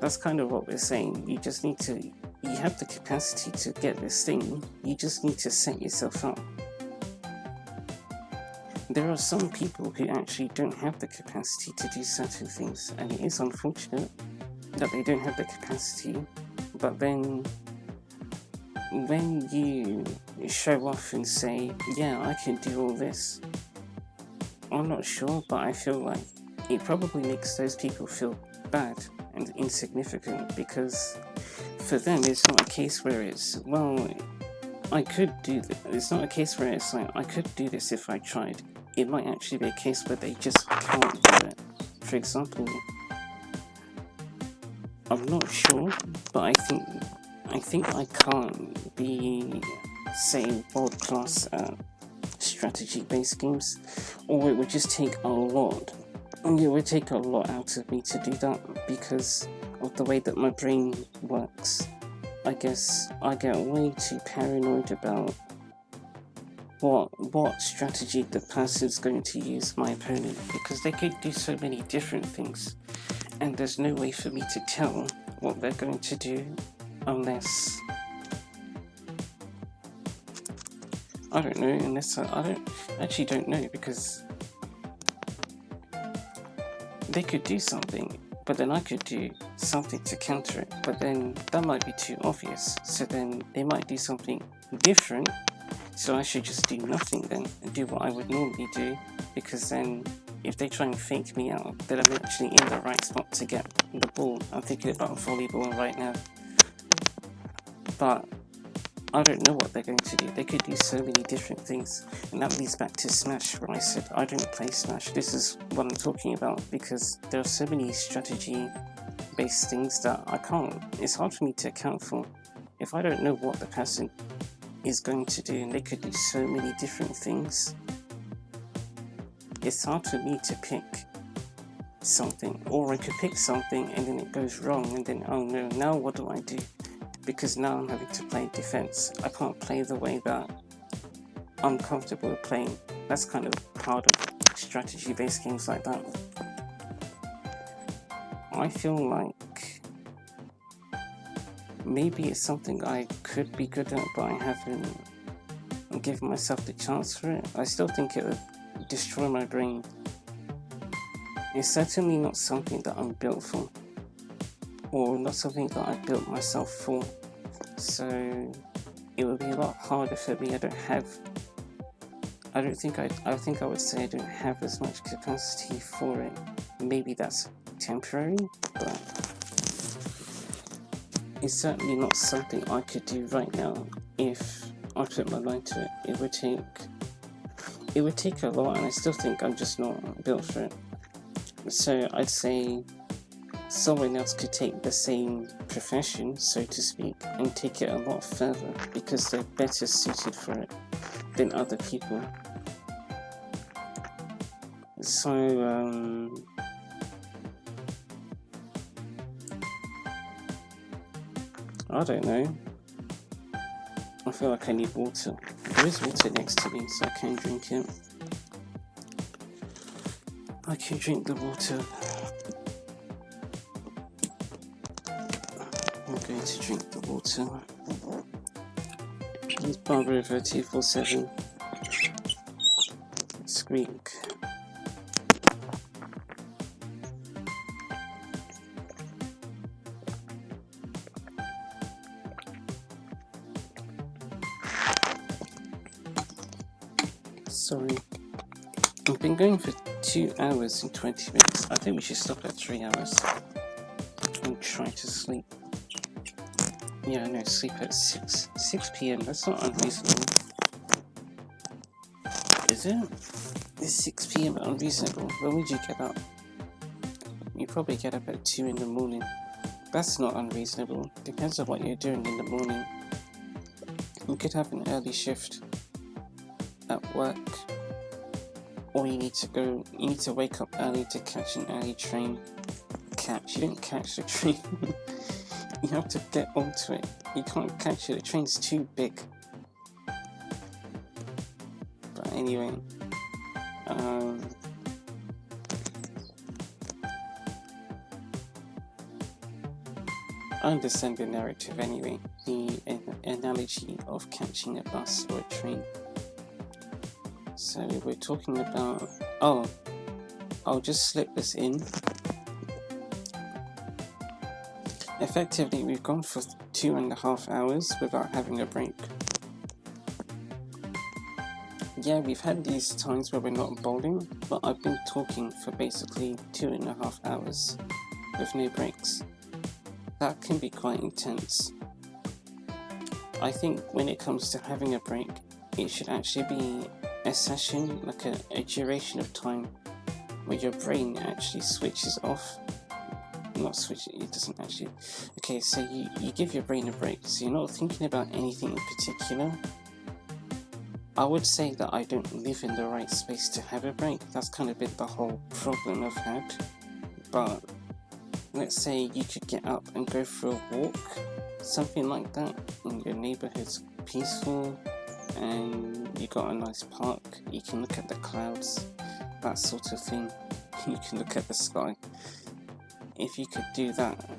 That's kind of what we're saying. You have the capacity to get this thing, you just need to set yourself up. There are some people who actually don't have the capacity to do certain things, and it is unfortunate that they don't have the capacity, but then when you show off and say, yeah, I can do all this, I'm not sure, but I feel like it probably makes those people feel bad and insignificant, because for them it's not a case where it's, well, I could do this. It's not a case where it's like, I could do this if I tried. It might actually be a case where they just can't do it. For example, I'm not sure, but I think I can't be, say, world class at strategy-based games, or it would just take a lot. It would take a lot out of me to do that because of the way that my brain works. I guess I get way too paranoid about what strategy the person's going to use, my opponent, because they could do so many different things, and there's no way for me to tell what they're going to do unless I don't know, because they could do something, but then I could do something to counter it, but then that might be too obvious, so then they might do something different, so I should just do nothing then, and do what I would normally do, because then if they try and fake me out, then I'm actually in the right spot to get the ball. I'm thinking about volleyball right now, but I don't know what they're going to do. They could do so many different things, and that leads back to Smash, where I said I don't play Smash. This is what I'm talking about, because there are so many strategy-based things that I can't. It's hard for me to account for if I don't know what the person is going to do, and they could do so many different things. It's hard for me to pick something, or I could pick something and then it goes wrong, and then, oh no, now what do I do? Because now I'm having to play defense. I can't play the way that I'm comfortable playing. That's kind of part of strategy-based games like that. I feel like maybe it's something I could be good at, but I haven't given myself the chance for it. I still think it would destroy my brain. It's certainly not something that I'm built for, or not something that I built myself for, so it would be a lot harder for me. I think I would say I don't have as much capacity for it. Maybe that's temporary, but it's certainly not something I could do right now if I put my mind to it, it would take a lot, and I still think I'm just not built for it. So I'd say someone else could take the same profession, so to speak, and take it a lot further because they're better suited for it than other people. So I don't know. I feel like I need water. There is water next to me, so I can drink it. I can drink the water. I'm going to drink the water. It's Barbara 247. Squeak. Sorry. I've been going for 2 hours and 20 minutes. I think we should stop at 3 hours and try to sleep. Yeah, no, sleep at 6 p.m. That's not unreasonable. Is it? Is 6 p.m. unreasonable? When would you get up? You probably get up at 2 in the morning. That's not unreasonable. Depends on what you're doing in the morning. You could have an early shift at work, or you need to wake up early to catch an early train. You don't catch the train. You have to get onto it. You can't catch it. The train's too big. But anyway, I understand the narrative anyway. The analogy of catching a bus or a train. So we're talking about. Oh, I'll just slip this in. Effectively, we've gone for 2.5 hours without having a break. Yeah, we've had these times where we're not bowling, but I've been talking for basically 2.5 hours with no breaks. That can be quite intense. I think when it comes to having a break, it should actually be a session, like a duration of time where your brain actually switches off. Not switch, it doesn't actually. Okay, so you give your brain a break, so you're not thinking about anything in particular. I would say that I don't live in the right space to have a break. That's kind of been the whole problem I've had. But let's say you could get up and go for a walk, something like that, and your neighborhood's peaceful, and you got a nice park, you can look at the clouds, that sort of thing. You can look at the sky. If you could do that,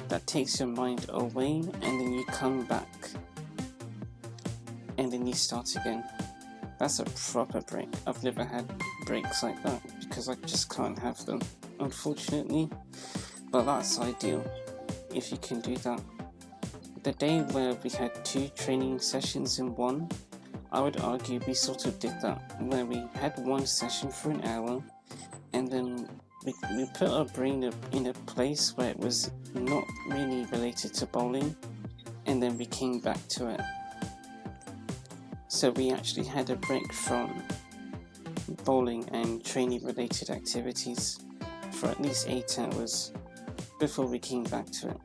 that takes your mind away, and then you come back, and then you start again. That's a proper break. I've never had breaks like that, because I just can't have them, unfortunately. But that's ideal, if you can do that. The day where we had 2 training sessions in one, I would argue we sort of did that, where we had one session for an hour, and then we put our brain in a place where it was not really related to bowling, and then we came back to it. So we actually had a break from bowling and training related activities for at least 8 hours before we came back to it.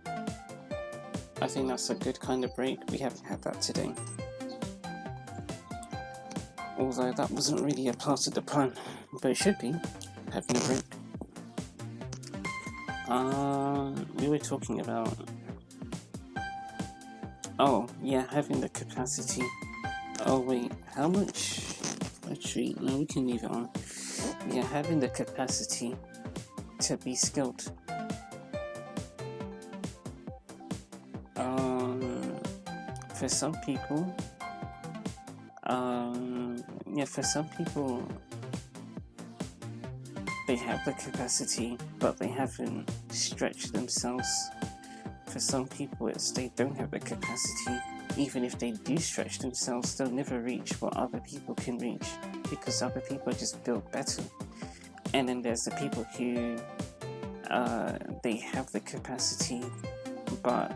I think that's a good kind of break. We haven't had that today. Although that wasn't really a part of the plan, but it should be, having a break. We were talking about, oh yeah, having the capacity. Oh wait, how much? Actually, no, we can leave it on. Yeah, having the capacity to be skilled. For some people, they have the capacity, but they haven't stretched themselves. For some people, they don't have the capacity. Even if they do stretch themselves, they'll never reach what other people can reach, because other people are just built better. And then there's the people who they have the capacity, but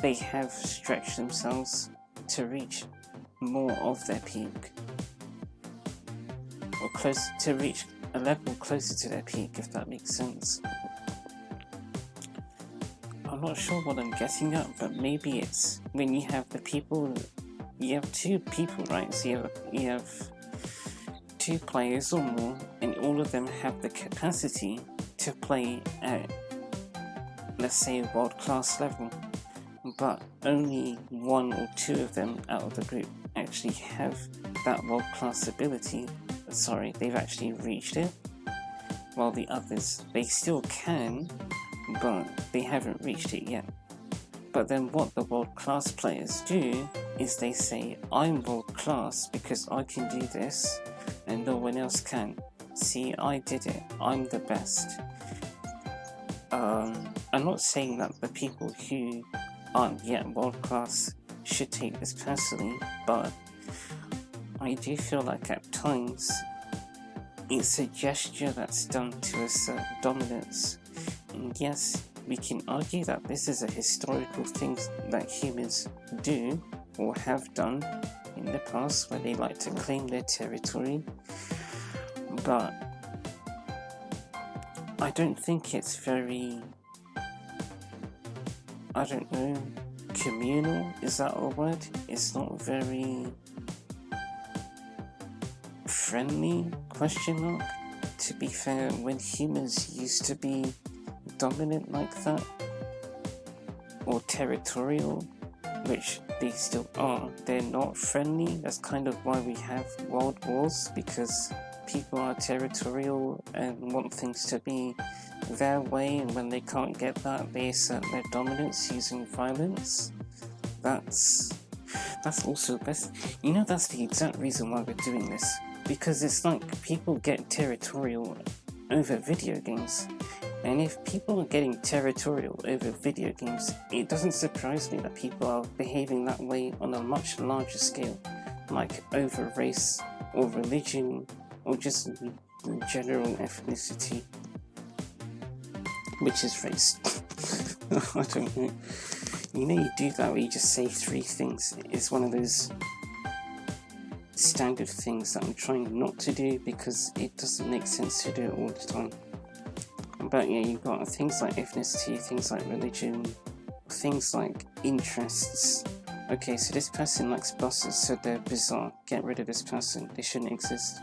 they have stretched themselves to reach more of their peak, or close to reach a level closer to their peak, if that makes sense. I'm not sure what I'm getting at, but maybe it's when you have the people, you have two people, right? So you have two players or more, and all of them have the capacity to play at, let's say, world-class level, but only one or two of them out of the group actually have that world-class ability. Sorry, they've actually reached it, while the others, they still can, but they haven't reached it yet. But then what the world-class players do is they say, I'm world-class because I can do this and no one else can. See, I did it, I'm the best. I'm not saying that the people who aren't yet world-class should take this personally, but I do feel like at times it's a gesture that's done to a certain dominance. And yes, we can argue that this is a historical thing that humans do or have done in the past, where they like to claim their territory, but I don't think it's very, I don't know, communal, is that a word? It's not very friendly, question mark. To be fair, when humans used to be dominant like that, or territorial, which they still are, they're not friendly. That's kind of why we have world wars, because people are territorial and want things to be their way, and when they can't get that, they assert their dominance using violence. That's also best. You know, that's the exact reason why we're doing this, because it's like people get territorial over video games. And if people are getting territorial over video games, it doesn't surprise me that people are behaving that way on a much larger scale, like over race or religion or just general ethnicity, which is race. I don't know. You know, you do that where you just say three things. It's one of those standard things that I'm trying not to do because it doesn't make sense to do it all the time. But yeah, you've got things like ethnicity, things like religion, things like interests. Okay, so this person likes buses, so they're bizarre. Get rid of this person, they shouldn't exist.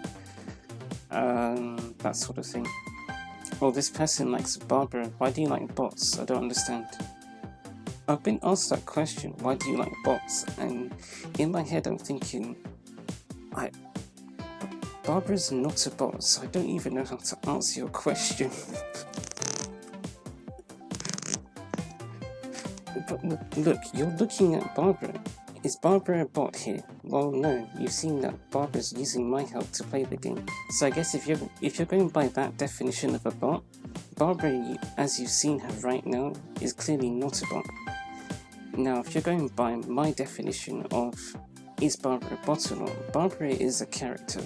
That sort of thing. Well, this person likes Barbara. Why do you like bots? I don't understand. I've been asked that question, why do you like bots? And in my head I'm thinking, Barbara's not a bot, so I don't even know how to answer your question. But look, you're looking at Barbara. Is Barbara a bot here? Well, no. You've seen that Barbara's using my help to play the game. So I guess if you're going by that definition of a bot, Barbara, as you've seen her right now, is clearly not a bot. Now, if you're going by my definition of is Barbara a bot or not, Barbara is a character.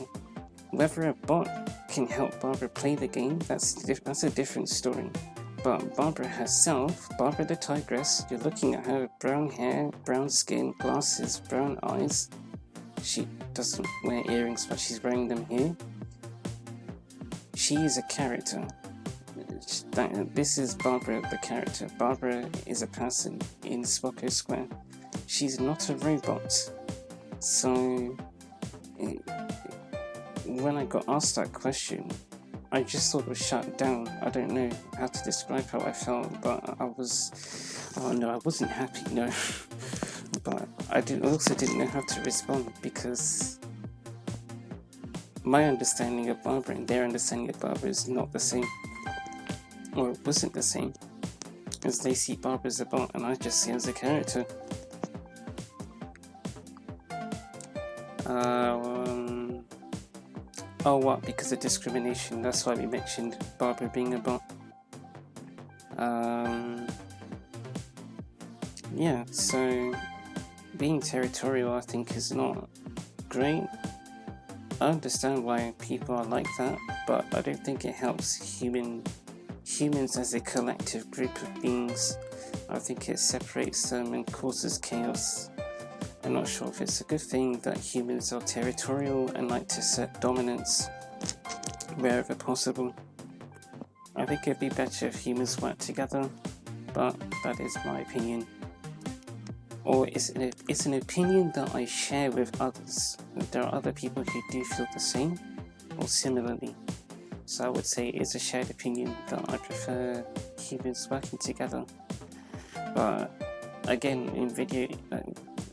Whether a bot can help Barbara play the game, that's a different story. But Barbara herself, Barbara the Tigress, you're looking at her brown hair, brown skin, glasses, brown eyes. She doesn't wear earrings, but she's wearing them here. She is a character. This is Barbara the character. Barbara is a person in Swocko Square. She's not a robot. So, when I got asked that question, I just sort of shut down. I don't know how to describe how I felt, but I wasn't happy, no. But I also didn't know how to respond, because my understanding of Barbara and their understanding of Barbara is not the same. Or it wasn't the same. As they see Barbara as a bot and I just see her as a character. Oh, what? Because of discrimination. That's why we mentioned Barbara being a bot. Yeah, so being territorial, I think, is not great. I understand why people are like that, but I don't think it helps humans as a collective group of beings. I think it separates them and causes chaos. I'm not sure if it's a good thing that humans are territorial and like to assert dominance wherever possible. I think it'd be better if humans work together, but that is my opinion. Or it's an opinion that I share with others. There are other people who do feel the same or similarly. So I would say it's a shared opinion that I prefer humans working together. But again,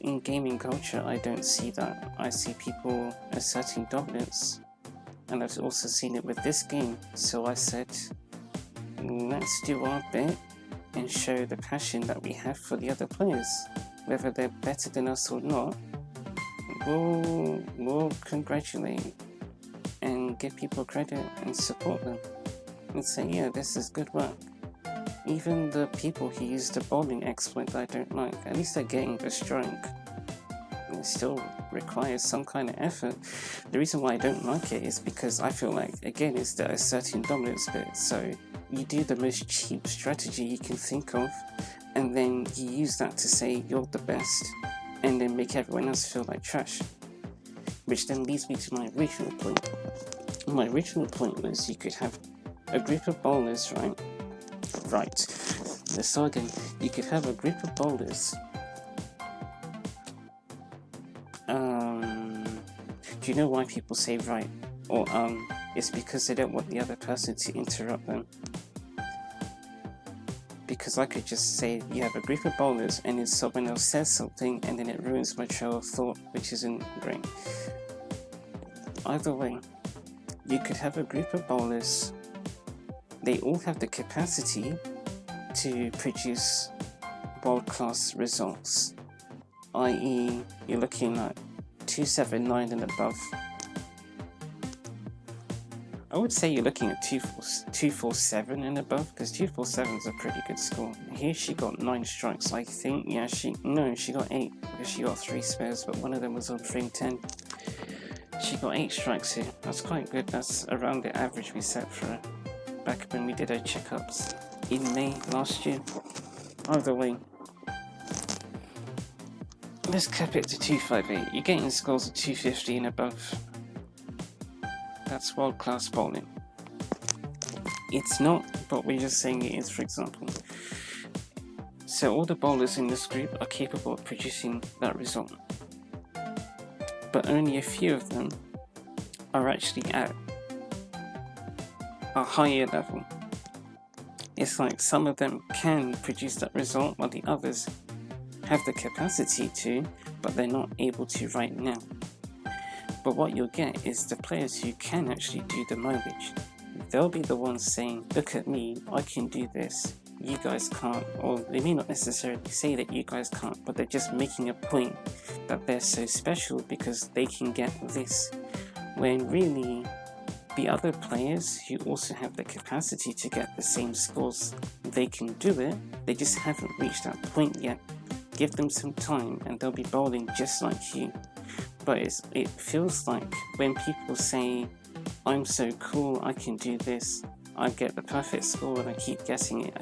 in gaming culture, I don't see that. I see people asserting dominance, and I've also seen it with this game. So I said, let's do our bit and show the passion that we have for the other players. Whether they're better than us or not, we'll congratulate and give people credit and support them and say, yeah, this is good work. Even the people who use the bowling exploit that I don't like, at least they're getting the strike. It still requires some kind of effort. The reason why I don't like it is because I feel like, again, it's the asserting dominance bit. So you do the most cheap strategy you can think of, and then you use that to say you're the best, and then make everyone else feel like trash. Which then leads me to my original point. My original point was you could have a group of bowlers, right? Let's start again. You could have a group of bowlers. Do you know why people say right or it's because they don't want the other person to interrupt them. Because I could just say you have a group of bowlers and then someone else says something and then it ruins my trail of thought, which isn't great. Either way, you could have a group of bowlers. They all have the capacity to produce world-class results, i.e. you're looking at 279 and above. I would say you're looking at 247 and above, because 247 is a pretty good score. Here she got 9 strikes, I think. Yeah, she got 8 because she got 3 spares, but one of them was on frame 10. She got 8 strikes here. That's quite good. That's around the average we set for her back when we did our checkups in May last year. Either way, let's cap it to 258. You're getting scores of 250 and above. That's world-class bowling. It's not, but we're just saying it is, for example. So all the bowlers in this group are capable of producing that result. But only a few of them are actually at a higher level. It's like some of them can produce that result while the others have the capacity to, but they're not able to right now. But what you'll get is the players who can actually do the mileage. They'll be the ones saying, look at me, I can do this, you guys can't. Or they may not necessarily say that you guys can't, but they're just making a point that they're so special because they can get this. When really, the other players who also have the capacity to get the same scores, they can do it, they just haven't reached that point yet. Give them some time and they'll be bowling just like you. But it feels like when people say, I'm so cool, I can do this, I get the perfect score and I keep guessing it,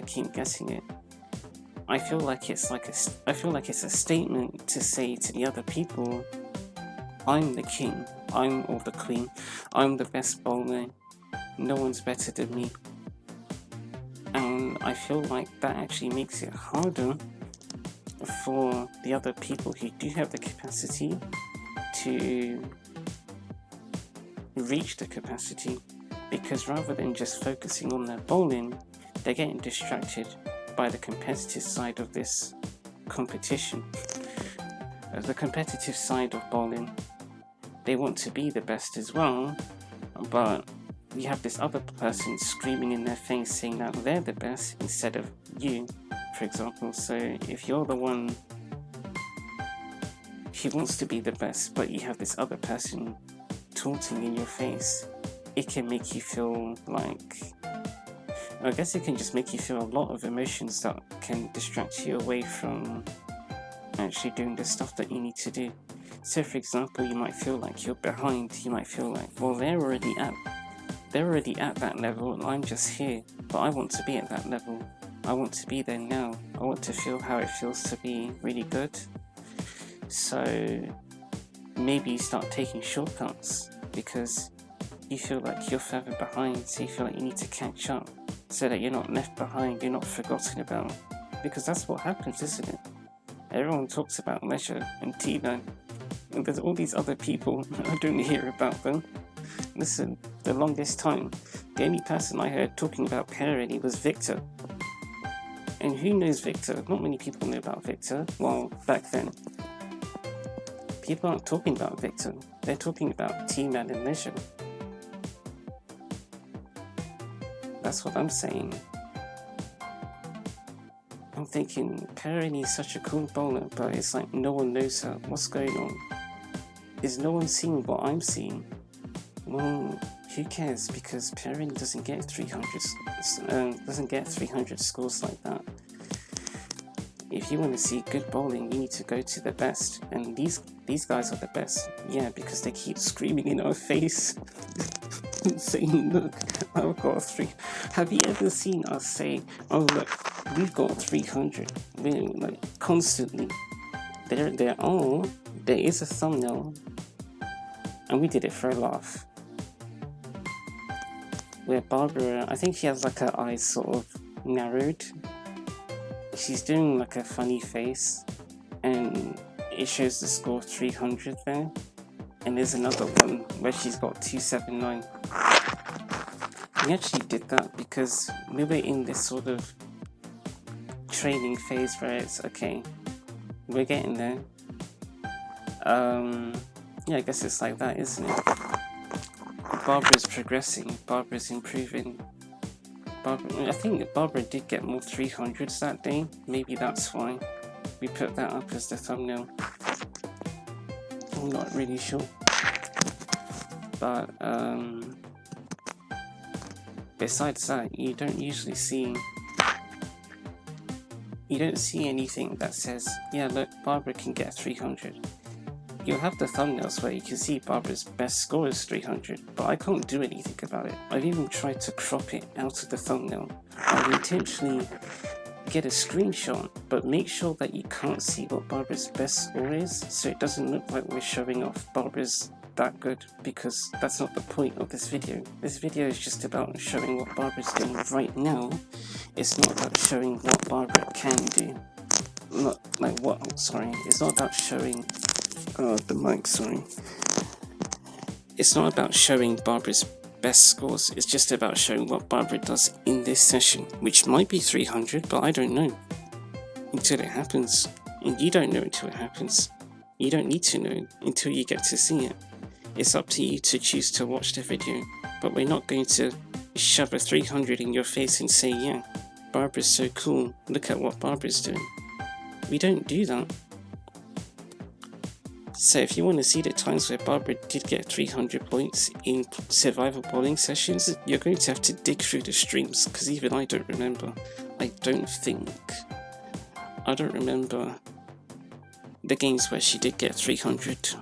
I feel like it's a statement to say to the other people, I'm the king, or the queen, I'm the best bowler, no one's better than me. And I feel like that actually makes it harder for the other people who do have the capacity to reach the capacity, because rather than just focusing on their bowling, they're getting distracted by the competitive side of this competition. The competitive side of bowling, they want to be the best as well, but you have this other person screaming in their face saying that they're the best instead of you, for example. So if you're the one who wants to be the best, but you have this other person taunting in your face, it can make you feel like, I guess it can just make you feel a lot of emotions that can distract you away from actually doing the stuff that you need to do. So for example, you might feel like you're behind, you might feel like, well, they're already at that level and I'm just here, but I want to be at that level. I want to be there now. I want to feel how it feels to be really good. So maybe you start taking shortcuts because you feel like you're further behind, so you feel like you need to catch up so that you're not left behind, you're not forgotten about. Because that's what happens, isn't it? Everyone talks about leisure and Tina, and there's all these other people. I don't hear about them. Listen, the longest time, the only person I heard talking about parenting was Victor. And who knows Victor? Not many people know about Victor. Well, back then. People aren't talking about Victor. They're talking about T-Man and leisure. That's what I'm saying. I'm thinking, Perrini is such a cool bowler, but it's like no one knows her. What's going on? Is no one seeing what I'm seeing? Well, who cares? Because Perrini doesn't get 300 scores like that. If you want to see good bowling, you need to go to the best, and these guys are the best. Yeah, because they keep screaming in our face, saying, "Look, I've got 3." Have you ever seen us say, "Oh look, we've got 300"? We're like constantly. There is a thumbnail, and we did it for a laugh. Where Barbara, I think she has like her eyes sort of narrowed. She's doing like a funny face, and it shows the score 300 there. And there's another one where she's got 279. We actually did that because we were in this sort of training phase where it's okay, we're getting there. Yeah, I guess it's like that, isn't it? Barbara's progressing, Barbara's improving. I think Barbara did get more 300s that day. Maybe that's why we put that up as the thumbnail. I'm not really sure. But besides that, you don't see anything that says, yeah, look, Barbara can get 300. You'll have the thumbnails where you can see Barbara's best score is 300, but I can't do anything about it. I've even tried to crop it out of the thumbnail. I'll intentionally get a screenshot, but make sure that you can't see what Barbara's best score is, so it doesn't look like we're showing off Barbara's that good, because that's not the point of this video. This video is just about showing what Barbara's doing right now. It's not about showing what Barbara can do. It's not about showing the mic, sorry. It's not about showing Barbara's best scores, it's just about showing what Barbara does in this session, which might be 300, but I don't know until it happens. And you don't know until it happens. You don't need to know until you get to see it. It's up to you to choose to watch the video, but we're not going to shove a 300 in your face and say, yeah, Barbara's so cool, look at what Barbara's doing. We don't do that. So if you want to see the times where Barbara did get 300 points in survival bowling sessions, you're going to have to dig through the streams, because even I don't remember. I don't remember the games where she did get 300.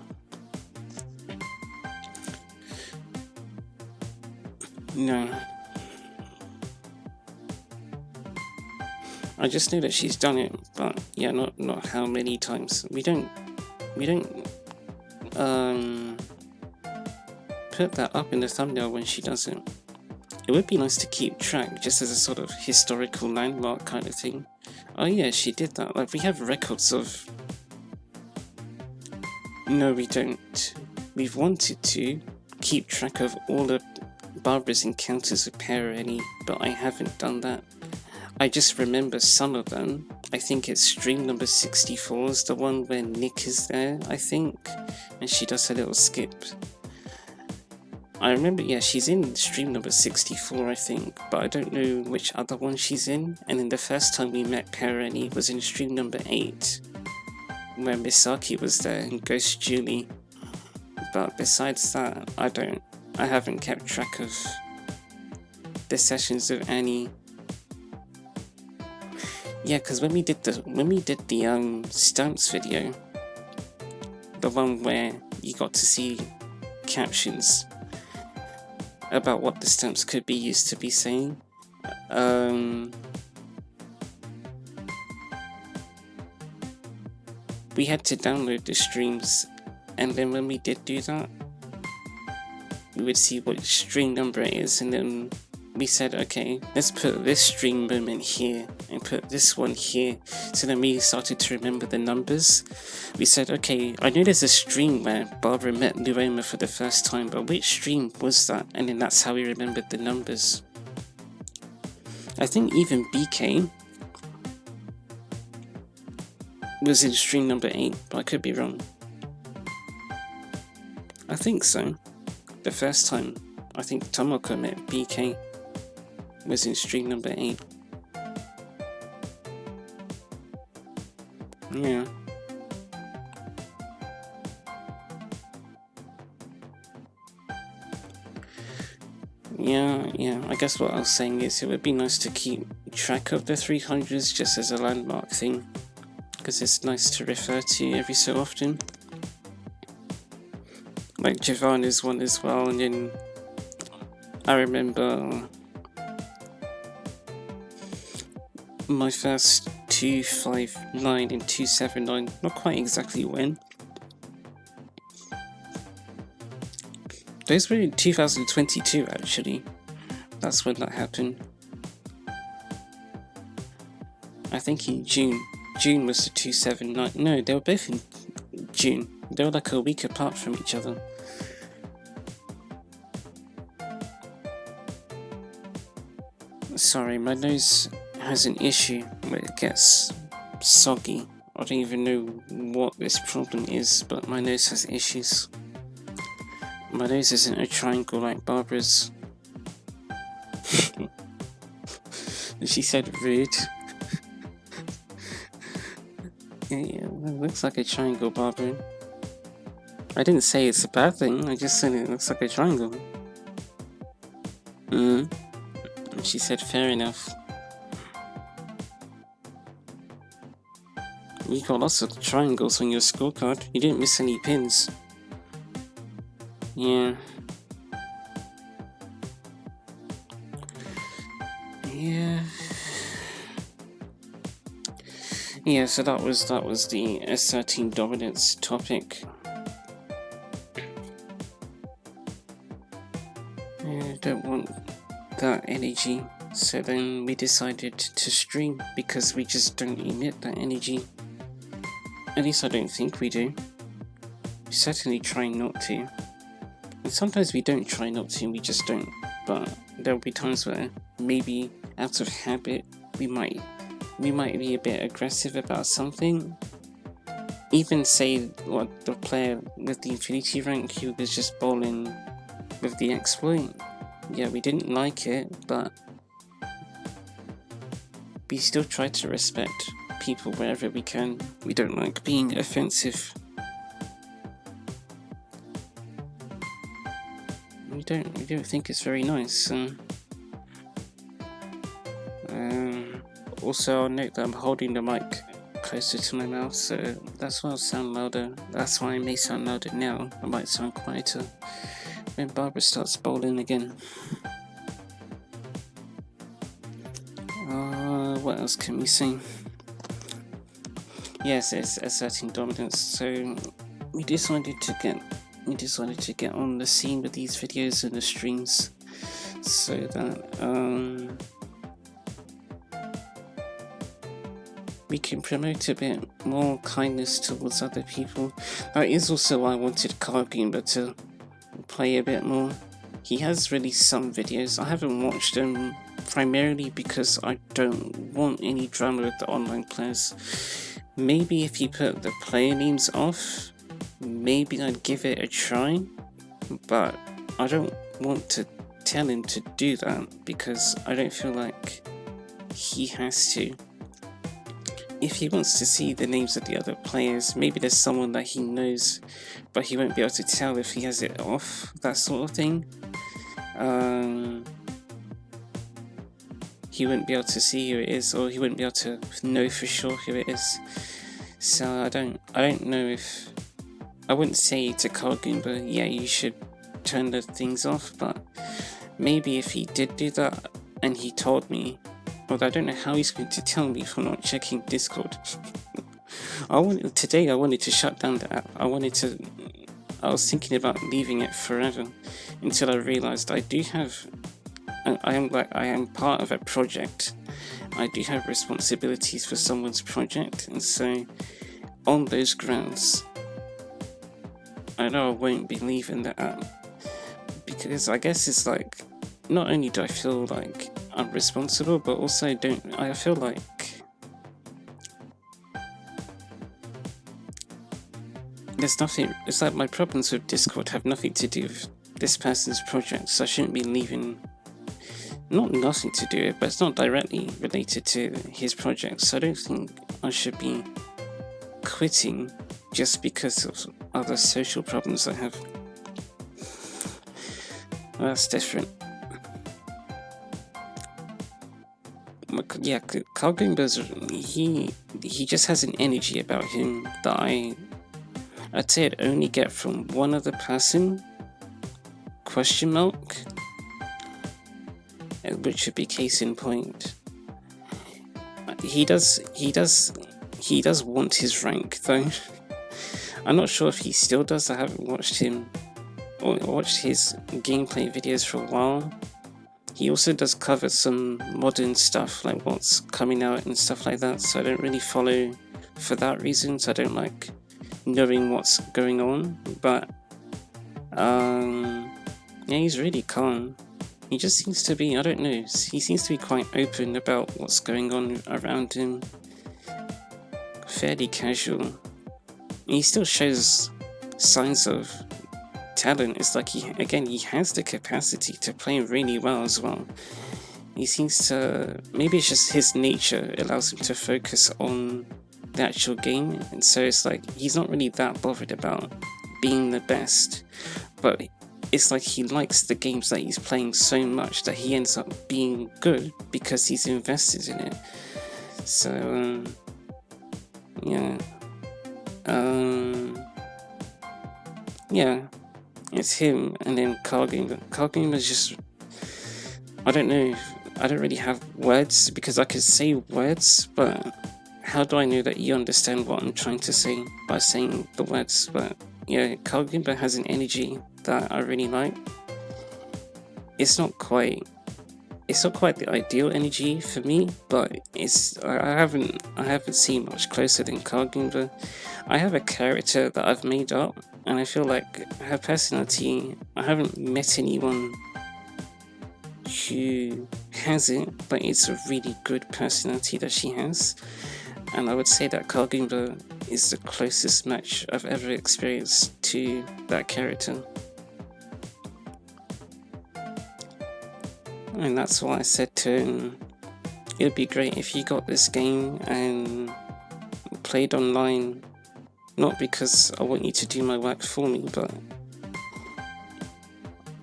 No. I just know that she's done it, but yeah, not how many times. We don't put that up in the thumbnail when she does it. It would be nice to keep track, just as a sort of historical landmark kind of thing. Oh yeah, she did that. Like, we have records of... No, we don't. We've wanted to keep track of all of Barbara's encounters with Perrini, but I haven't done that. I just remember some of them. I think it's stream number 64 is the one where Nick is there, I think, and she does her little skip. I remember, yeah, she's in stream number 64, I think, but I don't know which other one she's in. And then the first time we met Perrini was in stream number 8, where Misaki was there and Ghost Julie. But besides that, I haven't kept track of the sessions of Annie. Yeah, because when we did the stamps video, the one where you got to see captions about what the stamps could be used to be saying, we had to download the streams, and then when we did do that, we would see what stream number it is, and then we said, okay, let's put this stream moment here and put this one here. So then we started to remember the numbers. We said, okay, I know there's a stream where Barbara met Luoma for the first time, but which stream was that? And then that's how we remembered the numbers. I think even BK was in stream number 8, but I could be wrong. I think so. The first time I think Tomoko met BK was in stream number 8. Yeah. Yeah, I guess what I was saying is it would be nice to keep track of the 300s just as a landmark thing, because it's nice to refer to every so often. Like Giovanna's one as well, and then I remember my first 259 and 279, not quite exactly when. Those were in 2022 actually, that's when that happened. I think in June was the 279, no, they were both in June, they were like a week apart from each other. Sorry, my nose has an issue where it gets soggy. I don't even know what this problem is, but my nose has issues. My nose isn't a triangle like Barbara's. She said rude. Yeah, it looks like a triangle, Barbara. I didn't say it's a bad thing, I just said it looks like a triangle. She said fair enough. You got lots of triangles on your scorecard. You didn't miss any pins. Yeah. Yeah, so that was the S13 dominance topic. I don't want that energy, so then we decided to stream because we just don't emit that energy. At least I don't think we do. We certainly try not to. And sometimes we don't try not to, we just don't. But there'll be times where maybe out of habit we might be a bit aggressive about something. Even say what the player with the Infinity rank who was just bowling with the exploit. Yeah, we didn't like it, but we still try to respect people wherever we can. We don't like being offensive. We don't think it's very nice. Also, I'll note that I'm holding the mic closer to my mouth, so that's why I'll sound louder. That's why I may sound louder now. I might sound quieter when Barbara starts bowling again. What else can we say? Yes, it's S13 dominance. So we decided to get on the scene with these videos and the streams, so that we can promote a bit more kindness towards other people. That is also why I wanted Kargumba to play a bit more. He has released some videos. I haven't watched them primarily because I don't want any drama with the online players. Maybe if he put the player names off, maybe I'd give it a try, but I don't want to tell him to do that because I don't feel like he has to. If he wants to see the names of the other players, maybe there's someone that he knows, but he won't be able to tell if he has it off, that sort of thing. He wouldn't be able to see who it is, or he wouldn't be able to know for sure who it is. So I don't know if I wouldn't say to Kargumba, yeah, you should turn the things off, but maybe if he did do that and he told me, but I don't know how he's going to tell me if I'm not checking Discord. Today I wanted to shut down the app. I was thinking about leaving it forever until I realized I am part of a project. I do have responsibilities for someone's project, and so on those grounds, I know I won't be leaving the app, because I guess it's like, not only do I feel like I'm responsible, but also I feel like there's nothing. It's like my problems with Discord have nothing to do with this person's project, so I shouldn't be leaving. Not nothing to do with it, but it's not directly related to his project, so I don't think I should be quitting just because of other social problems I have. Well, that's different. Yeah, Carl Goomba's, he just has an energy about him that I'd say I'd only get from one other person, ? Which would be case in point. He does want his rank though. I'm not sure if he still does. I haven't watched him or watched his gameplay videos for a while. He also does cover some modern stuff, like what's coming out and stuff like that, so I don't really follow for that reason, so I don't like knowing what's going on, but yeah, he's really calm. He just seems to be, I don't know, he seems to be quite open about what's going on around him, fairly casual. He still shows signs of talent. It's like he has the capacity to play really well as well. He seems to, maybe it's just his nature allows him to focus on the actual game, and so it's like he's not really that bothered about being the best, but it's like he likes the games that he's playing so much that he ends up being good because he's invested in it. So yeah, it's him, and then Carl Goomba. Carl Goomba's just, I don't know, I don't really have words, because I could say words, but how do I know that you understand what I'm trying to say by saying the words? But yeah, Carl Goomba has an energy that I really like. It's not quite the ideal energy for me, but I haven't seen much closer than Carl Goomba. I have a character that I've made up, and I feel like her personality, I haven't met anyone who has it, but it's a really good personality that she has, and I would say that Carl Goomba is the closest match I've ever experienced to that character. And that's why I said to him, it would be great if you got this game and played online, not because I want you to do my work for me, but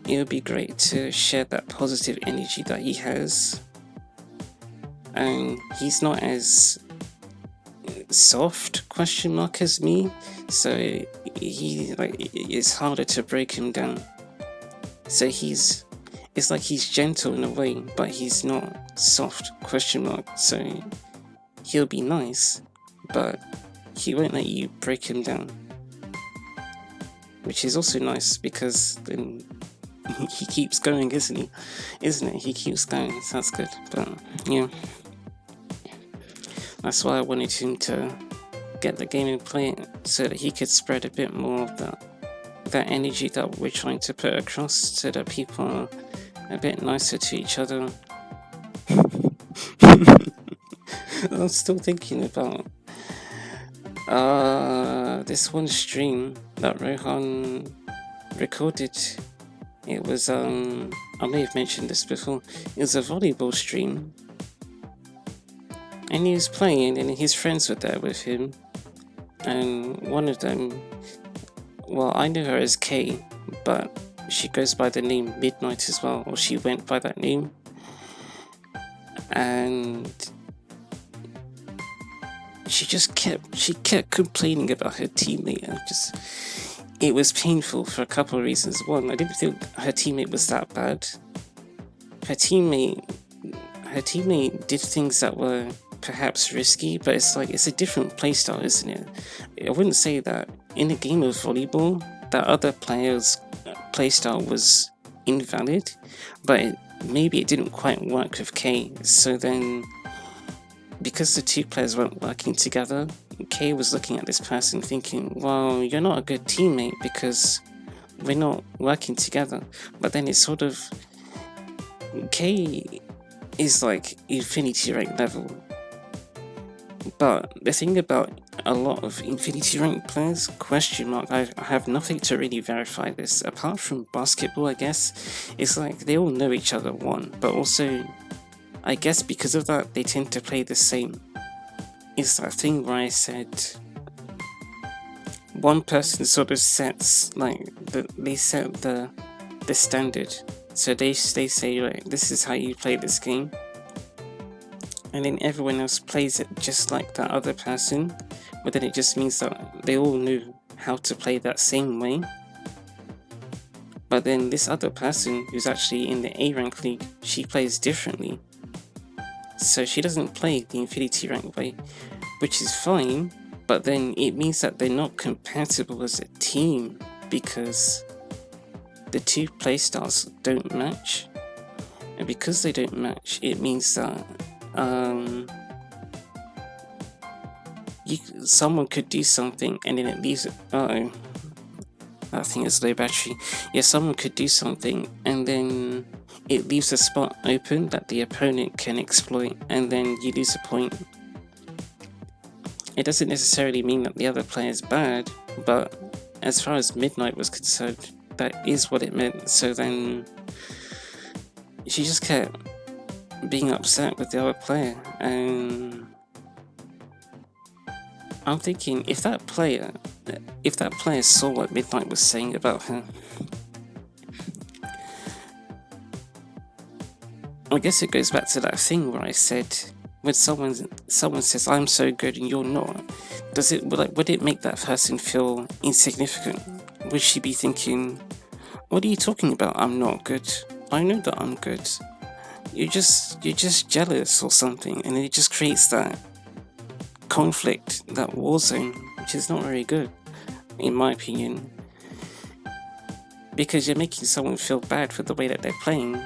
it would be great to share that positive energy that he has. And he's not as soft ? As me, so it's harder to break him down. So it's like he's gentle in a way, but he's not soft ? So he'll be nice, but he won't let you break him down, which is also nice, because then he keeps going, isn't it? He keeps going, so that's good. But yeah, that's why I wanted him to get the game and play it, so that he could spread a bit more of that energy that we're trying to put across, so that people are a bit nicer to each other. I'm still thinking about this one stream that Rohan recorded. It was I may have mentioned this before. It was a volleyball stream, and he was playing, and his friends were there with him, and one of them, well, I know her as Kay, but she goes by the name Midnight as well, or she went by that name, and she kept complaining about her teammate, and it was painful for a couple of reasons. One, I didn't think her teammate was that bad. Her teammate did things that were perhaps risky, but it's like it's a different playstyle, isn't it? I wouldn't say that in a game of volleyball that other players' playstyle was invalid, but maybe it didn't quite work with Kay. So then, because the two players weren't working together, Kay was looking at this person thinking, well, you're not a good teammate because we're not working together. But then it's sort of, Kay is like Infinity rank level. But the thing about a lot of Infinity rank players, question mark, I have nothing to really verify this, apart from basketball I guess, it's like they all know each other, one, but also I guess because of that they tend to play the same. It's that thing where I said one person sort of sets like they set the standard. So they say like, this is how you play this game, and then everyone else plays it just like that other person, but then it just means that they all knew how to play that same way. But then this other person who's actually in the A rank league, she plays differently. So she doesn't play the Infinity rank way, which is fine, but then it means that they're not compatible as a team because the two playstyles don't match. And because they don't match, it means that someone could do something and then it leaves it. That thing is low battery. Yeah, someone could do something and then it leaves a spot open that the opponent can exploit, and then you lose a point. It doesn't necessarily mean that the other player is bad, but as far as Midnight was concerned, that is what it meant. So then she just kept being upset with the other player, and I'm thinking if that player saw what Midnight was saying about her, I guess it goes back to that thing where I said, when someone says I'm so good and you're not, would it make that person feel insignificant? Would she be thinking, what are you talking about? I'm not good. I know that I'm good. You're just jealous or something, and it just creates that conflict, that war zone, which is not very good, in my opinion. Because you're making someone feel bad for the way that they're playing.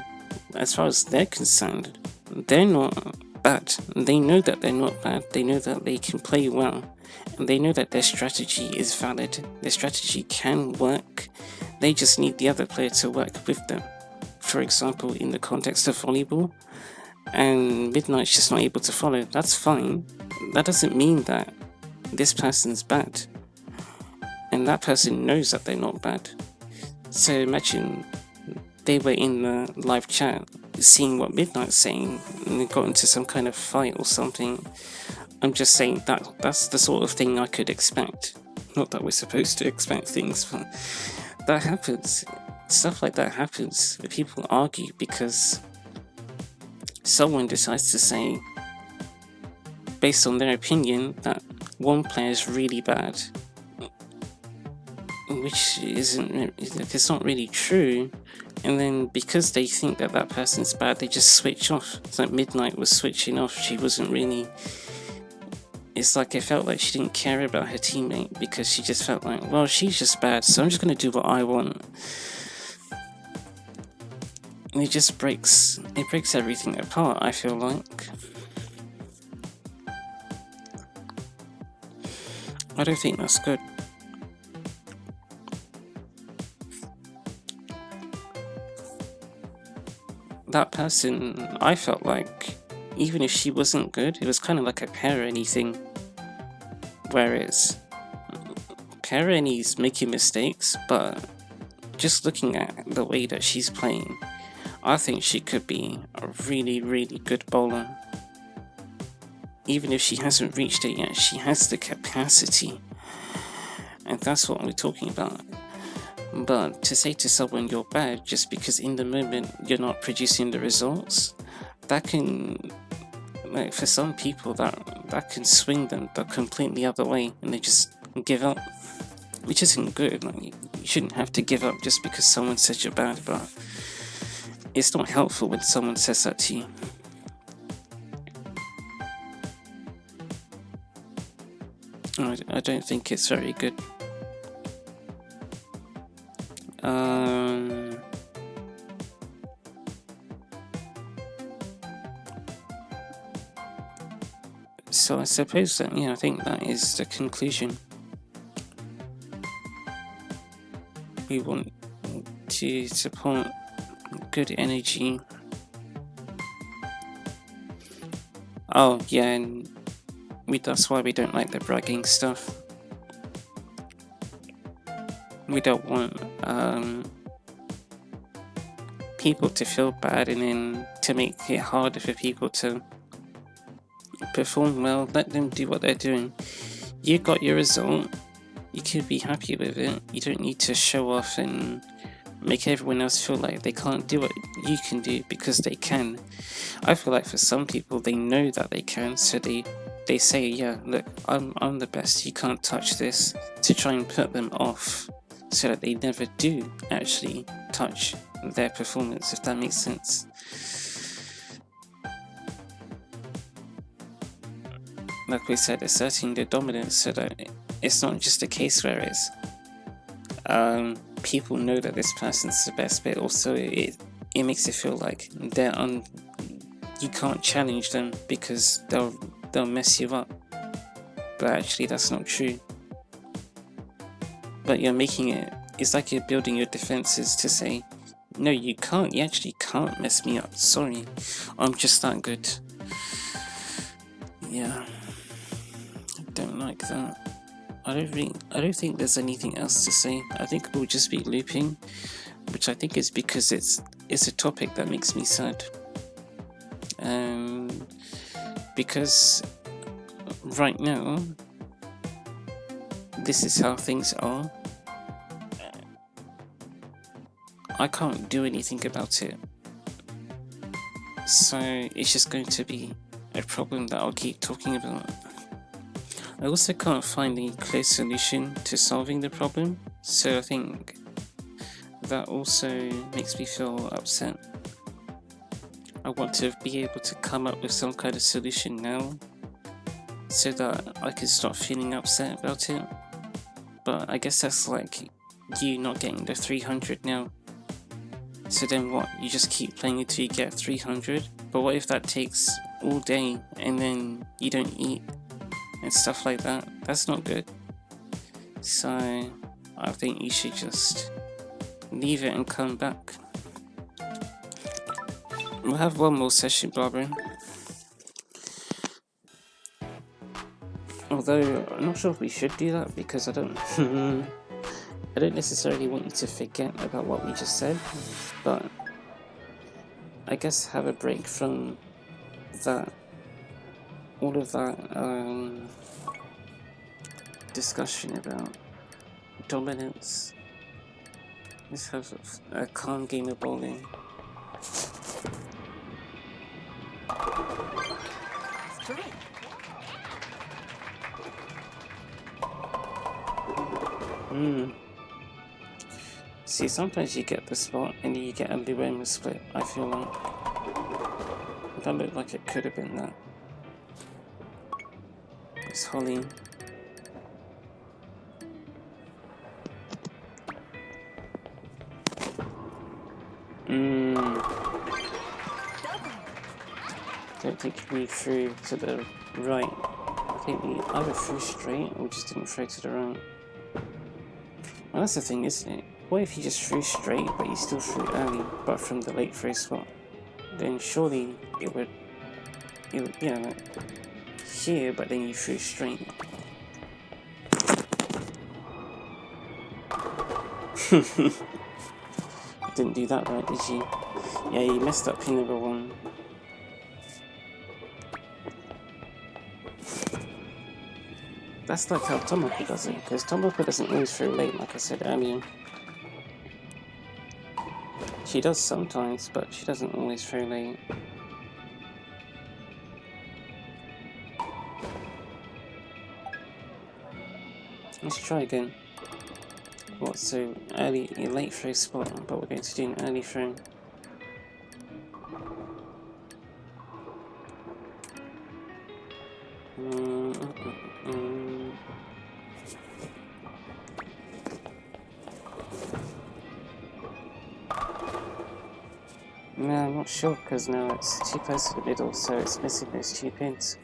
As far as they're concerned, they're not bad. They know that they're not bad. They know that they can play well, and they know that their strategy is valid. Their strategy can work. They just need the other player to work with them. For example, in the context of volleyball, and Midnight's just not able to follow. That's fine. That doesn't mean that this person's bad, and that person knows that they're not bad. So imagine they were in the live chat seeing what Midnight's saying and they got into some kind of fight or something. I'm just saying that's the sort of thing I could expect. Not that we're supposed to expect things, but that happens. Stuff like that happens. People argue because someone decides to say, based on their opinion, that one player is really bad, which it's not really true. And then because they think that that person's bad, they just switch off. It's like Midnight was switching off. She wasn't really... It's like it felt like she didn't care about her teammate because she just felt like, well, she's just bad, so I'm just going to do what I want. And it just breaks everything apart, I feel like. I don't think that's good. That person, I felt like, even if she wasn't good, it was kind of like a Pereni thing. Whereas, Pereni's making mistakes, but just looking at the way that she's playing, I think she could be a really, really good bowler. Even if she hasn't reached it yet, she has the capacity. And that's what we're talking about. But to say to someone you're bad just because in the moment you're not producing the results, that can, like, for some people that can swing them the completely other way and they just give up, which isn't good. Like, you shouldn't have to give up just because someone says you're bad, but it's not helpful when someone says that to you. I don't think it's very good. So I suppose that, I think that is the conclusion. We want to support good energy. Oh yeah, and that's why we don't like the bragging stuff. We don't want people to feel bad, and then to make it harder for people to perform well. Let them do what they're doing. You got your result, you could be happy with it. You don't need to show off and make everyone else feel like they can't do what you can do, because they can. I feel like for some people, they know that they can, so they say, yeah, look, I'm the best, you can't touch this, to try and put them off so that they never do actually touch their performance, if that makes sense. Like we said, asserting the dominance, so that it's not just a case where it's people know that this person's the best, but also it makes it feel like you can't challenge them because they'll mess you up. But actually that's not true. But you're making it's like you're building your defenses to say, no, you can't, you actually can't mess me up, sorry, I'm just that good. Yeah, I don't like that. I don't think there's anything else to say. I think we'll just be looping, which I think is because it's a topic that makes me sad. Because right now, this is how things are. I can't do anything about it. So it's just going to be a problem that I'll keep talking about. I also can't find a clear solution to solving the problem, so I think that also makes me feel upset. I want to be able to come up with some kind of solution now, so that I can stop feeling upset about it. But I guess that's like you not getting the 300 now. So then what? You just keep playing until you get 300? But what if that takes all day and then you don't eat and stuff like that? That's not good. So I think you should just leave it and come back. We'll have one more session, Barbara. Although I'm not sure if we should do that, because I don't necessarily want you to forget about what we just said, but I guess have a break from that, all of that discussion about dominance. Let's have a calm game of bowling. Strike. See, sometimes you get the spot and then you get a Luema split, I feel like. That looked like it could have been that. It's Holly. Don't think we threw to the right. I think we either threw straight or just didn't throw to the right. Well, that's the thing, isn't it? What if you just threw straight but you still threw early, but from the late throw spot? Then surely it would like here, but then you threw straight. Didn't do that right, did you? Yeah, you messed up pin number 1. That's like how Tomoko does it, because Tomoko doesn't always throw late, like I said earlier. She does sometimes, but she doesn't always throw late. Let's try again. What, so early, a late throw spot, but we're going to do an early throw. No, I'm not sure, because now it's too close to the middle, so it's missing those 2 pins.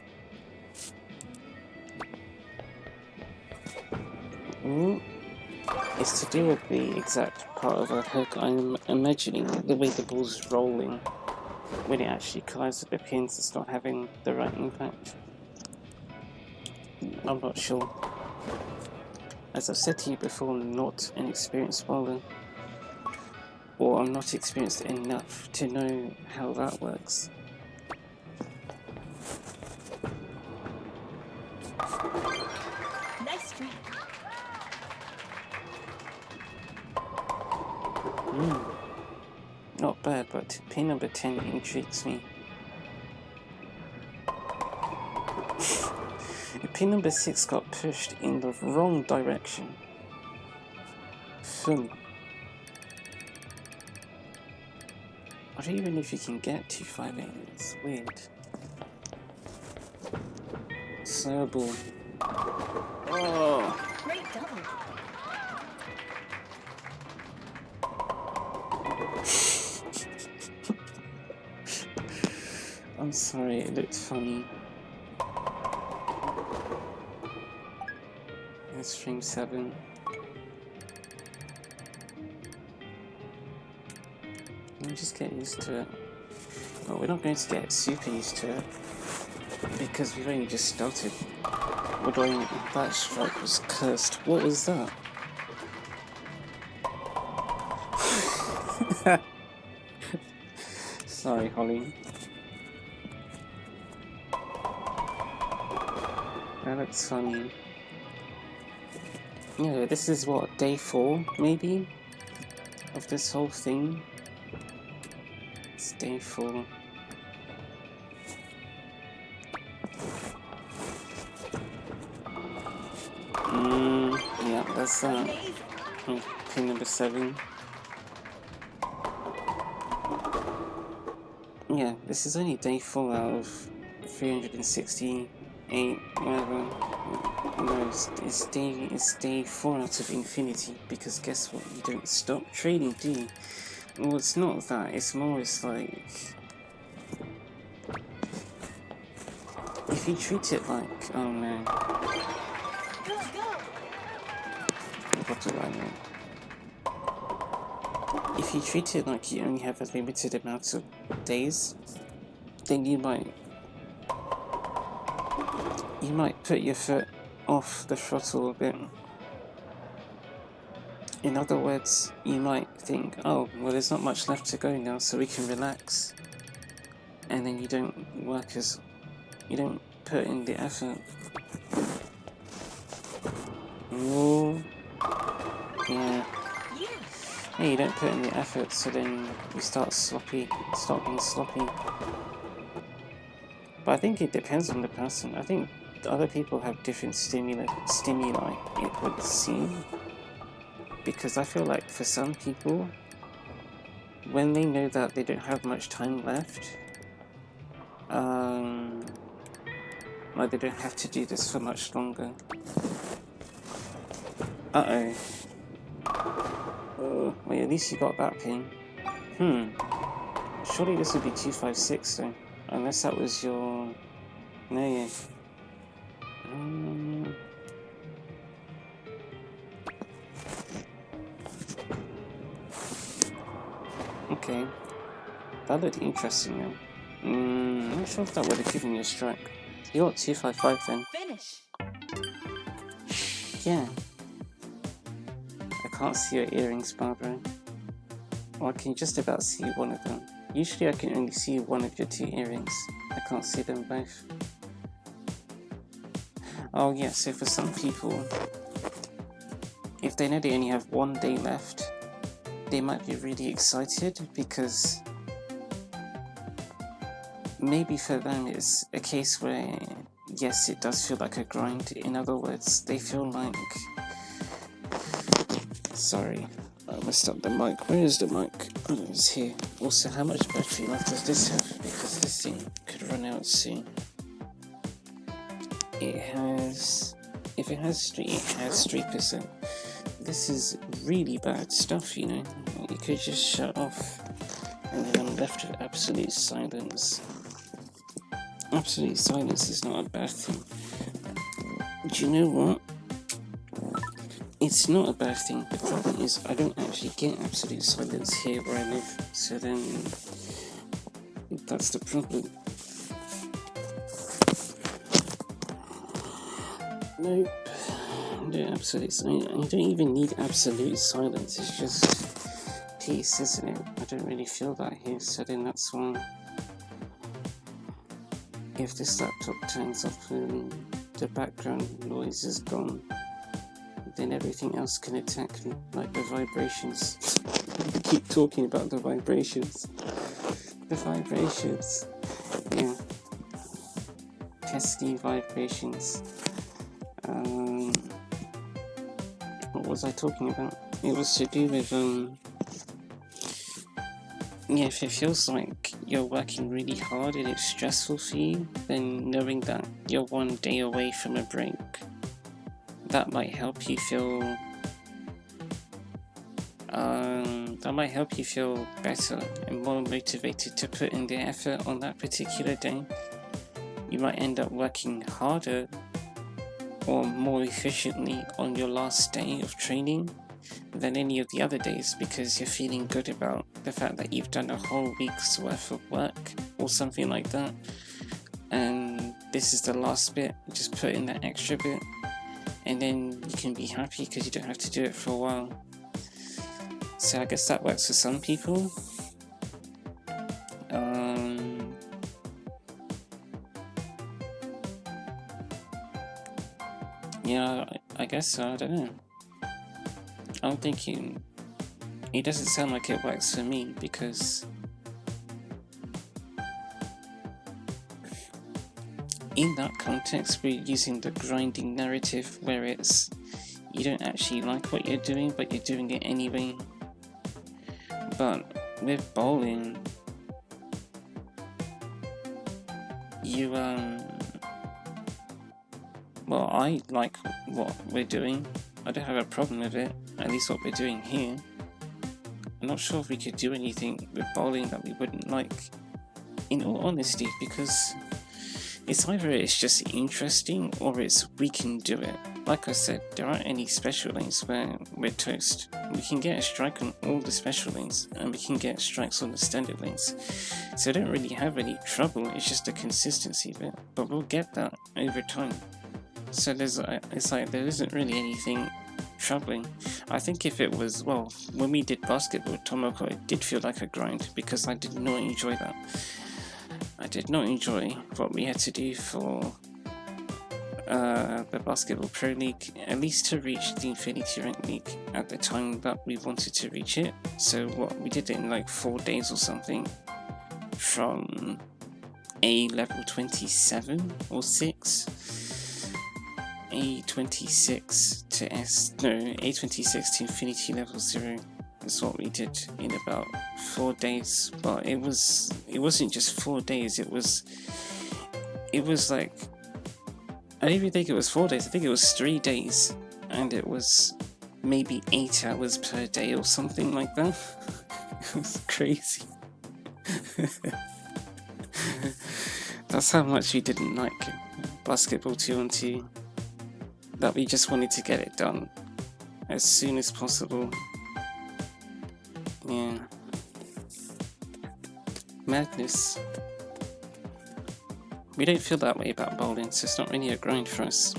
It's to do with the exact part of a hook. I'm imagining the way the ball's rolling when it actually collides with the pins, it's not having the right impact. I'm not sure. As I've said to you before, I'm not an experienced bowler, or I'm not experienced enough to know how that works. Nice strike. Not bad, but pin number 10 intrigues me. Pin number 6 got pushed in the wrong direction. I don't even know if you can get 258. It's weird. Slow ball. Oh! Great double. I'm sorry, it looked funny. It's frame 7. We'll just get used to it. Well, we're not going to get super used to it because we've only just started. Although that strike was cursed. What was that? Sorry, Holly. That looks funny. Yeah, this is what, day 4, maybe? Of this whole thing? It's day 4. Yeah, that's pin number 7. Yeah, this is only day 4 out of 368, whatever. No, it's day 4 out of infinity, because guess what? You don't stop trading, do you? Well, it's not that, it's more, it's like... If you treat it like... Oh no. What do I know? If you treat it like you only have a limited amount of days, then you might put your foot off the throttle a bit. In other words, you might think, oh, well, there's not much left to go now, so we can relax. And then you don't put in the effort. Ooh. Yeah. Yeah, you don't put in the effort, so then you start being sloppy. But I think it depends on the person. I think other people have different stimuli, it would seem. Because I feel like for some people, when they know that they don't have much time left, like they don't have to do this for much longer. Uh-oh. Wait, at least you got that pin. Surely this would be 256 though. Unless that was your... No, yeah. Okay. That looked interesting now. I'm not sure if that would have given you a strike. You got 255 then. Finish. Yeah. I can't see your earrings, Barbara. Or I can just about see one of them. Usually I can only see one of your 2 earrings. I can't see them both. Oh yeah, so for some people, if they know they only have 1 day left, they might be really excited because maybe for them it's a case where, yes, it does feel like a grind. In other words, they feel like... Sorry, I messed up the mic. Where is the mic? Oh, it's here. Also, how much battery life does this have? Because this thing could run out soon. It has... If it has 3%. This is really bad stuff, you know. You could just shut off and then I'm left with absolute silence. Absolute silence is not a bad thing. Do you know what? It's not a bad thing. The problem is I don't actually get absolute silence here where I live, so then that's the problem. Nope. No absolute silence. You don't even need absolute silence. It's just peace, isn't it? I don't really feel that here, so then that's why if this laptop turns off and the background noise is gone, then everything else can attack me, like the vibrations. I keep talking about the vibrations. The vibrations. Yeah. Pesky vibrations. What was I talking about? It was to do with, if it feels like you're working really hard and it's stressful for you, then knowing that you're one day away from a break, that might help you feel better and more motivated to put in the effort on that particular day. You might end up working harder or more efficiently on your last day of training than any of the other days because you're feeling good about the fact that you've done a whole week's worth of work or something like that, and this is the last bit. Just put in that extra bit and then you can be happy because you don't have to do it for a while. So I guess that works for some people. Yeah, I guess so. I don't know. I'm thinking it doesn't sound like it works for me because in that context we're using the grinding narrative where it's you don't actually like what you're doing but you're doing it anyway. But with bowling, you well, I like what we're doing. I don't have a problem with it, at least what we're doing here. I'm not sure if we could do anything with bowling that we wouldn't like, in all honesty, because it's either it's just interesting or it's we can do it. Like I said, there aren't any special lanes where we're toast. We can get a strike on all the special lanes and we can get strikes on the standard lanes. So I don't really have any trouble, it's just a consistency bit, but we'll get that over time. So it's like there isn't really anything troubling. I think if it was, well, when we did basketball with Tomoko, it did feel like a grind because I did not enjoy that. I did not enjoy what we had to do for the Basketball Pro League, at least to reach the Infinity Rank League at the time that we wanted to reach it. So what, we did it in like 4 days or something, from A level 27 or 6, A26 to A26 to Infinity level 0. That's what we did in about 4 days. But it wasn't just 4 days, it was like, I don't even think it was 4 days, I think it was 3 days, and it was maybe 8 hours per day or something like that. It was crazy. That's how much we didn't like Basketball 2-on-2, that we just wanted to get it done as soon as possible. Yeah. Madness. We don't feel that way about bowling, so it's not really a grind for us.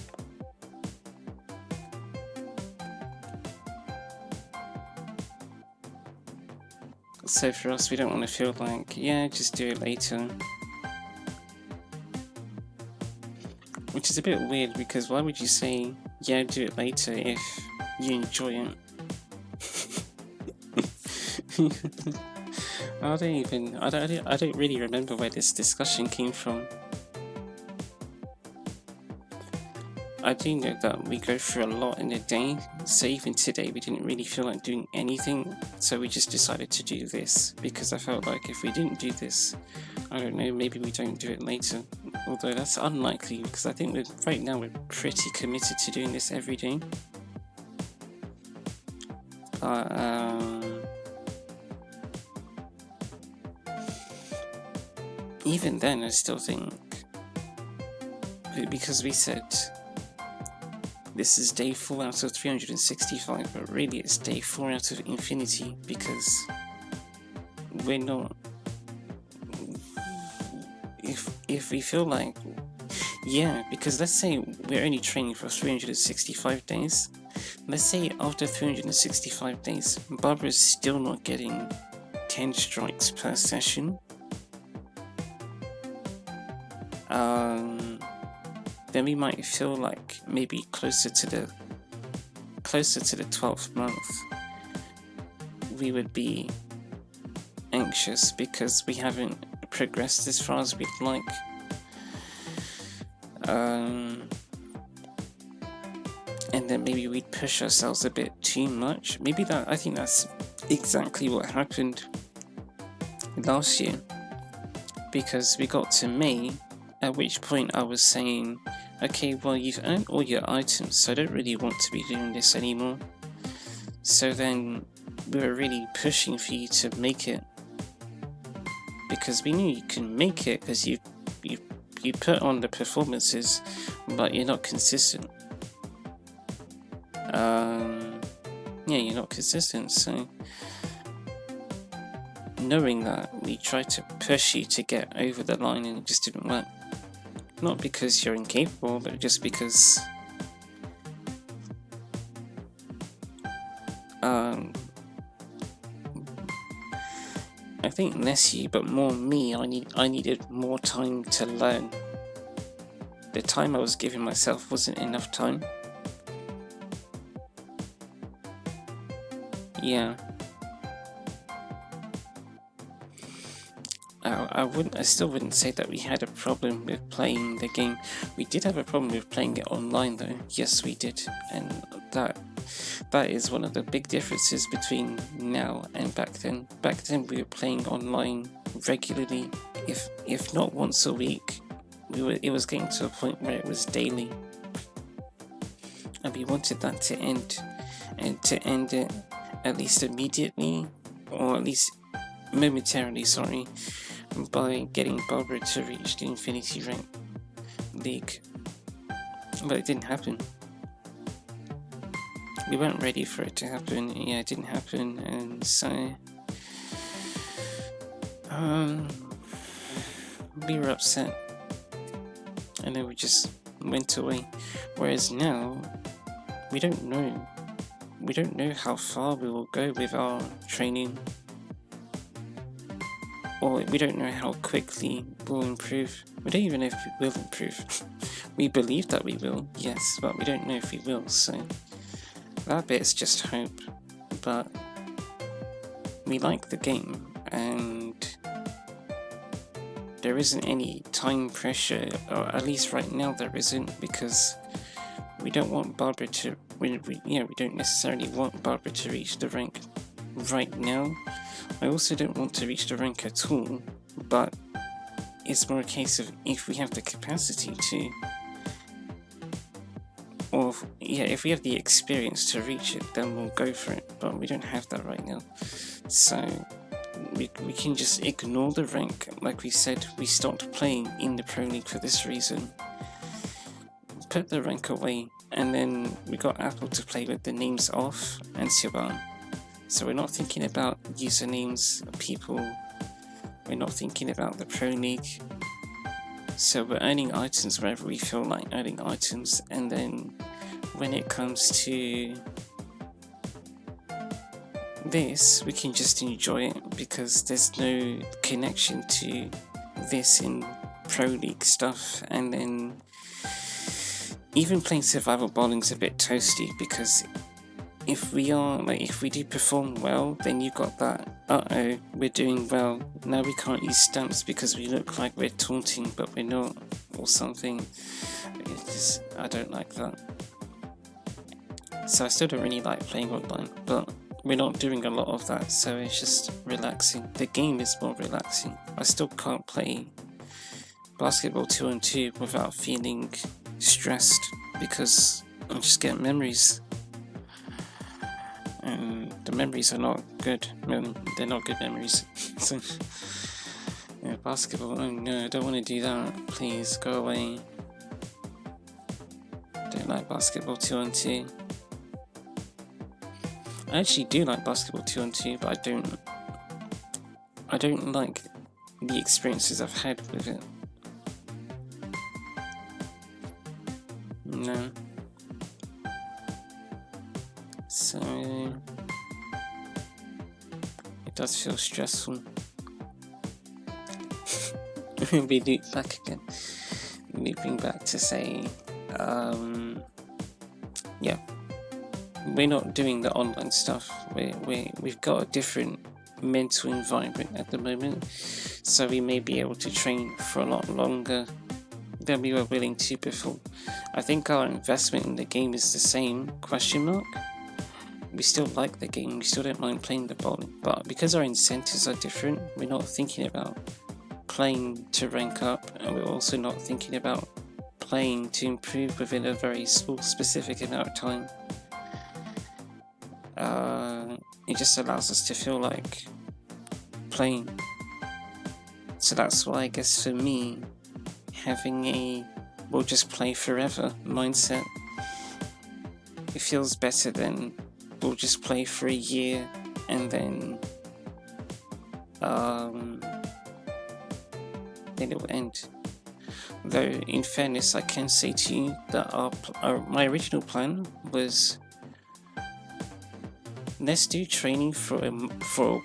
So for us, we don't want to feel like, yeah, just do it later. Which is a bit weird, because why would you say, yeah, do it later if you enjoy it? I don't really remember where this discussion came from. I do know that we go through a lot in a day, so even today we didn't really feel like doing anything, so we just decided to do this, because I felt like if we didn't do this, I don't know, maybe we don't do it later. Although that's unlikely, because I think right now we're pretty committed to doing this every day. even then I still think, because we said this is day 4 out of 365, but really it's day 4 out of infinity, because we're not, if we feel like, yeah, because let's say we're only training for 365 days, let's say after 365 days Barbara's still not getting 10 strikes per session, then we might feel like maybe closer to the 12th month we would be anxious because we haven't progressed as far as we'd like. And then maybe we'd push ourselves a bit too much. Maybe I think that's exactly what happened last year, because we got to May, at which point I was saying, okay, well, you've earned all your items, so I don't really want to be doing this anymore. So then we were really pushing for you to make it, because we knew you can make it, because you put on the performances, but you're not consistent. Yeah, you're not consistent, so knowing that, we tried to push you to get over the line and it just didn't work. Not because you're incapable, but just because I think less you, but more me. I needed more time to learn. The time I was giving myself wasn't enough time. Yeah. I still wouldn't say that we had a problem with playing the game. We did have a problem with playing it online though. Yes, we did. And that is one of the big differences between now and back then. Back then we were playing online regularly, if not once a week. It was getting to a point where it was daily. And we wanted that to end, and to end it at least immediately, or at least momentarily, by getting Barbara to reach the Infinity Rank League. But it didn't happen. We weren't ready for it to happen. Yeah, it didn't happen, and so we were upset, and then we just went away. Whereas now, we don't know how far we will go with our training, or we don't know how quickly we'll improve. We don't even know if we will improve. We believe that we will, yes, but we don't know if we will, so that bit's just hope. But we like the game, and there isn't any time pressure, or at least right now there isn't, because we don't want Barbara to, we don't necessarily want Barbara to reach the rank right now. I also don't want to reach the rank at all, but it's more a case of if we have the capacity to, or if we have the experience to reach it, then we'll go for it, but we don't have that right now. So we can just ignore the rank. Like we said, we stopped playing in the Pro League for this reason. Put the rank away, and then we got Apple to play with the names off and Siobhan. So we're not thinking about usernames, people, we're not thinking about the Pro League. So we're earning items wherever we feel like earning items, and then when it comes to this, we can just enjoy it because there's no connection to this in Pro League stuff. And then even playing survival bowling's a bit toasty, because if we do perform well, then you got that, we're doing well, now we can't use stamps because we look like we're taunting but we're not, or something. I don't like that. So I still don't really like playing online, but we're not doing a lot of that, so it's just relaxing. The game is more relaxing. I still can't play basketball 2-on-2 without feeling stressed, because I just get memories. And the memories are not good. They're not good memories. So Yeah, basketball. Oh no, I don't want to do that. Please go away. Don't like basketball 2-on-2. I actually do like basketball 2-on-2, but I don't like the experiences I've had with it. No. So it does feel stressful. We loop back again. Looping back to say, yeah, we're not doing the online stuff. We've got a different mental environment at the moment, so we may be able to train for a lot longer than we were willing to before. I think our investment in the game is the same, ? We still like the game, we still don't mind playing the bowling, but because our incentives are different, we're not thinking about playing to rank up, and we're also not thinking about playing to improve within a very small specific amount of time. It just allows us to feel like playing. So that's why I guess for me, having a we'll just play forever mindset, it feels better than we'll just play for a year and then it will end. Though in fairness, I can say to you that my original plan was, let's do training for a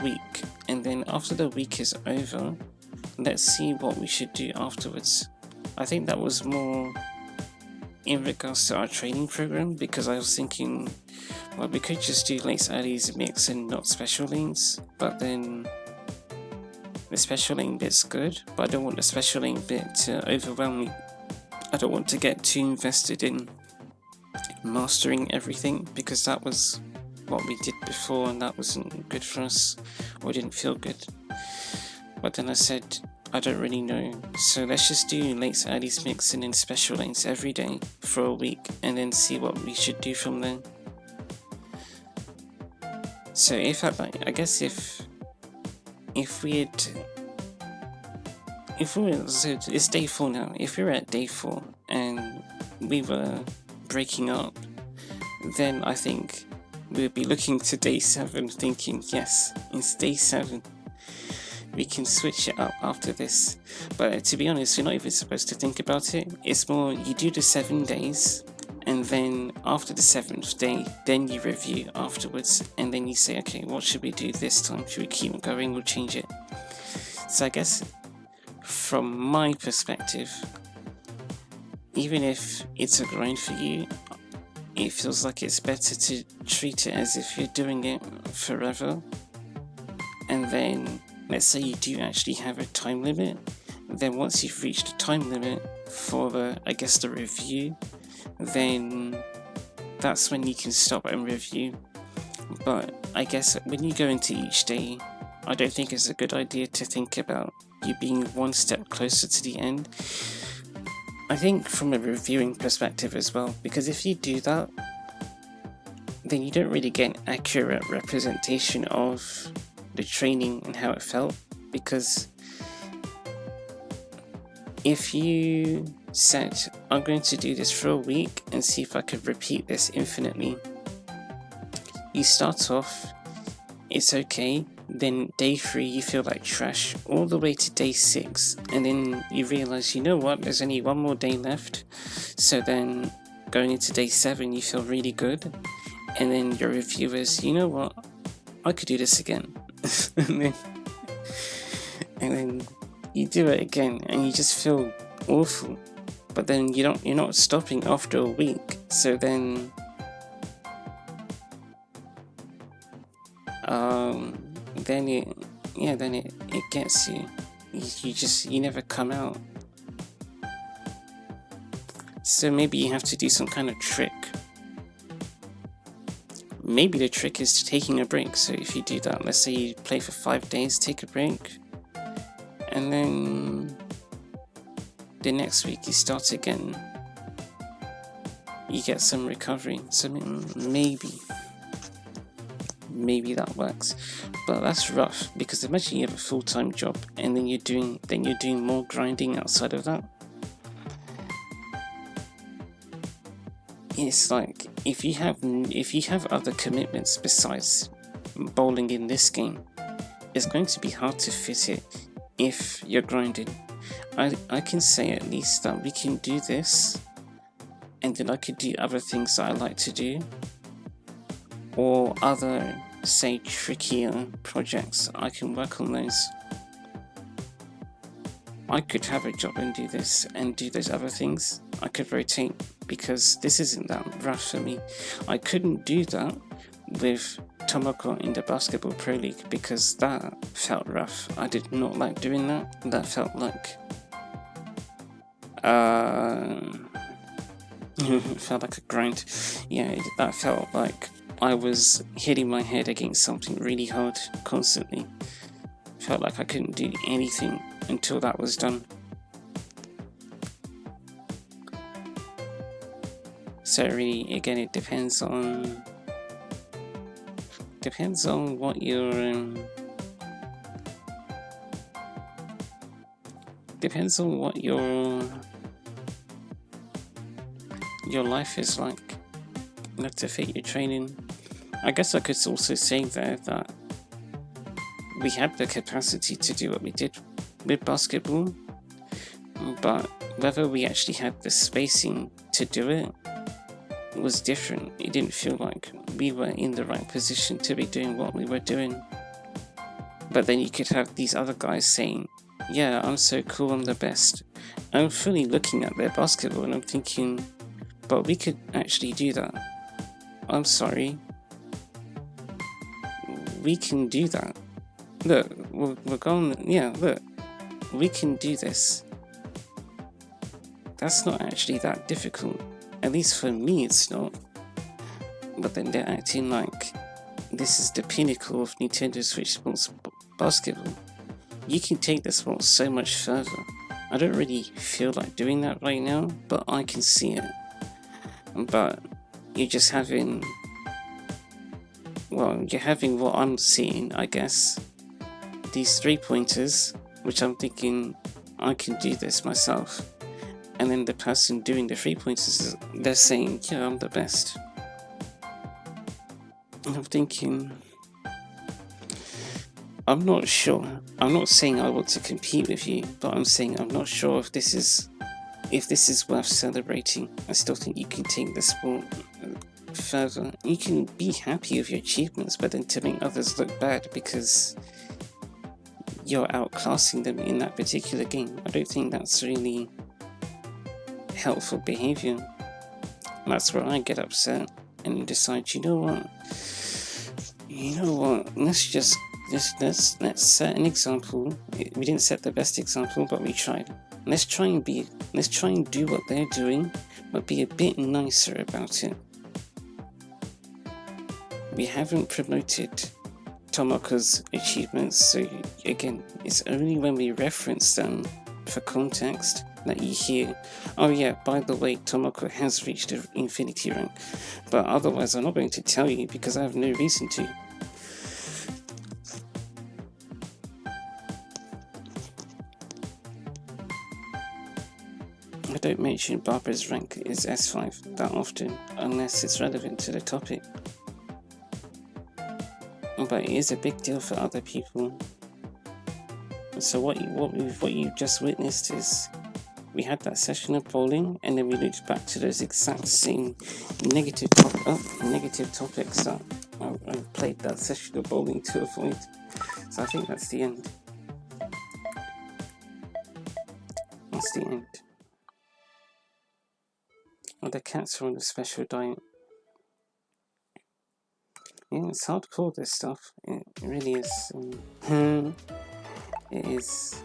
week, and then after the week is over, let's see what we should do afterwards. I think that was more in regards to our training program, because I was thinking, well, we could just do lanes, alleys, mix and not special lanes, but then the special lane bit's good, but I don't want the special lane bit to overwhelm me. I don't want to get too invested in mastering everything, because that was what we did before and that wasn't good for us, or didn't feel good. But then I said, I don't really know, so let's just do lanes, alleys, mix and then special lanes every day for a week, and then see what we should do from there. So if I guess if so it's day 4 now. If we were at day 4 and we were breaking up, then I think we'll be looking to day 7 thinking, yes, it's day 7. We can switch it up after this. But to be honest, you're not even supposed to think about it. It's more, you do the 7 days, and then after the 7th day, then you review afterwards, and then you say, okay, what should we do this time? Should we keep going or change it? So I guess from my perspective, even if it's a grind for you, it feels like it's better to treat it as if you're doing it forever. And then let's say you do actually have a time limit, then once you've reached the time limit for the review, then that's when you can stop and review. But I guess when you go into each day, I don't think it's a good idea to think about you being one step closer to the end. I think from a reviewing perspective as well, because if you do that, then you don't really get an accurate representation of the training and how it felt. Because if you said, I'm going to do this for a week and see if I could repeat this infinitely, you start off, it's okay, then day 3 you feel like trash, all the way to day 6, and then you realize, you know what, there's only one more day left, so then going into day 7 you feel really good, and then your reviewers, you know what, I could do this again. and then you do it again and you just feel awful, but then you're not stopping after a week, so then it gets you. You never come out. So maybe you have to do some kind of trick. Maybe the trick is taking a break. So if you do that, let's say you play for 5 days, take a break, and then the next week you start again, you get some recovery. So maybe that works. But that's rough, because imagine you have a full-time job and then you're doing more grinding outside of that. It's like if you have other commitments besides bowling in this game, it's going to be hard to fit it if you're grinding. I can say at least that we can do this, and then I could do other things that I like to do, or other, say, trickier projects. I can work on those. I could have a job and do this and do those other things. I could rotate, because this isn't that rough for me. I couldn't do that with Tomoko in the Basketball Pro League, because that felt rough. I did not like doing that. That felt like felt like a grind. Yeah, that felt like I was hitting my head against something really hard constantly. Felt like I couldn't do anything until that was done. So really, again, it depends on what your life is like. You have to fit your training. I guess I could also say there that we had the capacity to do what we did with basketball, but whether we actually had the spacing to do it was different. It didn't feel like we were in the right position to be doing what we were doing. But then you could have these other guys saying, yeah, I'm so cool, I'm the best. I'm fully looking at their basketball and I'm thinking, but we could actually do that. I'm sorry. We can do that. Look, we're going, yeah, look, we can do this. That's not actually that difficult. At least for me, it's not. But then they're acting like this is the pinnacle of Nintendo Switch Sports Basketball. You can take the sport so much further. I don't really feel like doing that right now, but I can see it. But you're just having, you're having what I'm seeing, I guess. These 3-pointers, which I'm thinking, I can do this myself. And then the person doing the 3-pointers, they're saying, yeah, I'm the best. And I'm thinking, I'm not sure. I'm not saying I want to compete with you, but I'm saying I'm not sure if this is worth celebrating. I still think you can take the sport further. You can be happy with your achievements, but then to make others look bad because you're outclassing them in that particular game, I don't think that's really helpful behavior. That's where I get upset and decide, you know what, let's set an example. We didn't set the best example, but we tried. Let's try and do what they're doing, but be a bit nicer about it. We haven't promoted Tomoko's achievements, so again, it's only when we reference them for context that you hear, oh yeah, by the way, Tomoko has reached the Infinity rank. But otherwise, I'm not going to tell you because I have no reason to. I don't mention Barbara's rank is S5 that often, unless it's relevant to the topic. But it is a big deal for other people. So what you just witnessed is we had that session of bowling, and then we looped back to those exact same negative topics that I played that session of bowling to avoid. So I think that's the end. That's the end. Oh, the cats are on a special diet. Yeah, it's hardcore, this stuff. It really is. It is.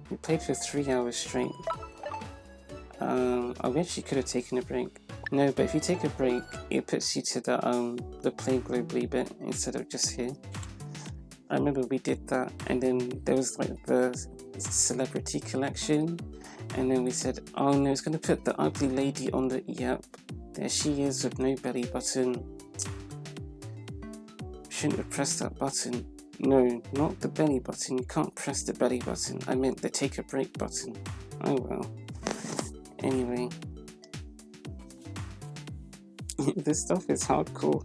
We played for 3 hours straight. We actually could have taken a break. No, but if you take a break, it puts you to the play globally bit instead of just here. I remember we did that, and then there was like the celebrity collection, and then we said, oh no, it's going to put the ugly lady on the, yep, there she is with no belly button. shouldn't have pressed that button. No, not the belly button. You can't press the belly button. I meant the take a break button. Oh well. Anyway. This stuff is hardcore.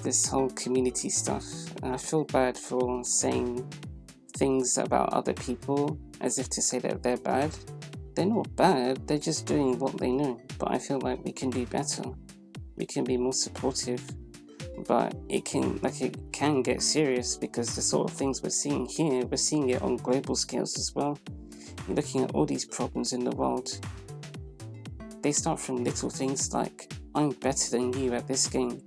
This whole community stuff. I feel bad for saying things about other people as if to say that they're bad. They're not bad, they're just doing what they know. But I feel like we can do better. We can be more supportive. But it can get serious, because the sort of things we're seeing here, we're seeing it on global scales as well. You're looking at all these problems in the world. They start from little things like, I'm better than you at this game.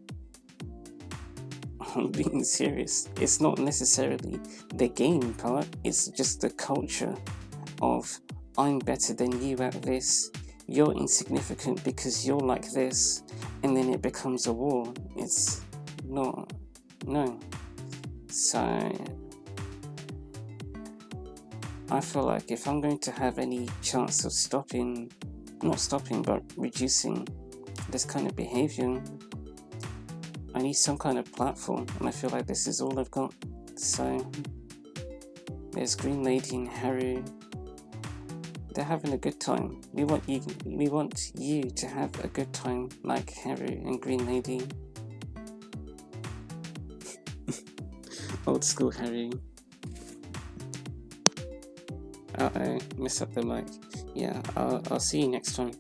I'm being serious. It's not necessarily the game part, it's just the culture of, I'm better than you at this, you're insignificant because you're like this, and then it becomes a war. It's not, no. So, I feel like if I'm going to have any chance of reducing this kind of behavior, I need some kind of platform, and I feel like this is all I've got. So, there's Green Lady and Haru. They're having a good time. We want you to have a good time like Haru and Green Lady. Old school Haru. Uh-oh, mess up the mic. Yeah, I'll see you next time.